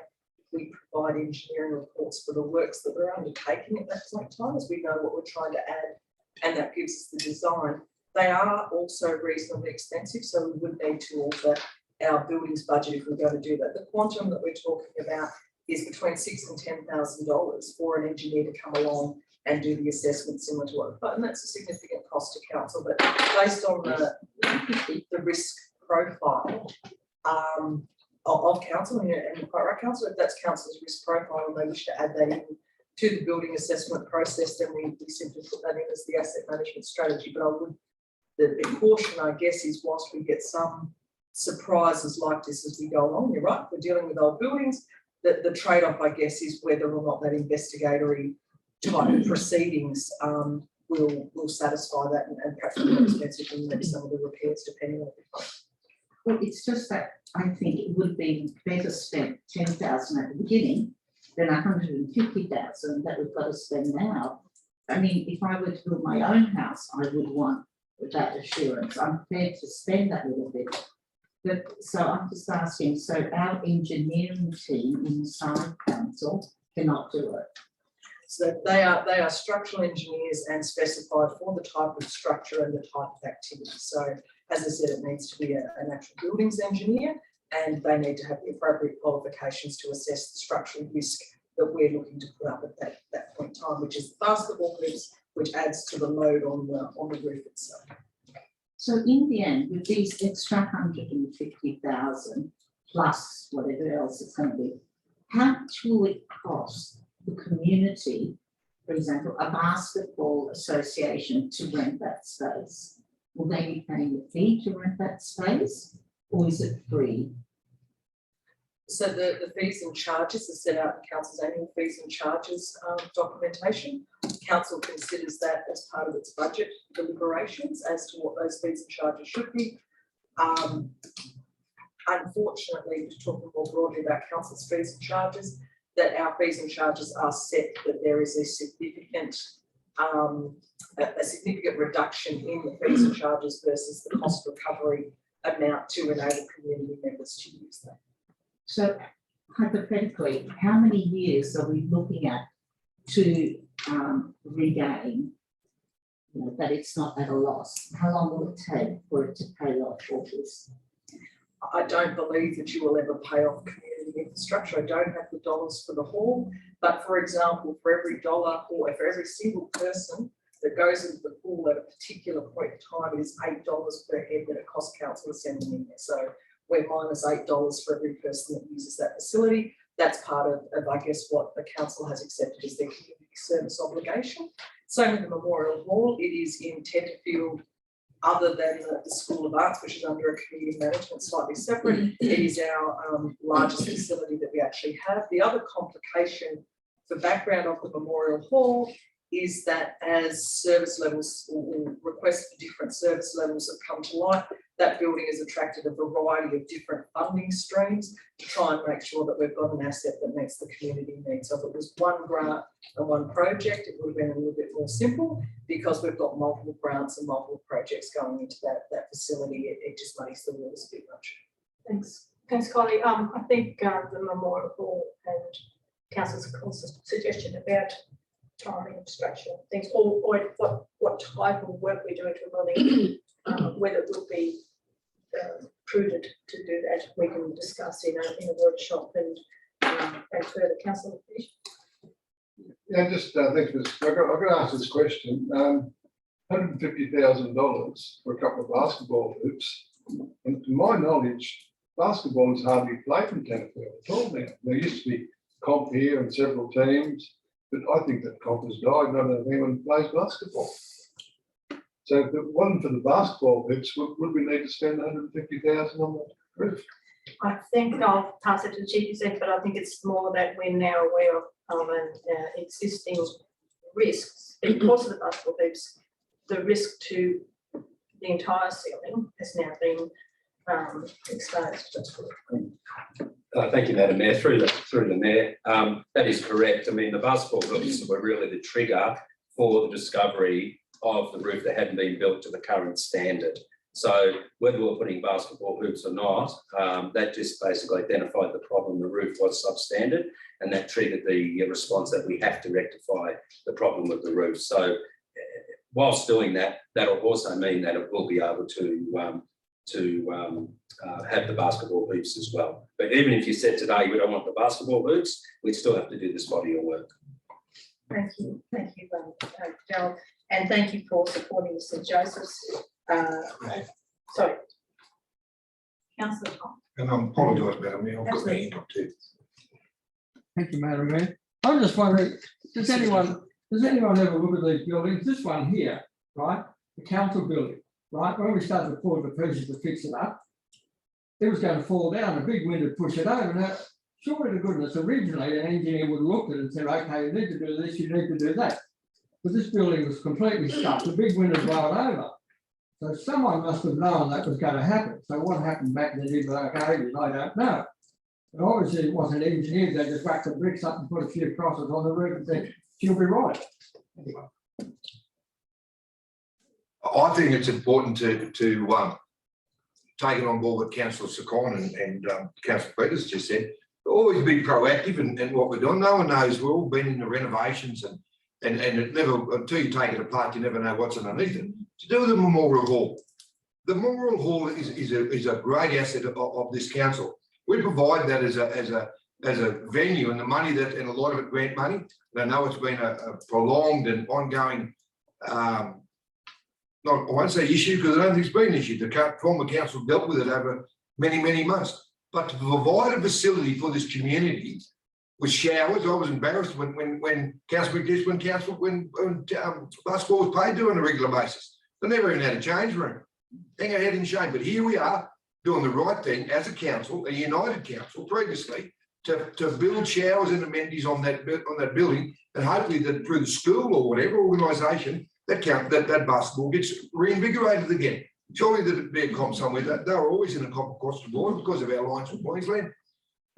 we provide engineering reports for the works that we're undertaking at that point in time, as we know what we're trying to add, and that gives us the design. They are also reasonably expensive, so we would need to alter our buildings budget if we're going to do that. The quantum that we're talking about is between $6,000 and $10,000 for an engineer to come along and do the assessment similar to what, but and that's a significant cost to council. But based on the risk profile of council, and quite right, council, if that's council's risk profile and they wish to add that in to the building assessment process, then we simply put that in as the asset management strategy. But I would, the caution, I guess, is whilst we get some surprises like this as we go along, you're right, we're dealing with old buildings, that the trade-off, I guess, is whether or not that investigatory type of proceedings will satisfy that and perhaps be more expensive than some of the repairs, depending on the price. Well, it's just that I think it would be better spent 10,000 at the beginning than 150,000 that we've got to spend now. I mean, if I were to build my own house, I would want that assurance. I'm prepared to spend that little bit. But so I'm just asking, so our engineering team inside council cannot do it. So they are structural engineers and specified for the type of structure and the type of activity. So as I said, it needs to be an actual buildings engineer, and they need to have the appropriate qualifications to assess the structural risk that we're looking to put up at that point in time, which is the basketball hoops, which adds to the load on the roof itself. So in the end, with these extra 150,000 plus whatever else it's going to be, how much will it cost the community, for example, a basketball association, to rent that space? will they be paying a fee to rent that space, or is it free? So the fees and charges are set out in council's annual fees and charges documentation. Council considers that as part of its budget deliberations as to what those fees and charges should be. Unfortunately, just talking more broadly about council's fees and charges, that our fees and charges are set that there is a significant reduction in the fees and charges versus the cost recovery amount to enable community members to use them. So hypothetically, how many years are we looking at to regain, you know, that it's not at a loss? How long will it take for it to pay off all this? I don't believe that you will ever pay off community infrastructure. I don't have the dollars for the hall, but for example, for every dollar or for every single person that goes into the pool at a particular point in time, it is $8 per head that it costs council to send them in there. So we're minus $8 for every person that uses that facility. That's part of I guess, what the council has accepted as their community service obligation. Same with the Memorial Hall. It is in Tenterfield, other than the School of Arts, which is under a community management, slightly separate. It is our largest facility that we actually have. The other complication, the background of the Memorial Hall, is that as service levels or requests for different service levels have come to light, that building has attracted a variety of different funding streams to try and make sure that we've got an asset that meets the community needs. So if it was one grant and one project, it would have been a little bit more simple. Because we've got multiple grants and multiple projects going into that facility, it just makes the rules a bit much. Thanks. Thanks, Kylie. I think the Memorial Hall and council's suggestion about timing and structure things, or what type of work we're doing to the building, whether it would be prudent to do that, we can discuss in a workshop and further. Councillor. Yeah, just thanks for this. I've got to ask this question. $150,000 for a couple of basketball hoops. And to my knowledge, basketball is hardly played in Tenterfield at all now. There used to be comp here and several teams, but I think that comp has died. I don't know if anyone plays basketball. So if it wasn't for the basketball hoops, would we need to spend $150,000 on the roof? I think I'll pass it to the Chief Executive, but I think it's more that we're now aware of existing risks because of the basketball hoops. The risk to the entire ceiling has now been exposed. Thank you, Madam Mayor. Through the Mayor, that is correct. I mean, the basketball hoops were really the trigger for the discovery of the roof that hadn't been built to the current standard. So whether we're putting basketball hoops or not, that just basically identified the problem. The roof was substandard, and that triggered the response that we have to rectify the problem with the roof. So whilst doing that, that'll also mean that it will be able to have the basketball hoops as well. But even if you said today we don't want the basketball hoops, we'd still have to do this body of work. Thank you, Gerald, and thank you for supporting St Joseph's. Sorry, Councillor Tom. And I apologise, Madam Mayor, I've got my hand up too. Thank you, Madam Mayor. I'm just wondering, does anyone ever look at these buildings? This one here, right? The council building, right? When we started to pull the pieces to fix it up, it was going to fall down. A big wind would push it over. Now, surely to goodness, originally an engineer would have looked at it and said, okay, you need to do this, you need to do that. But this building was completely stuck. The big wind had blown over. So someone must have known that was going to happen. So what happened back then in the ages, I don't know. But obviously it wasn't engineered. They just whacked the bricks up and put a few crosses on the roof and said, she'll be right. Anyway. I think it's important to take it on board what Councillor Secon and Councillor Peters just said. Always be proactive in what we're doing. No one knows. We've all been in the renovations and it never, until you take it apart, you never know what's underneath it. To do with the Memorial Hall. The Memorial Hall is a great asset of this council. We provide that as a venue, and the money that, and a lot of it grant money. And I know it's been a prolonged and ongoing, I won't say issue because I don't think it's been an issue. The former council dealt with it over many, many months. But to provide a facility for this community with showers, I was embarrassed when basketball was paid to on a regular basis. They never even had a change room. Hang our head in shame, but here we are doing the right thing as a council, a united council previously, to build showers and amenities on that building, and hopefully that through the school or whatever organisation, that basketball gets reinvigorated again. Surely there'd be a comp somewhere. They were always in a comp across the board because of our alliance with Queensland.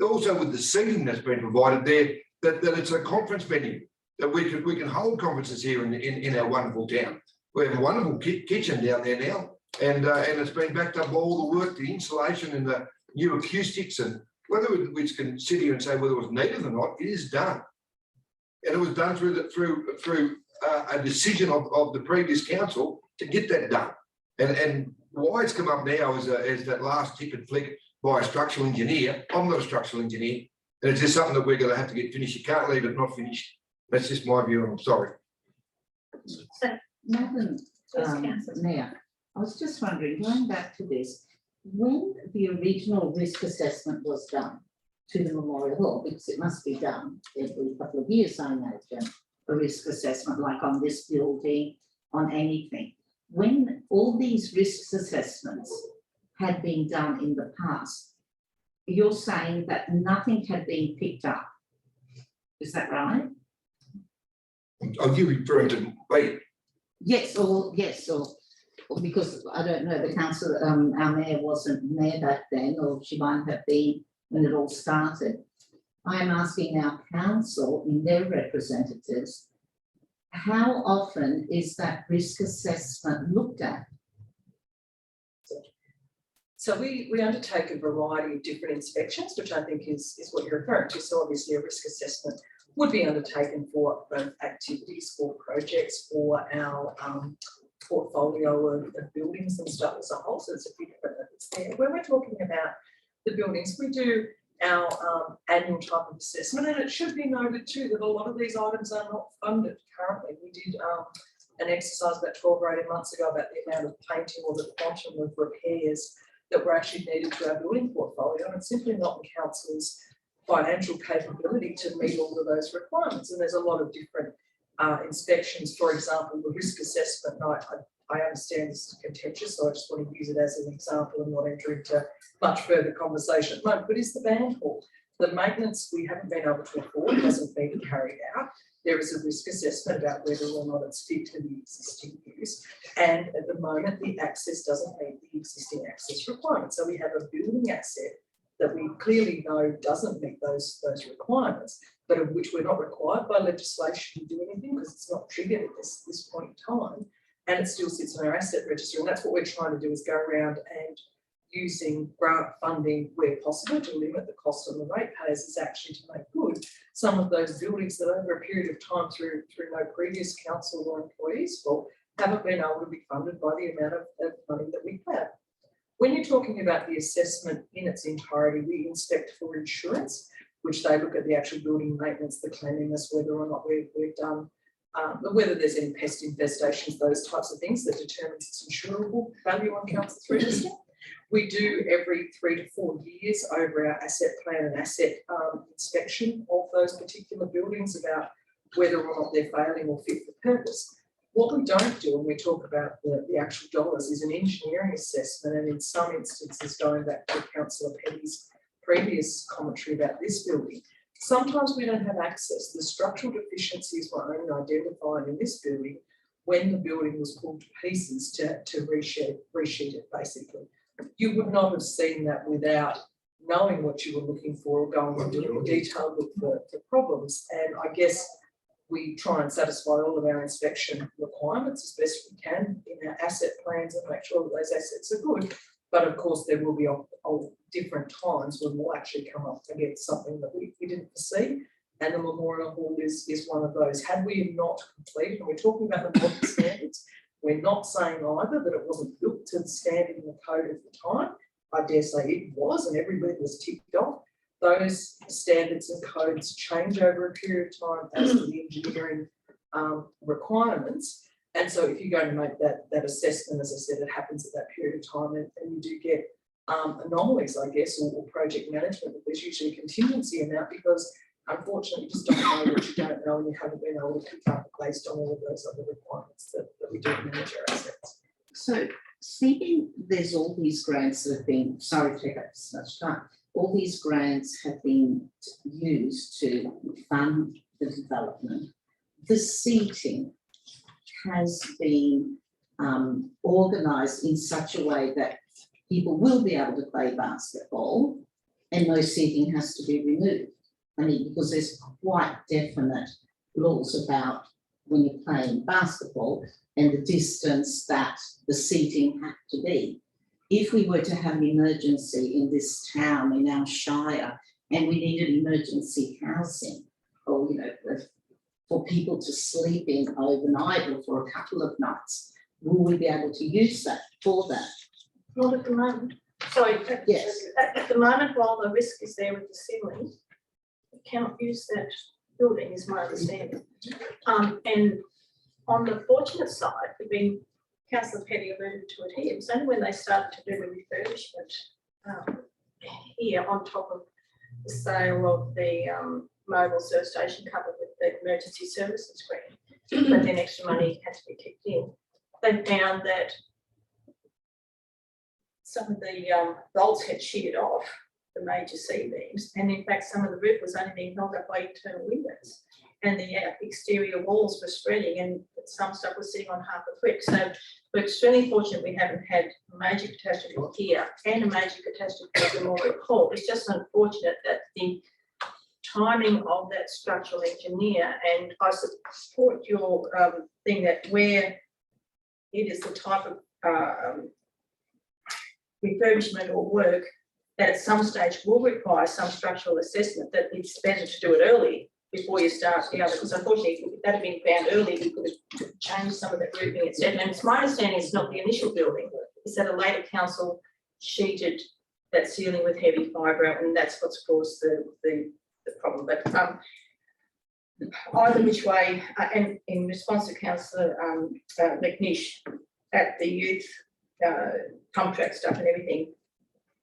Also with the seating that's been provided there, that it's a conference venue, that we can hold conferences here in our wonderful town. We have a wonderful kitchen down there now, and it's been backed up by all the work, the insulation and the new acoustics, and whether we can sit here and say whether it was needed or not, it is done. And it was done through a decision of the previous council to get that done. And why it's come up now as that last tip and flick by a structural engineer. I'm not a structural engineer, and it's just something that we're going to have to get finished. You can't leave it not finished. That's just my view, and I'm sorry. Madam Mayor, I was just wondering, going back to this, when the original risk assessment was done to the Memorial Hall, because it must be done every couple of years, I imagine, a risk assessment like on this building, on anything. When all these risk assessments had been done in the past, you're saying that nothing had been picked up. Is that right? Are you referring to me? Yes, or because I don't know, the council, our mayor wasn't mayor back then, or she might have been when it all started. I am asking our council and their representatives, how often is that risk assessment looked at? So we undertake a variety of different inspections, which I think is what you're referring to. So obviously a risk assessment would be undertaken for both activities, for projects, for our portfolio of buildings and stuff as a whole. So it's a few different methods there. When we're talking about the buildings, we do our annual type of assessment, and it should be noted too that a lot of these items are not funded currently. We did an exercise about 12 or 18 months ago about the amount of painting or the quantum of repairs that were actually needed to our building portfolio, and it's simply not the council's financial capability to meet all of those requirements. And there's a lot of different inspections. For example, the risk assessment, I understand this is contentious, so I just want to use it as an example and not enter into much further conversation at the moment, but is the band hall. The maintenance we haven't been able to afford, hasn't been carried out. There is a risk assessment about whether or not it's fit to the existing use. And at the moment, the access doesn't meet the existing access requirements. So we have a building asset that we clearly know doesn't meet those requirements, but of which we're not required by legislation to do anything because it's not triggered at this point in time. And it still sits on our asset register. And that's what we're trying to do, is go around and using grant funding where possible to limit the cost on the ratepayers is actually to make good some of those buildings that over a period of time through no previous council or employees fault haven't been able to be funded by the amount of money that we have. When you're talking about the assessment in its entirety, we inspect for insurance, which they look at the actual building maintenance, the cleanliness, whether or not we've done, whether there's any pest infestations, those types of things that determines its insurable value on council's register. We do every 3 to 4 years over our asset plan and asset inspection of those particular buildings about whether or not they're failing or fit for purpose. What we don't do when we talk about the actual dollars is an engineering assessment, and in some instances, going back to Councillor Petty's previous commentary about this building, sometimes we don't have access. The structural deficiencies were only identified in this building when the building was pulled to pieces to resheet it basically. You would not have seen that without knowing what you were looking for or going and doing a detailed look for problems. And I guess we try and satisfy all of our inspection requirements as best we can in our asset plans and make sure that those assets are good. But of course, there will be different times when we'll actually come up against something that we didn't foresee. And the Memorial Hall is one of those. Had we not completed, and we're talking about the modern standards, we're not saying either that it wasn't built to the standard in the code at the time. I dare say it was, and everybody was ticked off. Those standards and codes change over a period of time as to the engineering requirements. And so if you're going to make that assessment, as I said, it happens at that period of time, and you do get anomalies, I guess, or project management. There's usually a contingency amount because unfortunately you just don't know what you don't know, and you haven't been able to pick up based on all of those other requirements that we do manage our assets. So Stephen, there's all these grants that have been, sorry to take up so much time, all these grants have been used to fund the development. The seating has been organised in such a way that people will be able to play basketball and no seating has to be removed. I mean, because there's quite definite laws about when you're playing basketball and the distance that the seating had to be. If we were to have an emergency in this town, in our shire, and we needed emergency housing, or, you know, for people to sleep in overnight or for a couple of nights, will we be able to use that for that? Not at the moment. Sorry, Yes. at the moment, while the risk is there with the ceiling, we cannot use that building, is my understanding. And on the fortunate side, we've been, Councillor Petty alluded to it here, it was only when they started to do the refurbishment here on top of the sale of the mobile service station covered with the emergency services grant, but then extra money had to be kicked in. They found that some of the bolts had sheared off the major C-beams, and in fact some of the roof was only being held up by internal windows, and the exterior walls were spreading, and some stuff was sitting on half a brick. So we're extremely fortunate we haven't had a major catastrophe here and a major catastrophe at the Memorial Hall. It's just unfortunate that the timing of that structural engineer, and I support your thing that where it is the type of refurbishment or work that at some stage will require some structural assessment, that it's better to do it early before you start the other, because unfortunately if that had been found early, we could have changed some of that roofing, etc. And it's my understanding it's not the initial building, it's that a later council sheeted that ceiling with heavy fibre, and that's what's caused the problem. But either which way, and in response to Councillor McNish at the youth contract stuff and everything,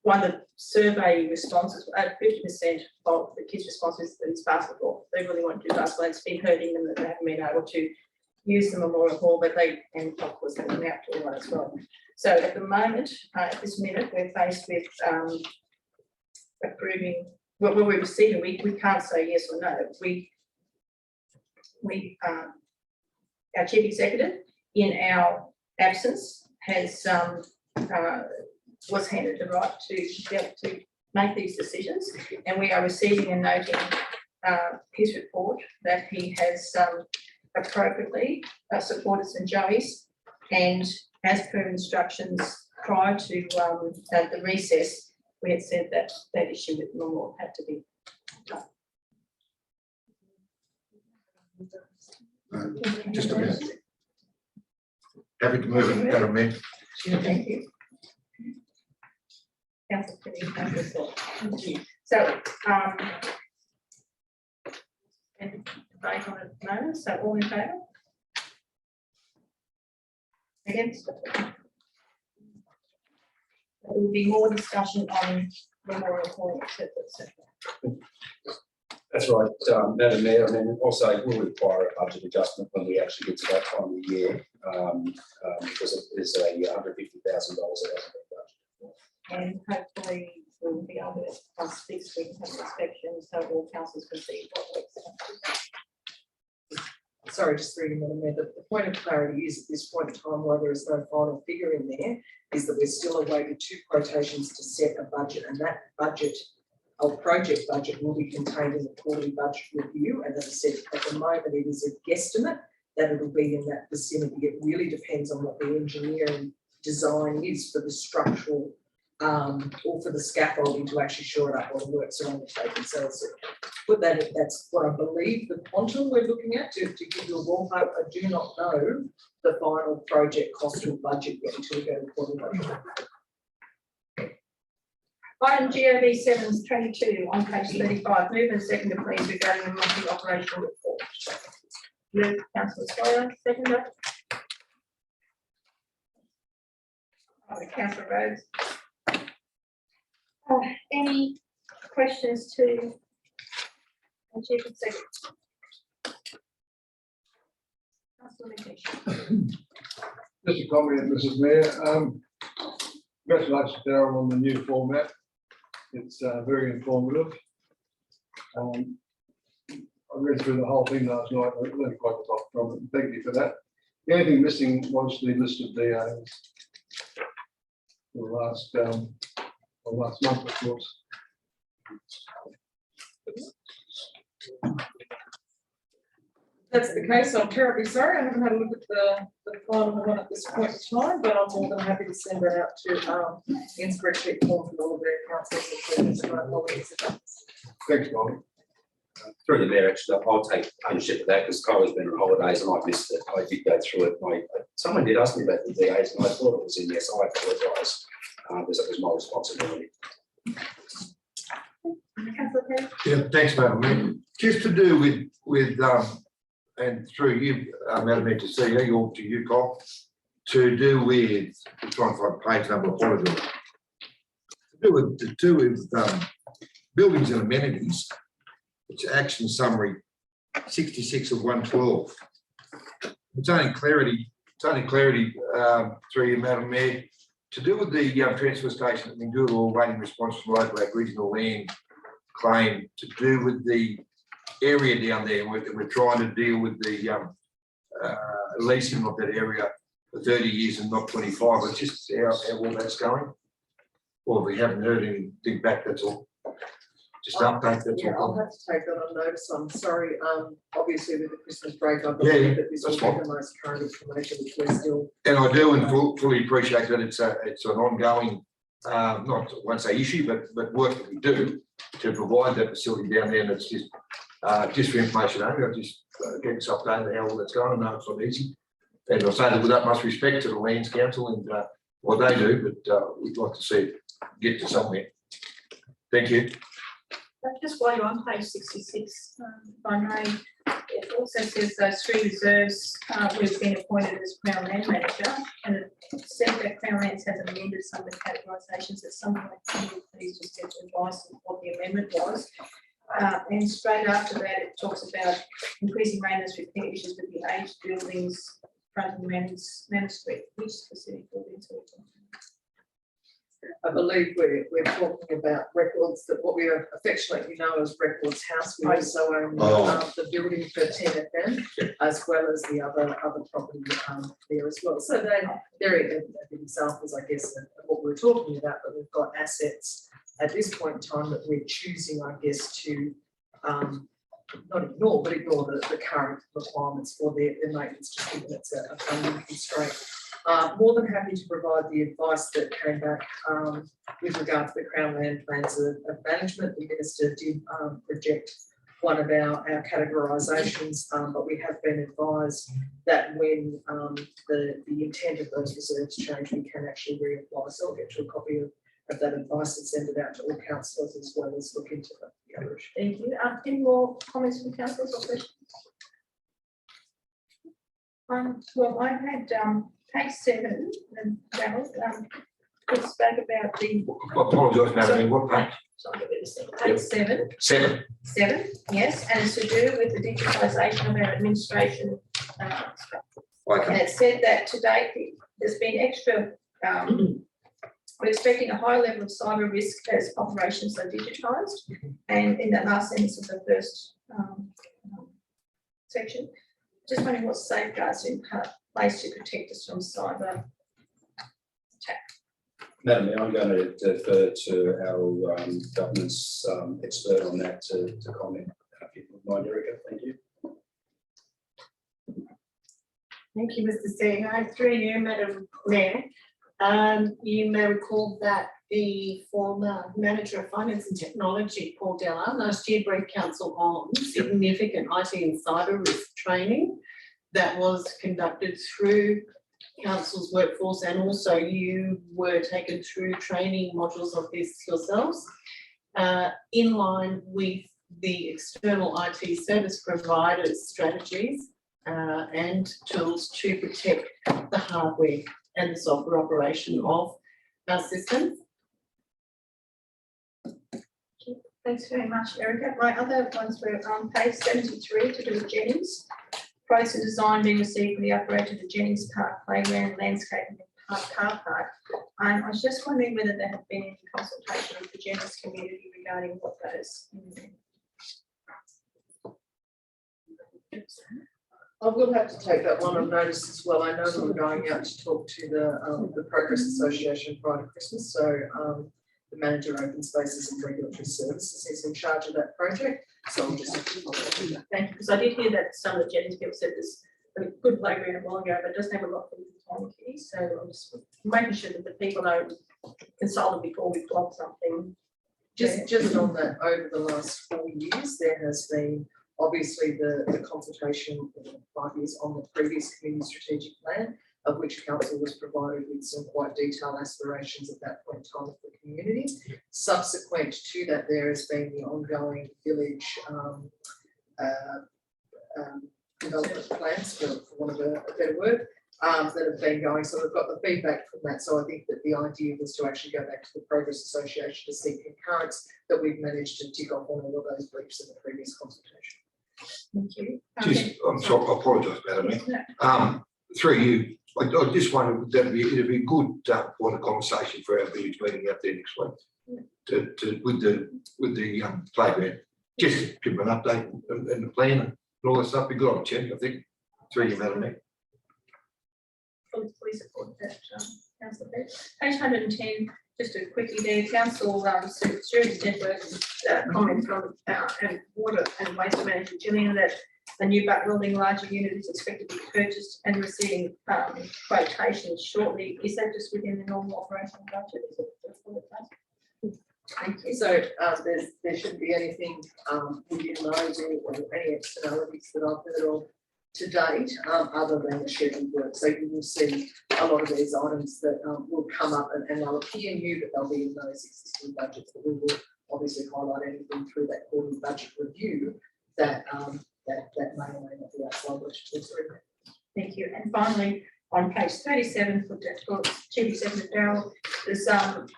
one of the survey responses, 50% of the kids' responses is basketball. They really want to do basketball. It's been hurting them that they haven't been able to use the Memorial Hall, but they, and of course, they went out to one as well. So at the moment, at this minute, we're faced with approving, well, we're receiving, we can't say yes or no. Our chief executive, in our absence, has was handed the right to be able to make these decisions, and we are receiving and noting his report that he has appropriately supported St Joey's, and as per instructions prior to the recess, we had said that that issue with Memorial had to be done. Just a minute. Happy to move it, Madam Mayor. Thank you. Councillor Petty, Councillor Thorpe. So, and debate on it at the moment, so all in favour? Against? There will be more discussion on Memorial Hall, etc., etc. That's right, Madam Mayor, and then also it will require a budget adjustment when we actually get to that time of the year, because there's a $150,000 that hasn't been budgeted. And hopefully we'll be able to pass this week, have an inspection, so all councils can see what works. Sorry, just through you, Madam Mayor, the point of clarity is at this point in time, while there is no final figure in there, is that we're still awaiting 2 quotations to set a budget, and that budget, our project budget, will be contained in the quarterly budget review. And as I said, at the moment it is a guesstimate that it'll be in that vicinity. It really depends on what the engineering design is for the structural or for the scaffolding to actually shore it up while the works are undertaken. So put that in, that's what I believe the quantum we're looking at to give you a ballpark. I do not know the final project cost or budget yet until we go to quarterly budget. Item GOB 722 on page 35. Move and second, please, regarding the monthly operational report. Move, Councillor Sawyer, seconder. Councillor Rhodes. Any questions to the Chief Executive? Councillor McNish. Just a comment, Mrs. Mayor. Congratulations, Darryl, on the new format. It's very informative. I read through the whole thing last night. I learned quite a lot from it. Thank you for that. The only thing missing was the list of DAs for the last month, of course. That's the case. I'm terribly sorry. I haven't had a look at the final one at this point in time, but I'm more than happy to send that out to in spreadsheet form for all of their councils. Thanks, Molly. Through the mayor, actually, I'll take ownership of that because Kylie's been on holidays and I missed it. I did go through it. Someone did ask me about the DAs and I thought it was in yes. I apologise. Because it was my responsibility. Yeah, thanks, Madam Mayor. Just to do with and through you, Madam Mayor, to see you, to you, Kyle, to do with, I'm trying to find page number, apologize. To do with buildings and amenities, it's action summary 66 of 112. It's only clarity through you, Madam Mayor, to do with the transfer station at Mingoola, waiting response from local Aboriginal land claim to do with the area down there. We're trying to deal with the leasing of that area for 30 years and not 25. It's just how all that's going. Well, we haven't heard anything back, that's all. Just update, that's Yeah, I'll all. have to take that on notice. I'm sorry. Obviously with the Christmas break, I Yeah, believe that this that's is fine. the most current information which we're still. And I do and fully appreciate that it's an ongoing, not I won't say issue, but work that we do to provide that facility down there. And it's just for information only. I just get yourself updated how all that's going. I know it's not easy. And I say that with utmost respect to the Lands Council and what they do, but we'd like to see it get to somewhere. Thank you. Just while you're on page 66, if I may, it also says those three reserves we've been appointed as Crown Land Manager, and it says that Crown Lands has amended some of the categorisations at some point. Please just get advice on what the amendment was. And straight after that, it talks about increasing maintenance repair issues with the aged buildings, fronting Manor Street. Which specific buildings are we talking about? I believe we're talking about records, that what we affectionately know as Records House. We also own the building for TNFM as well as the other property there as well. So they're examples, I guess, of what we're talking about, but we've got assets at this point in time that we're choosing, I guess, to not ignore, but ignore the current requirements for their maintenance, just given it's a funding constraint. More than happy to provide the advice that came back with regard to the Crown Land Plans of Management. The Minister did reject one of our categorisations, but we have been advised that when the intent of those reserves change, we can actually reapply. So I'll get you a copy of that advice and send it out to all councillors as well as look into the other issue. Thank you. Any more comments from councillors or questions? Well, I had page 7, and Darryl, it spoke about the. I apologise, Madam. What page? Sorry, page 7. 7. 7, yes, and it's to do with the digitalisation of our administration. And Okay. it said that to date, there's been extra, we're expecting a high level of cyber risk as operations are digitised. And in that last sentence of the first section, just wondering what safeguards are in place to protect us from cyber attack. Madam Mayor, I'm going to defer to our governance expert on that to comment. If you would mind, Erica, thank you. Thank you, Mr. CEO. Through you, Madam Mayor. You may recall that the former Manager of Finance and Technology, Paul Della, last year briefed Council on significant IT and cyber risk training that was conducted through Council's workforce, and also you were taken through training modules of this yourselves, in line with the external IT service providers' strategies and tools to protect the hardware and the software operation of our systems. Thanks very much, Erica. My other ones were on page 73 to do with Jennings. price and design being received for the upgrade to the Jennings Park Playground Landscaping and Car Park. I was just wondering whether there had been any consultation with the Jennings community regarding what those. I will have to take that one on notice as well. I know that we're going out to talk to the Progress Association prior to Christmas, so the manager of open spaces and regulatory services is in charge of that project. So I'll just. Thank you, because I did hear that some of the Jennings people said there's a good playground a while ago, but it doesn't have a lot of tiny kitties. So I'm just making sure that the people are consulted before we plot something. Just on that, over the last 4 years, there has been obviously the consultation for 5 years on the previous community strategic plan, of which council was provided with some quite detailed aspirations at that point in time for the community. Subsequent to that, there has been the ongoing village development plans, for want of a better word, that have been going. So we've got the feedback from that. So I think that the idea was to actually go back to the Progress Association to seek concurrence that we've managed to tick off on all of those briefs in the previous consultation. Thank you. I'm sorry, I apologise, Madam. Through you, I just wondered, it'd be good for the conversation for our village meeting out there next week with the playground. Just give them an update and the plan and all that stuff. Be good on chat, I think. Through you, Madam. Fully support that, Councillor Peck. Page 110, just a quickie there, Council Sewage Network comment from and Water and Waste Manager Gillian that the new back building larger unit is expected to be purchased and receiving quotations shortly. Is that just within the normal operational budget? Is it? Thank you. So there shouldn't be anything within those or any externalities that I've heard of to date, other than the scheduled work. So you will see a lot of these items that will come up and they'll appear new, but they'll be in those existing budgets. But we will obviously highlight anything through that quarterly budget review that that may or may not be outside what you through. Thank you. And finally, on page 37 for GB7 Darrell, there's large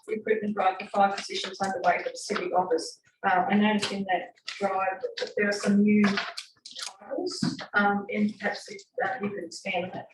equipment drive for 5 positions underway for the civic office. I noticed in that drive that there are some new titles, and perhaps you could expand on that.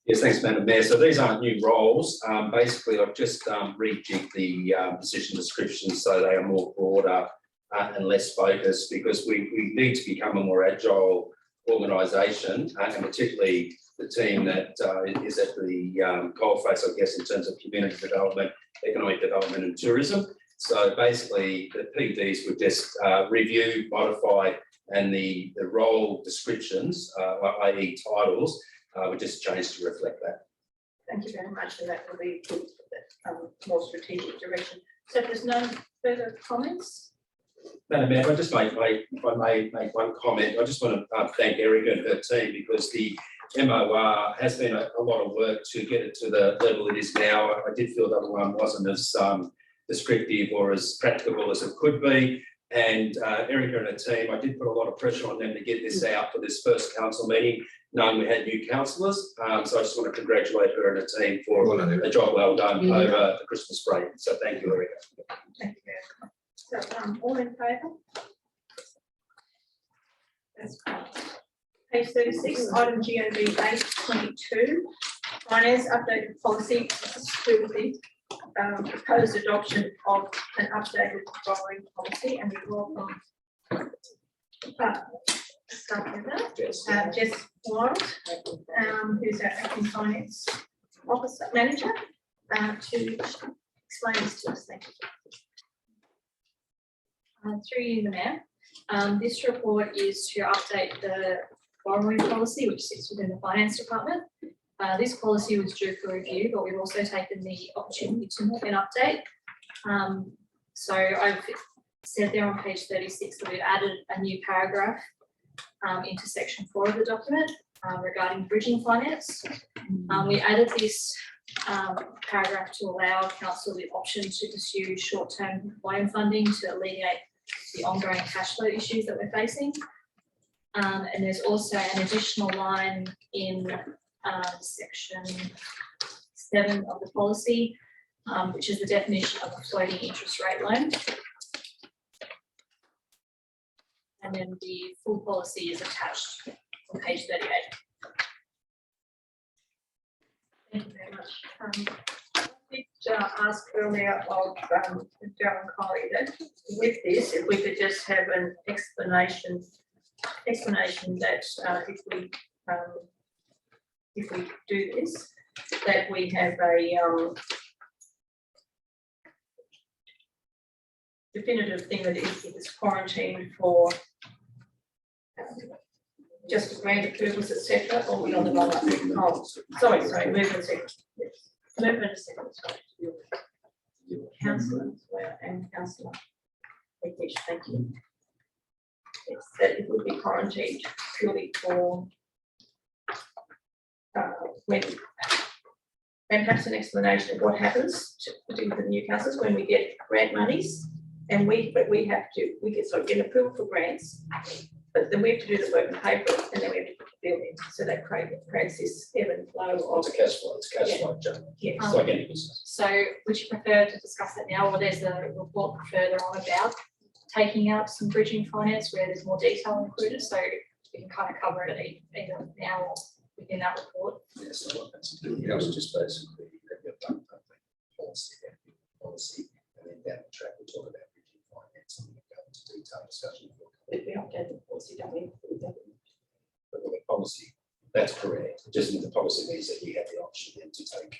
Yes, thanks, Madam Mayor. So these aren't new roles. Basically, I've just rejigged the position descriptions so they are more broader and less focused, because we need to become a more agile organisation, and particularly the team that is at the coalface, I guess, in terms of community development, economic development and tourism. So basically, the PDs would just review, modify, and the role descriptions, i.e. titles, would just change to reflect that. Thank you very much, and that will be good for that more strategic direction. So if there's no further comments? Madam Mayor, if I just if I may make one comment, I just want to thank Erica and her team, because the MOR has been a lot of work to get it to the level it is now. I did feel that one wasn't as descriptive or as practical as it could be. And Erica and her team, I did put a lot of pressure on them to get this out for this first council meeting, knowing we had new councillors. So I just want to congratulate her and her team for a job well done over the Christmas break. So thank you, Erica. Thank you. So all in favour? That's fine. Page 36, item GOB 822, finance updated policy. This is to do with the proposed adoption of an updated borrowing policy, and we welcome Jess Wild, who's our acting finance officer manager, to explain this to us. Thank you. Through you, the Mayor. This report is to update the borrowing policy, which sits within the finance department. This policy was due for review, but we've also taken the opportunity to make an update. So I've said there on page 36 that we've added a new paragraph into section 4 of the document regarding bridging finance. We added this paragraph to allow council the option to pursue short-term loan funding to alleviate the ongoing cash flow issues that we're facing. And there's also an additional line in section 7 of the policy, which is the definition of a floating interest rate loan. And then the full policy is attached on page 38. Thank you very much. I did ask earlier of Darren Colley that with this, if we could just have an explanation that if we do this, that we have a definitive thing that if it's quarantined for just grant approvals, etc., or we on the wrong one? Oh, sorry, movement second. Movement second, sorry. Councillor and councillor. Thank you. It's that it would be quarantined purely for when, and perhaps an explanation of what happens to the new councils when we get grant monies, and we get approval for grants, but then we have to do the work and pay for it, and then we have to put the bill in, so that creates this ebb and flow of. It's a cash flow, Joe. Yeah. It's like any business. So would you prefer to discuss it now, or there's a report further on about taking out some bridging finance where there's more detail included, so we can kind of cover it either now or within that report? Yes, that was just basically policy, and then down the track we talk about bridging finance and we go into detailed discussion. If we update the policy, don't we? But the policy, that's correct. Just in the policy means that we have the option then to take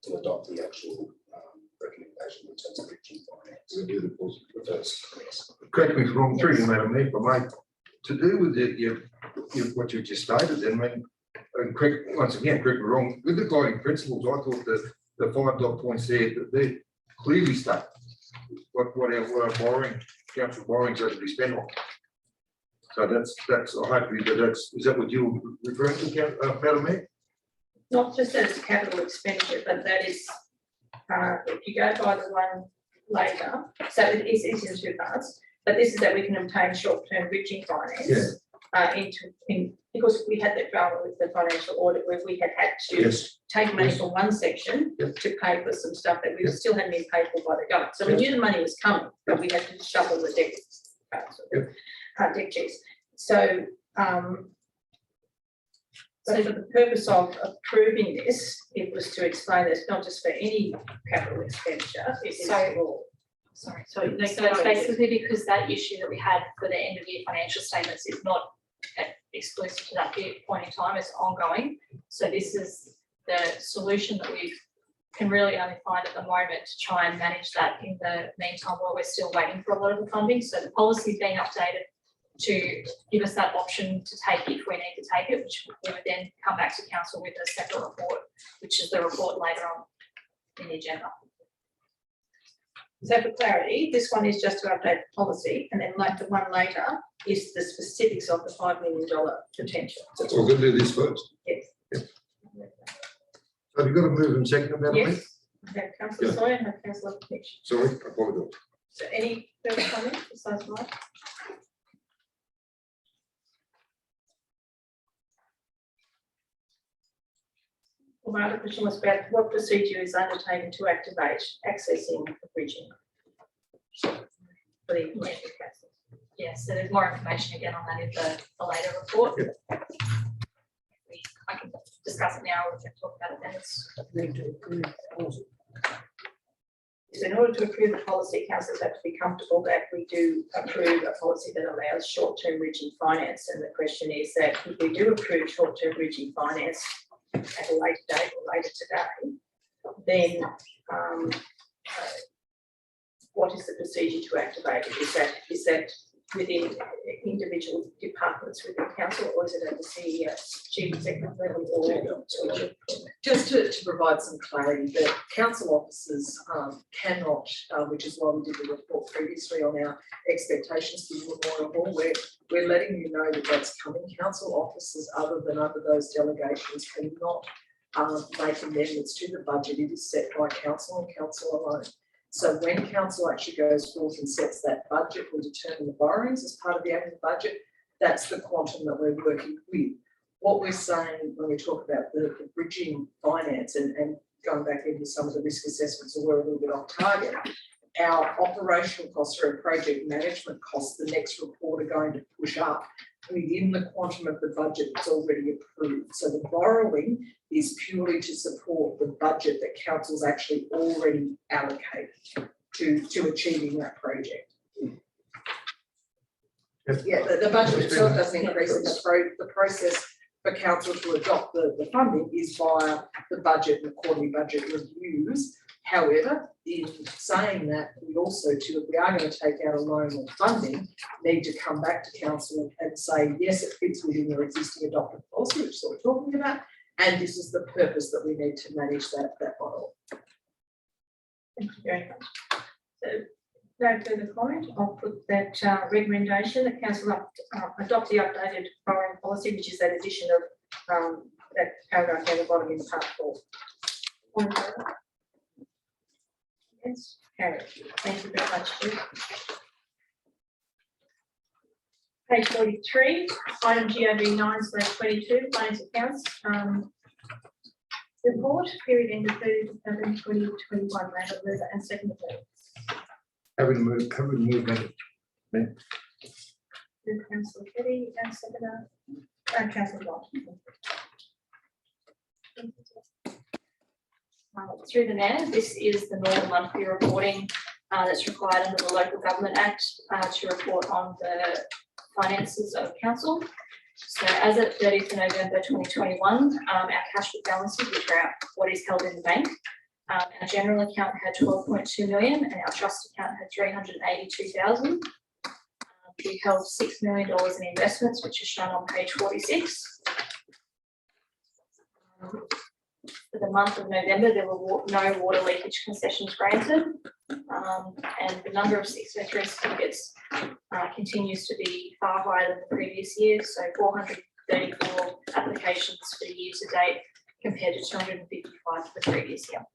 to adopt the actual recommendation in terms of bridging finance. Review the policy. Yes. Correct me if I'm wrong, through you, Madam Mayor, but mate, to do with what you just stated, then, I mean, and correct, once again, correct me wrong, with the guiding principles, I thought that the 5 dot points there, that they clearly state what our borrowing, council borrowings are to be spent on. So that's, I hope is that what you're referring to, Madam Mayor? Not just as capital expenditure, but that is, if you go by the one later, so it's in two parts, but this is that we can obtain short-term bridging finance. Because we had that drama with the financial audit where we had to take money from one section to pay for some stuff that we still hadn't been paid for by the government. So we knew the money was coming, but we had to shuffle the deck checks. So, so for the purpose of approving this, it was to explain that it's not just for any capital expenditure, it is for all. Sorry, so it's basically because that issue that we had for the end of year financial statements is not exclusive to that point in time, it's ongoing. So this is the solution that we can really only find at the moment to try and manage that in the meantime while we're still waiting for a lot of the funding. So the policy is being updated to give us that option to take it if we need to take it, which we would then come back to council with a separate report, which is the report later on in the agenda. So for clarity, this one is just to update the policy, and then like the one later is the specifics of the $5 million potential. So we're going to do this first. Yes. So have you got to move and second about it? Yes. Okay, Councillor Sawyer and Councillor Mitch. Sorry, I apologize. So any further comments besides mine? Well, my other question was about what procedure is undertaken to activate accessing the bridging for the information council. Yes, so there's more information again on that in the later report. I can discuss it now, we can talk about it then. So in order to approve the policy, councillors have to be comfortable that we do approve a policy that allows short-term bridging finance. And the question is that if we do approve short-term bridging finance at a later date or later today, then what is the procedure to activate it? Is that within individual departments within council, or is it at the CEO, chief executive level, or just to provide some clarity, that council officers cannot, which is why we did the report previously on our expectations for Memorial Hall, we're letting you know that that's coming. Council officers, other than under those delegations, cannot make amendments to the budget. It is set by council and council alone. So when council actually goes forth and sets that budget, we determine the borrowings as part of the annual budget. That's the quantum that we're working with. What we're saying when we talk about the bridging finance and going back into some of the risk assessments, or we're a little bit off target, our operational costs or our project management costs, the next report are going to push up within the quantum of the budget that's already approved. So the borrowing is purely to support the budget that council's actually already allocated to achieving that project. Yeah, the budget itself doesn't increase, and the process for council to adopt the funding is via the budget and the quarterly budget reviews. However, in saying that, we also too, if we are going to take out a loan or funding, need to come back to council and say, yes, it fits within your existing adopted policy, which is what we're talking about, and this is the purpose that we need to manage that borrow. Thank you very much. So, no further comment. I'll put that recommendation that council adopt the updated borrowing policy, which is that addition of that paragraph down the bottom in part 4. Yes, carried. Thank you very much, Jude. Page 43, item GOB 9/22, finance accounts. Report, period ended 30th of November 2021, Randall River and second. Having moved that. Councillor Keddy and second, Councillor Lott. Through the mayor, this is the normal monthly reporting that's required under the Local Government Act to report on the finances of council. So as at 30th of November 2021, our cash balances, which are what is held in the bank, our general account had 12.2 million and our trust account had 382,000. We held $6 million in investments, which is shown on page 46. For the month of November, there were no water leakage concessions granted, and the number of 603 certificates continues to be far higher than the previous year, so 434 applications for the year to date compared to 255 for the previous year.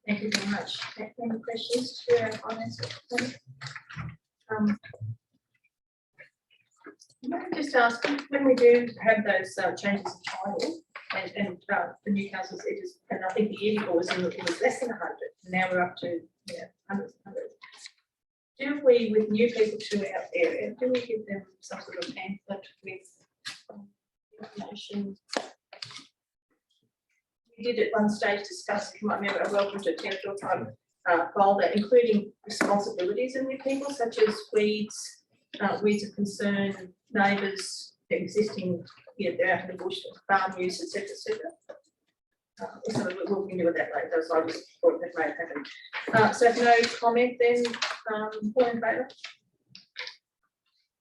Thank you very much. Any questions for our finance? Can I just ask, when we do have those changes in title and the new council seats, and I think the year before it was less than 100, now we're up to hundreds and hundreds. Do we, with new people to our area, do we give them some sort of pamphlet with information? We did at one stage discuss, if you might remember, a welcome to Tenterfield Shire folder, including responsibilities of new people, such as weeds, weeds of concern, neighbours, existing, they're out in the bush, farm use, etc., etc. So we'll do with that later. So I just thought that might happen. So if no comment, then all in favour?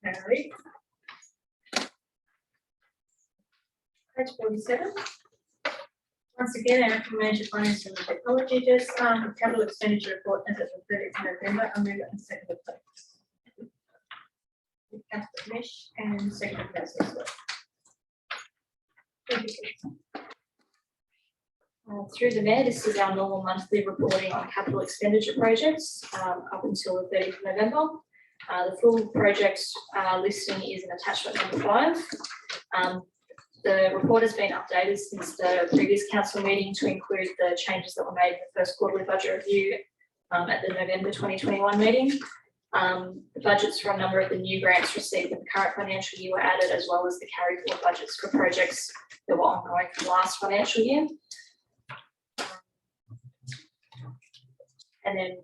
Carried. Page 47. Once again, our Management Finance and Technology just capital expenditure report as of the 30th of November. I move it in second place. Councillor Mesh and second Councillor Scott. Thank you. Through the mayor, this is our normal monthly reporting on capital expenditure projects up until the 30th of November. The full project listing is in attachment number 5. The report has been updated since the previous council meeting to include the changes that were made in the first quarterly budget review at the November 2021 meeting. The budgets for a number of the new grants received in the current financial year were added, as well as the carry forward budgets for projects that were ongoing from last financial year. And then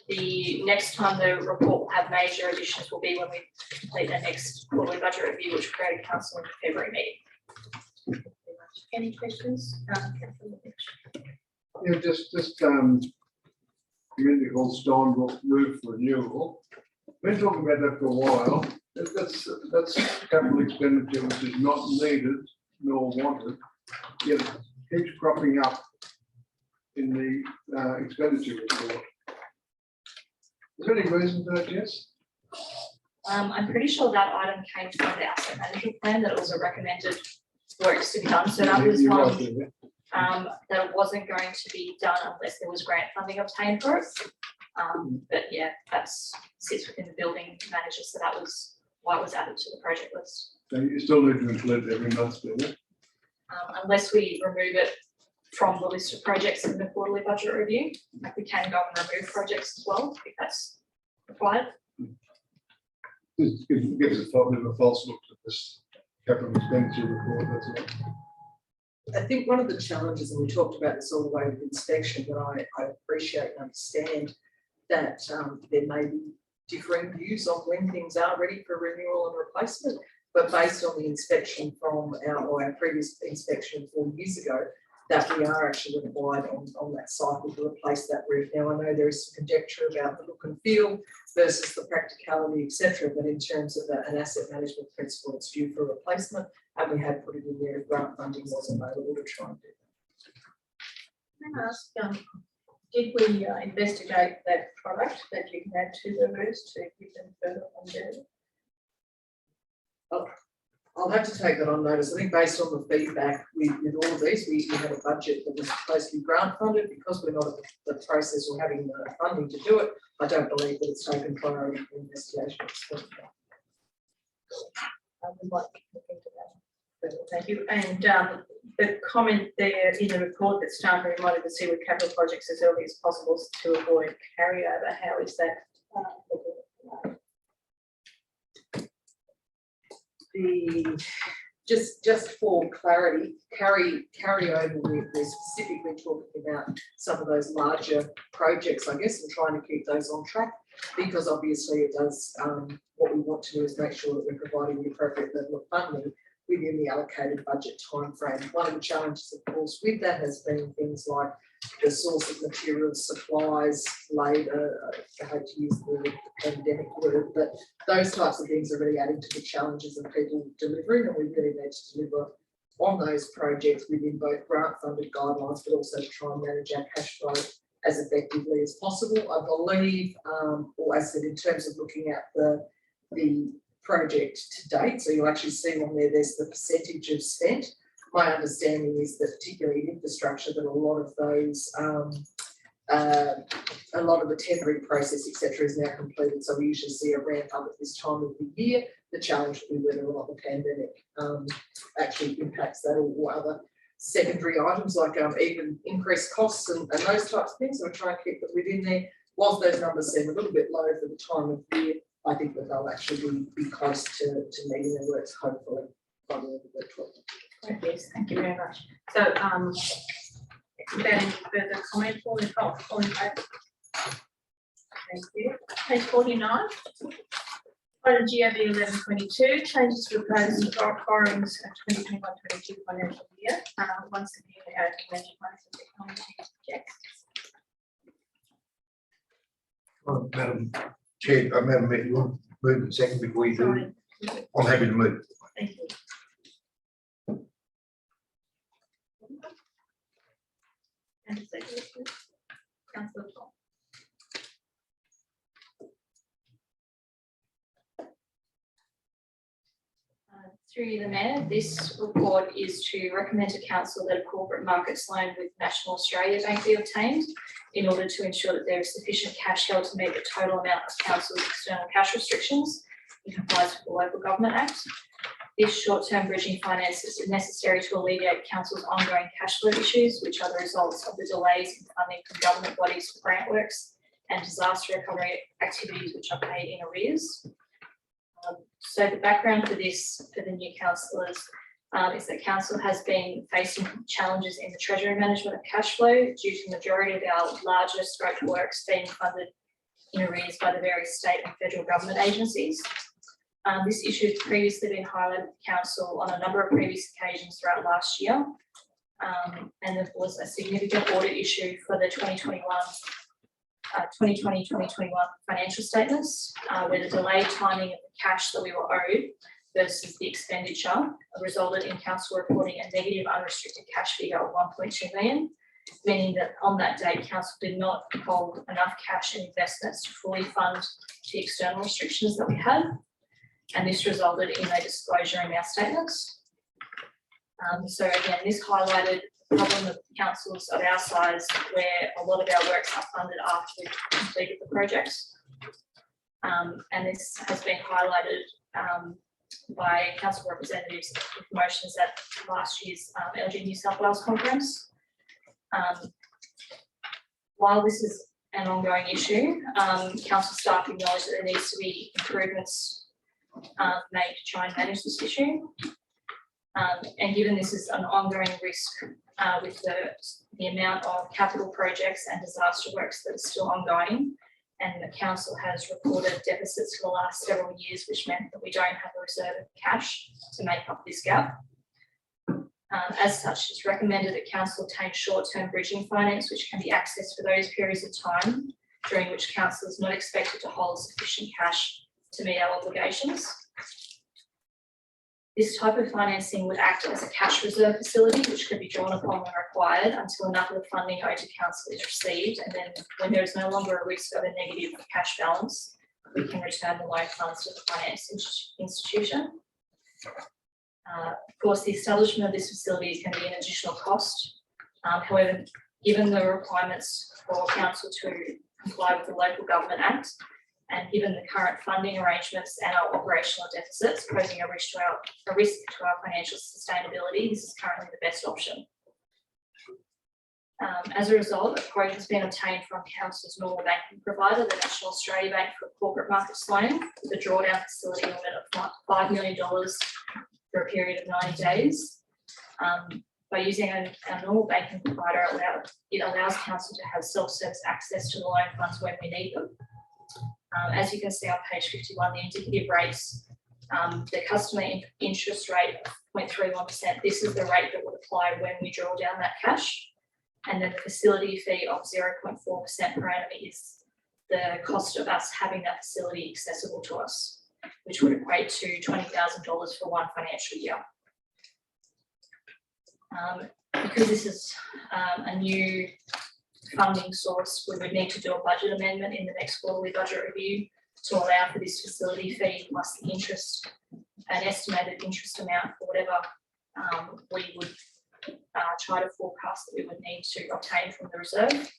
the next time the report will have major additions will be when we complete the next quarterly budget review, which will create a council in the February meeting. Any questions? Yeah, just community hall Steinbrook roof renewal. Been talking about that for a while. That's capital expenditure which is not needed nor wanted, yet it keeps cropping up in the expenditure report. Is there any reason for that, Jess? I'm pretty sure that item came from the asset management plan, that it was a recommended works to be done. So that was one that it wasn't going to be done unless there was grant funding obtained for it. But yeah, that sits within the building manager. So that was why it was added to the project list. So you still need to include it every month, do you? Unless we remove it from the list of projects in the quarterly budget review. Like we can go and remove projects as well if that's required. Gives a bit of a false look to this capital expenditure report, that's all. I think one of the challenges, and we talked about this all the way with inspection, but I appreciate and understand that there may be differing views on when things are ready for renewal and replacement. But based on the inspection from our previous inspection 4 years ago, that we are actually required on that cycle to replace that roof. Now, I know there is some conjecture about the look and feel versus the practicality, etc. But in terms of an asset management principle, it's due for replacement, and we have put it in there if grant funding was available to try and do that. Can I ask, did we investigate that product that you can add to the roofs to give them further longevity? I'll have to take that on notice. I think based on the feedback with all of these, we had a budget that was supposed to be grant funded. Because we're not at the process or having the funding to do it, I don't believe that it's taken priority for investigation. We'd like to look into that. Thank you. And the comment there in the report that staff are reminded to see with capital projects as early as possible to avoid carryover. How is that? Just for clarity, carryover, we're specifically talking about some of those larger projects, I guess, and trying to keep those on track, because obviously it does, what we want to do is make sure that we're providing the appropriate level of funding within the allocated budget timeframe. One of the challenges, of course, with that has been things like the source of materials, supplies, labour, I hate to use the pandemic word, but those types of things are really adding to the challenges of people delivering, and we really need to deliver on those projects within both grant funded guidelines, but also to try and manage our cash flow as effectively as possible. I believe, or as I said, in terms of looking at the project to date, so you'll actually see on there, there's the percentage of spent. My understanding is that particularly in infrastructure, that a lot of those, a lot of the tendering process, etc., is now completed. So we usually see a ramp up at this time of the year. The challenge will be whether or not the pandemic actually impacts that, or other secondary items like even increased costs and those types of things. So we're trying to keep it within there. Whilst those numbers seem a little bit low for the time of year, I think that they'll actually be close to meeting their works, hopefully, by the end of the 12th. Yes, thank you very much. So, is there any further comment for the Thank you. Page 49. Item GOB 1122, changes to proposed borrowings of 2021-22 financial year. Once again, our Community Finance and Technology projects. Madam Chair, Madam Mayor, you want to move in second before you do? Sorry. I'm happy to move. Thank you. Councillor Tom. Through the Mayor, this report is to recommend to Council that a corporate markets loan with National Australia Bank be obtained in order to ensure that there is sufficient cash held to meet the total amount of Council's external cash restrictions in compliance with the Local Government Act. This short-term bridging finance is necessary to alleviate Council's ongoing cash flow issues, which are the results of the delays in funding from government bodies for grant works and disaster recovery activities which are paid in arrears. So the background for this, for the new councillors, is that Council has been facing challenges in the treasury management of cash flow due to the majority of our larger scope works being funded in arrears by the various state and federal government agencies. This issue has previously been highlighted to Council on a number of previous occasions throughout last year. And there was a significant audit issue for the 2020-2021 financial statements, where the delayed timing of the cash that we were owed versus the expenditure resulted in Council reporting a negative unrestricted cash figure of 1.2 million, meaning that on that date, Council did not hold enough cash and investments to fully fund the external restrictions that we had. And this resulted in a disclosure in our statements. So again, this highlighted the problem of councils of our size where a lot of our works are funded after we've completed the projects. And this has been highlighted by council representatives with motions at last year's LG New South Wales conference. While this is an ongoing issue, council staff acknowledge that there needs to be improvements made to try and manage this issue. And given this is an ongoing risk with the amount of capital projects and disaster works that are still ongoing, and the council has reported deficits for the last several years, which meant that we don't have a reserve of cash to make up this gap. As such, it's recommended that council obtain short-term bridging finance, which can be accessed for those periods of time during which council is not expected to hold sufficient cash to meet our obligations. This type of financing would act as a cash reserve facility, which could be drawn upon when required until enough of the funding owed to council is received, and then when there is no longer a risk of a negative cash balance, we can return the loan funds to the finance institution. Of course, the establishment of this facility is going to be an additional cost. However, given the requirements for council to comply with the Local Government Act, and given the current funding arrangements and our operational deficits posing a risk to our financial sustainability, this is currently the best option. As a result, a quote has been obtained from council's normal banking provider, the National Australia Bank, for a corporate markets loan with a drawdown facility limit of $5 million for a period of 90 days. By using our normal banking provider, it allows council to have self-service access to the loan funds when we need them. As you can see on page 51, the indicative rates, the customer interest rate of 0.31%, this is the rate that would apply when we draw down that cash. And then the facility fee of 0.4% per annum is the cost of us having that facility accessible to us, which would equate to $20,000 for one financial year. Because this is a new funding source, we would need to do a budget amendment in the next quarterly budget review to allow for this facility fee plus the interest, an estimated interest amount for whatever we would try to forecast that we would need to obtain from the reserve.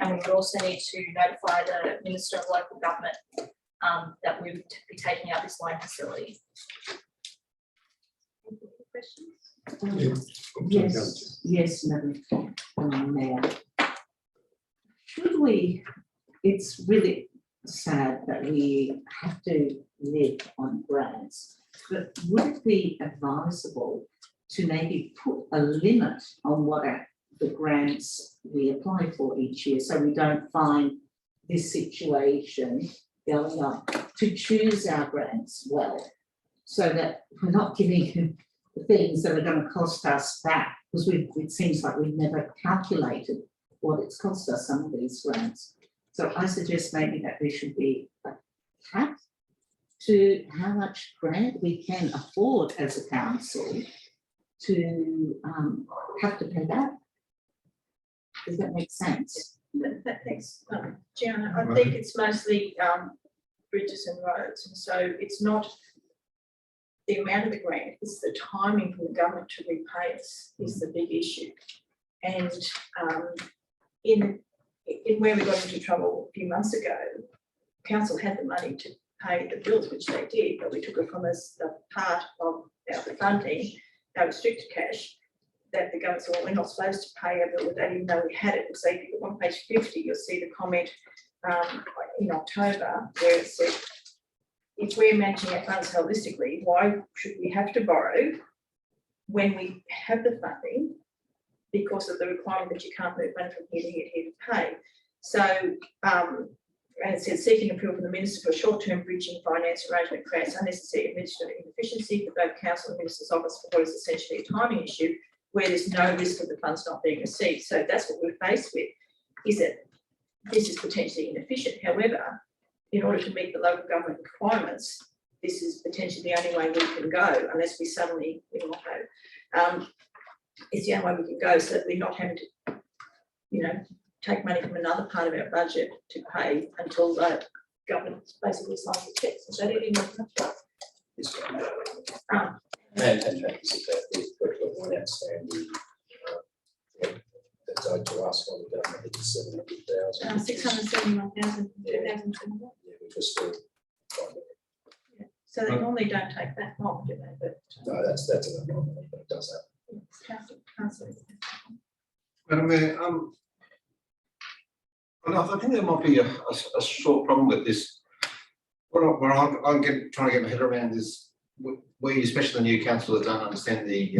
And we would also need to notify the Minister of Local Government that we would be taking out this loan facility. Any questions? Yes, Madam Mayor. Should we, it's really sad that we have to live on grants, but would it be advisable to maybe put a limit on what the grants we apply for each year, so we don't find this situation going up, to choose our grants well, so that we're not giving things that are going to cost us back, because it seems like we've never calculated what it's cost us, some of these grants. So I suggest maybe that there should be a cap to how much grant we can afford as a council to have to pay back. Does that make sense? Thanks, Gianna. I think it's mostly bridges and roads, and so it's not the amount of the grant, it's the timing for the government to repay us is the big issue. And in where we got into trouble a few months ago, council had the money to pay the bills, which they did, but we took it from as a part of our funding, our restricted cash, that the government said, well, we're not supposed to pay a bill with that, even though we had it. So if you look on page 50, you'll see the comment in October where it said, if we're managing our funds holistically, why should we have to borrow when we have the funding, because of the requirement that you can't move money from here to here to here to pay. So, and it says seeking approval from the Minister for a short-term bridging finance arrangement creates unnecessary administrative inefficiency for both council and Minister's office for what is essentially a timing issue where there's no risk of the funds not being received. So that's what we're faced with, is that this is potentially inefficient. However, in order to meet the local government requirements, this is potentially the only way we can go, unless we suddenly, it's the only way we can go, so that we're not having to, take money from another part of our budget to pay until the government basically signs the checks. Is that any more? And one outstanding that's owed to us on the government is 700,000. 671,000 in 2021. Yeah, we're just still. So they normally don't take that long, do they? But no, that's an anomaly, but it does happen. Council. Madam Mayor, and I think there might be a short problem with this. What I'm trying to get my head around is we, especially the new councillors, don't understand the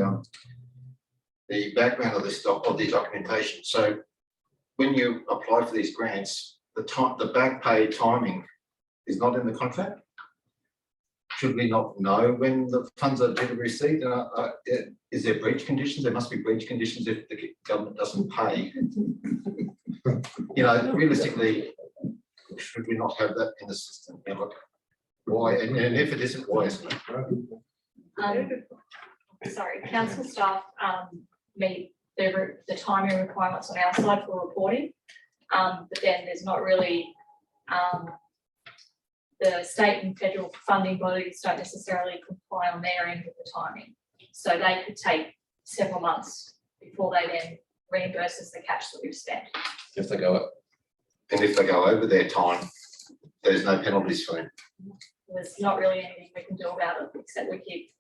background of this of the documentation. So when you apply for these grants, the back pay timing is not in the contract. Should we not know when the funds are due to be received? Is there breach conditions? There must be breach conditions if the government doesn't pay. You know, realistically, should we not have that in the system? You know, why? And if it isn't, why isn't it? Sorry, council staff meet the timing requirements on our side for reporting, but then there's not really the state and federal funding bodies don't necessarily comply on their end with the timing. So they could take several months before they then reimburse us the cash that we've spent. If they go up. And if they go over their time, there's no penalties for them. There's not really anything we can do about it, except we keep,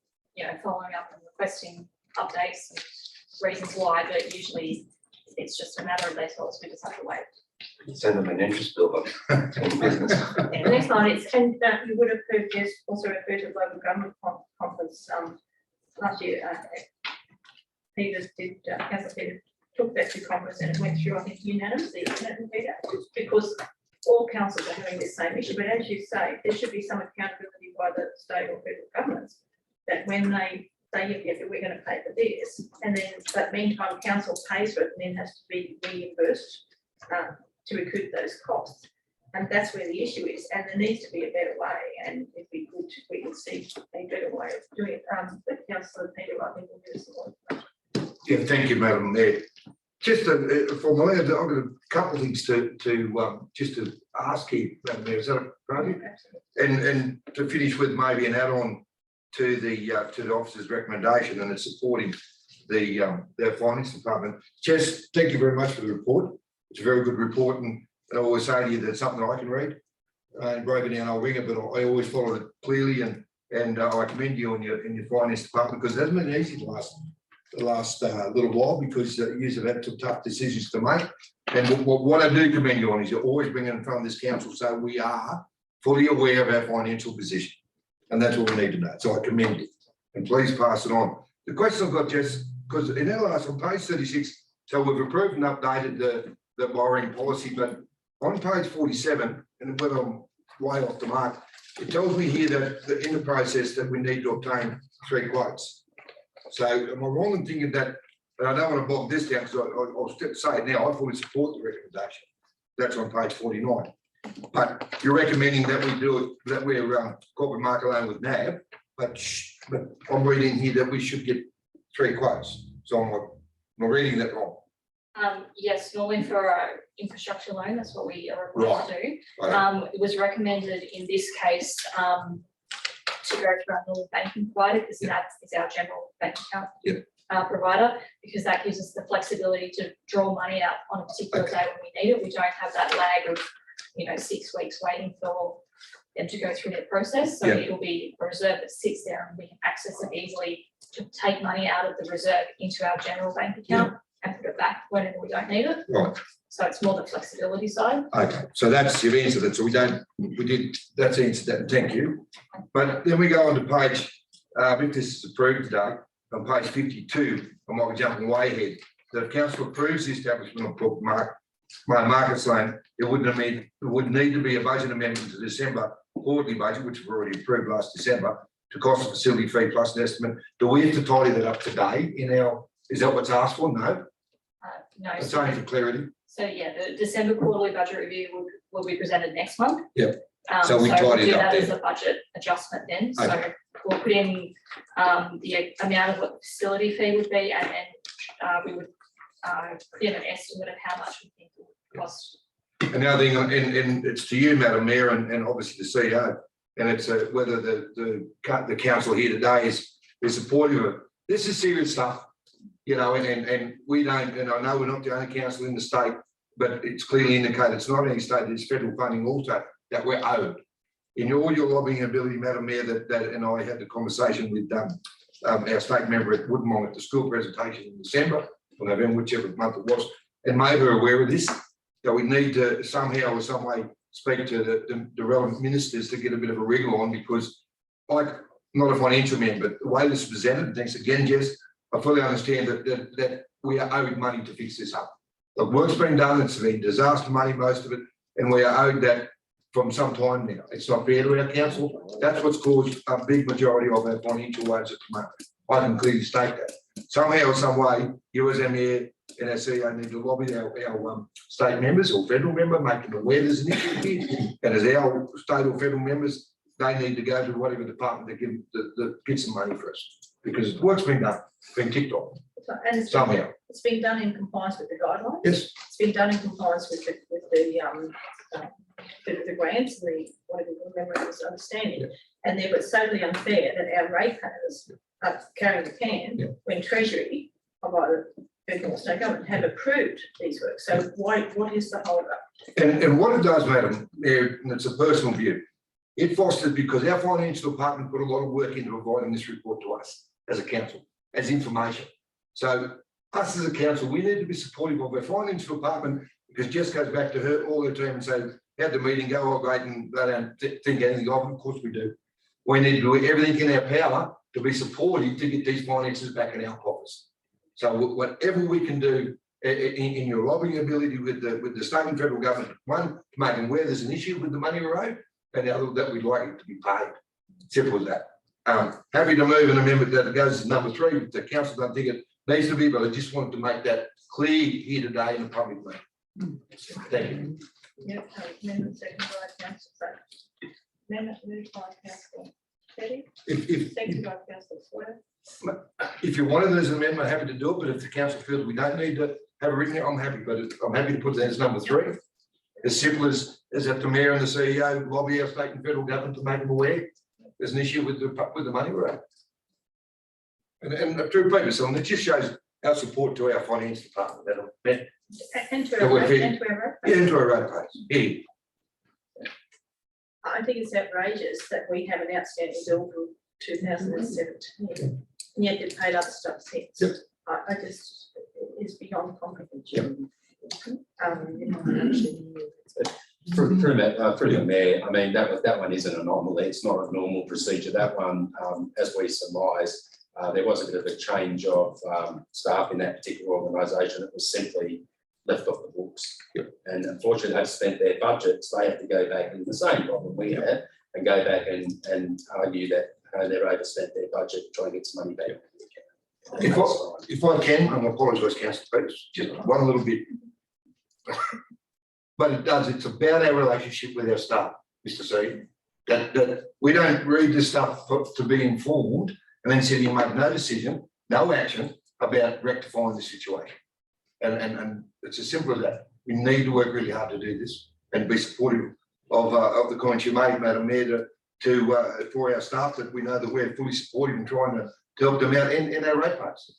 following up and requesting updates and reasons why, but usually it's just a matter of they tell us we just have to wait. Send them an interest bill, but business. The next line is, and you would have heard, yes, also referred to local government conference last year. Peters did, Councillor Peters took that to Congress and it went through, I think, unanimously, because all councils are having this same issue. But as you say, there should be some accountability by the state or federal governments that when they say, yes, we're going to pay for this, and then, but meantime, council pays for it and then has to be reimbursed to recoup those costs. And that's where the issue is. And there needs to be a better way. And if we could, we can see a better way of doing it. But Councillor Peter, I think will give us some more. Yeah, thank you, Madam Mayor. Just for my, I've got a couple of things to just to ask you, Madam Mayor. Is that right? And to finish with maybe an add-on to the officer's recommendation, and it's supporting their finance department. Jess, thank you very much for the report. It's a very good report, and I always say to you that it's something I can read. Break it down, I'll ring it, but I always follow it clearly, and I commend you in your finance department, because it hasn't been easy the last little while, because you have had some tough decisions to make. And what I do commend you on is you always bring it in front of this council, so we are fully aware of our financial position, and that's what we need to know. So I commend you, and please pass it on. The question I've got, Jess, because in our last on page 36, so we've approved and updated the borrowing policy, but on page 47, and whether I'm way off the mark, it tells me here that in the process that we need to obtain 3 quotes. So am I wrong in thinking that, and I don't want to bog this down, because I'll say it now, I fully support the recommendation. That's on page 49. But you're recommending that we do it, that we're corporate market loan with NAB, but I'm reading here that we should get 3 quotes. So I'm reading that wrong. Yes, normally for our infrastructure loan, that's what we are required to do. Right. It was recommended in this case to go to our normal banking provider, because that is our general bank account provider, because that gives us the flexibility to draw money out on a particular day when we need it. We don't have that lag of 6 weeks waiting for them to go through their process. So it will be a reserve that sits there and we can access it easily to take money out of the reserve into our general bank account and put it back whenever we don't need it. Right. So it's more the flexibility side. Okay, so that's, you've answered it. So that's answered that, thank you. But then we go on to page, if this is approved today, on page 52, I might be jumping way ahead. The council approves the establishment of corporate markets loan. It would need to be a budget amendment to December quarterly budget, which we've already approved last December, to cost the facility fee plus an estimate. Do we have to tidy that up today in our, is that what's asked for? No. No. It's only for clarity. So the December quarterly budget review will be presented next month. Yep. So we we'll tidy do it up that then. as a budget adjustment then. Okay. So we'll put in the amount of what the facility fee would be, and then we would put in an estimate of how much we think it would cost. Another thing, and it's to you, Madam Mayor, and obviously the CEO, and it's whether the council here today is supportive of it. This is serious stuff, and we don't, and I know we're not the only council in the state, but it's clearly indicated it's not only state, it's federal funding also that we're owed. In all your lobbying ability, Madam Mayor, that and I had the conversation with our state member at Woodmong at the school presentation in December, or November, whichever month it was, and maybe are aware of this, that we need to somehow or some way speak to the relevant ministers to get a bit of a wriggle on, because like, not a financial man, but the way this is presented, thanks again, Jess, I fully understand that we are owed money to fix this up. The work's been done, it's been disaster money, most of it, and we are owed that from some time now. It's not fair to our council. That's what's caused a big majority of our financial woes at the moment. I can clearly state that. Somehow or some way, you as our mayor and our CEO need to lobby our state members or federal member, make them aware there's an issue here. And as our state or federal members, they need to go to whatever department to get some money for us. Because the work's been done, been ticked off. And it's Somehow. It's been done in compliance with the guidelines. Yes. It's been done in compliance with the grants, the whatever the memorandum of understanding. Yeah. And therefore it's totally unfair that our ratepayers are carrying the can when Treasury, or by the federal state government, have approved these works. So what is the hold up? And what it does, Madam Mayor, and it's a personal view, it fosters, because our financial department put a lot of work into providing this report to us as a council, as information. So us as a council, we need to be supportive of our financial department, because Jess goes back to her, all her team, and say, how'd the meeting go? Oh, great, and they don't think anything of it. Of course we do. We need to do everything in our power to be supportive to get these finances back in our pockets. So whatever we can do in your lobbying ability with the state and federal government, one, to make them aware there's an issue with the money we're owed, and the other, that we'd like it to be paid. Simple as that. Happy to move an amendment that goes to number 3, but the council don't think it needs to be, but I just wanted to make that clear here today in the public meeting. Thank you. Yep, amendment second by councillor Pratt. Amendment moved by councillor Teddy, second by councillor Swear. If you wanted as an amendment, I'm happy to do it, but if the council feels we don't need to have it written here, I'm happy, but I'm happy to put that as number 3. As simple as that the mayor and the CEO lobby our state and federal government to make them aware there's an issue with the money we're owed. And to repeat myself, and it just shows our support to our finance department. And to our rate. Yeah. I think it's outrageous that we have an outstanding bill from 2017, and yet they've paid other stuff since. Yep. I just, it's beyond comprehension. Through the mayor, I mean, that one is an anomaly. It's not a normal procedure. That one, as we surmise, there was a bit of a change of staff in that particular organisation. It was simply left off the books. Yep. And unfortunately, they've spent their budgets. They have to go back into the same problem we had and go back and argue that they've overspent their budget, trying to get some money back. If I can, and I apologise, Councillor Peters, just one little bit. But it's about our relationship with our staff, Mr. C. That we don't read this stuff to be informed and then sit here and make no decision, no action about rectifying the situation. And it's as simple as that. We need to work really hard to do this and be supportive of the comments you made, Madam Mayor, for our staff, that we know that we're fully supportive and trying to help them out in our rate pass.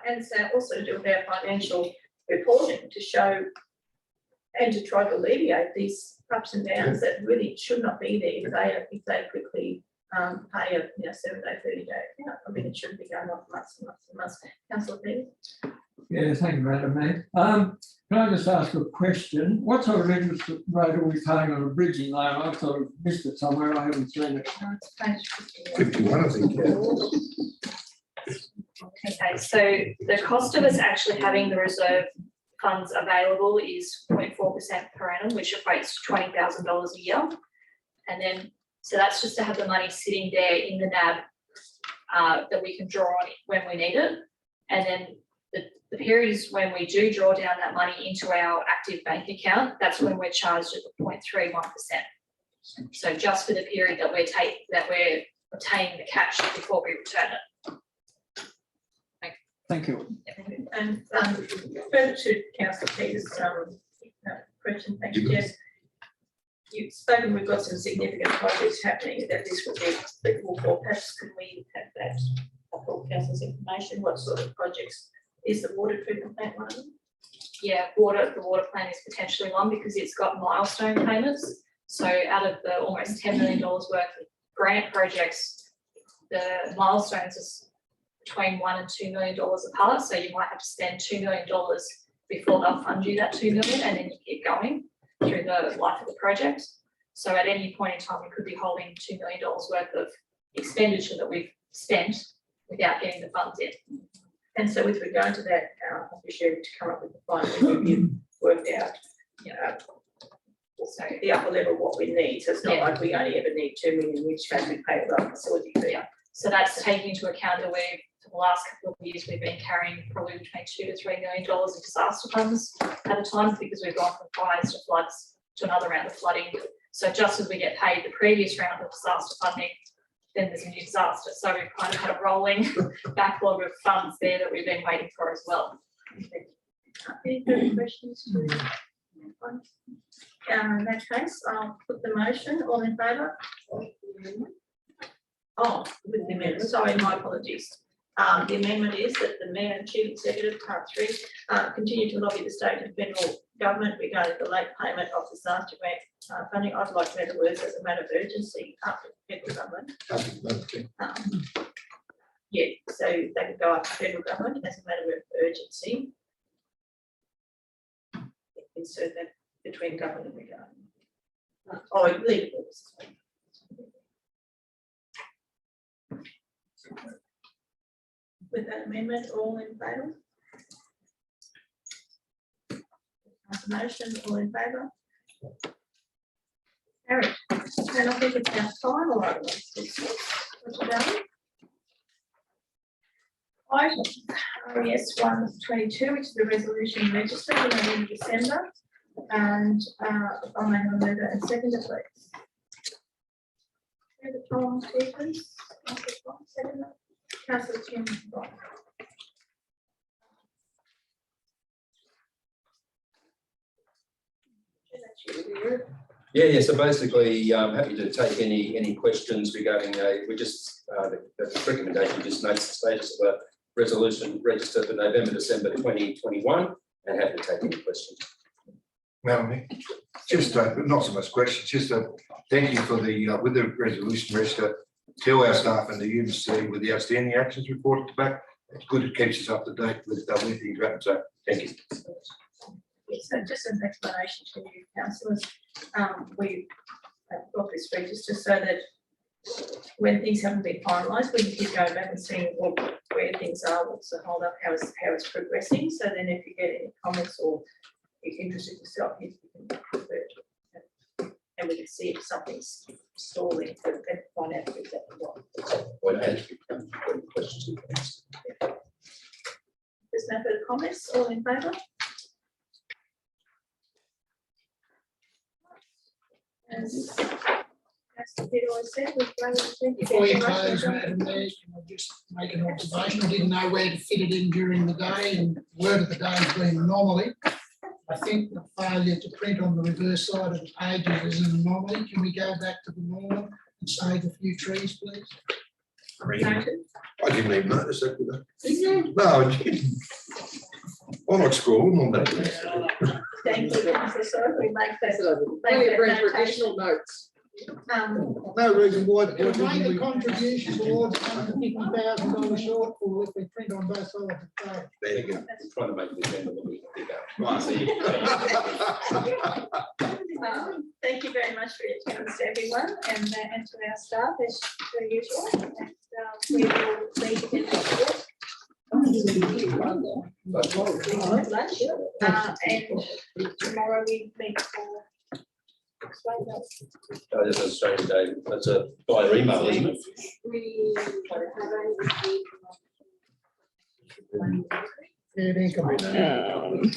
And so also to do with our financial reporting to show and to try to alleviate these ups and downs that really should not be there if they quickly pay a 7-day, 30-day account. I mean, it shouldn't be going on months and months and months. Councillor Peters. Yeah, thank you, Madam Mayor. Can I just ask a question? What sort of interest rate are we paying on a bridging loan? I've sort of missed it somewhere. I haven't seen it. 51, I think. Okay, so the cost of us actually having the reserve funds available is 0.4% per annum, which equates to $20,000 a year. And then, so that's just to have the money sitting there in the NAB that we can draw on when we need it. And then the periods when we do draw down that money into our active bank account, that's when we're charged at the 0.31%. So just for the period that we're obtaining the cash before we return it. Thank you. And further to Councillor Peters' question, thank you, Jess. You've spoken, we've got some significant projects happening that this would be applicable for. Perhaps could we have that for council's information? What sort of projects? Is the water treatment plant one of them? Yeah, the water plant is potentially one because it's got milestone payments. So out of the almost $10 million worth of grant projects, the milestones is between $1 and $2 million a part. So you might have to spend $2 million before they'll fund you that $2 million, and then you keep going through the life of the project. So at any point in time, we could be holding $2 million worth of expenditure that we've spent without getting the funds in. And so with regard to that, issue to come up with the final review, worked out, you know, so the upper level what we need. So it's not like we only ever need 2 million, in which case we pay the facility fee. So that's taking into account that we've, for the last couple of years, we've been carrying probably between $2 to $3 million in disaster funds at a time, because we've gone from fires to floods to another round of flooding. So just as we get paid the previous round of disaster funding, then there's a new disaster. So we've kind of had a rolling backlog of funds there that we've been waiting for as well. Any further questions? In that case, I'll put the motion. All in favour? Oh, with the amendment, sorry, my apologies. The amendment is that the Mayor and Chief Executive, part 3, continue to lobby the state and federal government regarding the late payment of disaster grant funding. I'd like to add the words as a matter of urgency up to the federal government. Yeah, so they could go up to federal government as a matter of urgency. Insert that between government and regarding. Oh, legal purposes. With that amendment, all in favour? Motion, all in favour? Carried. And I think it's now time, or otherwise. What's it done? Item RES 122, which is the resolution registered in November, December. And I'll make a mover and seconder, please. The Tom Stevens, seconder. Councillor Tim. Yeah, so basically, I'm happy to take any questions regarding, we just, the recommendation just notes the status of a resolution registered for November, December 2021, and happy to take any questions. Melanie, just not so much questions, just a thank you for the, with the resolution register, tell our staff and the UMC with the outstanding actions report back. It's good, it keeps us up to date with when things happen, so thank you. So just an explanation to you, councillors. We have got this register so that when things haven't been finalised, we can keep going back and seeing where things are, what's the hold up, how it's progressing. So then if you get any comments or you're interested yourself, you can refer to it. And we can see if something's stalling and find out exactly what. Questions? There's no further comments, all in favour? As Peter always said, Before you close, Madam Mayor, can I just make an observation? I didn't know where to fit it in during the day, and word of the day has been anomaly. I think the failure to print on the reverse side of the pages is an anomaly. Can we go back to the norm and save a few trees, please? I didn't even notice that, did I? No, I didn't. I'm not scrolling on that. Thank you, Councillor. Sorry, we make that. Additional notes. No reason why. It'll make a contribution towards $150,000 shortfall if we print on both sides of the page. There you go. Trying to make the agenda look bigger. Thank you very much for your attendance, everyone, and to our staff as per usual. And we will meet again next week. And tomorrow we meet for. This is a strange day. That's a via email, isn't it? We have only received. Yeah, it ain't gonna be done.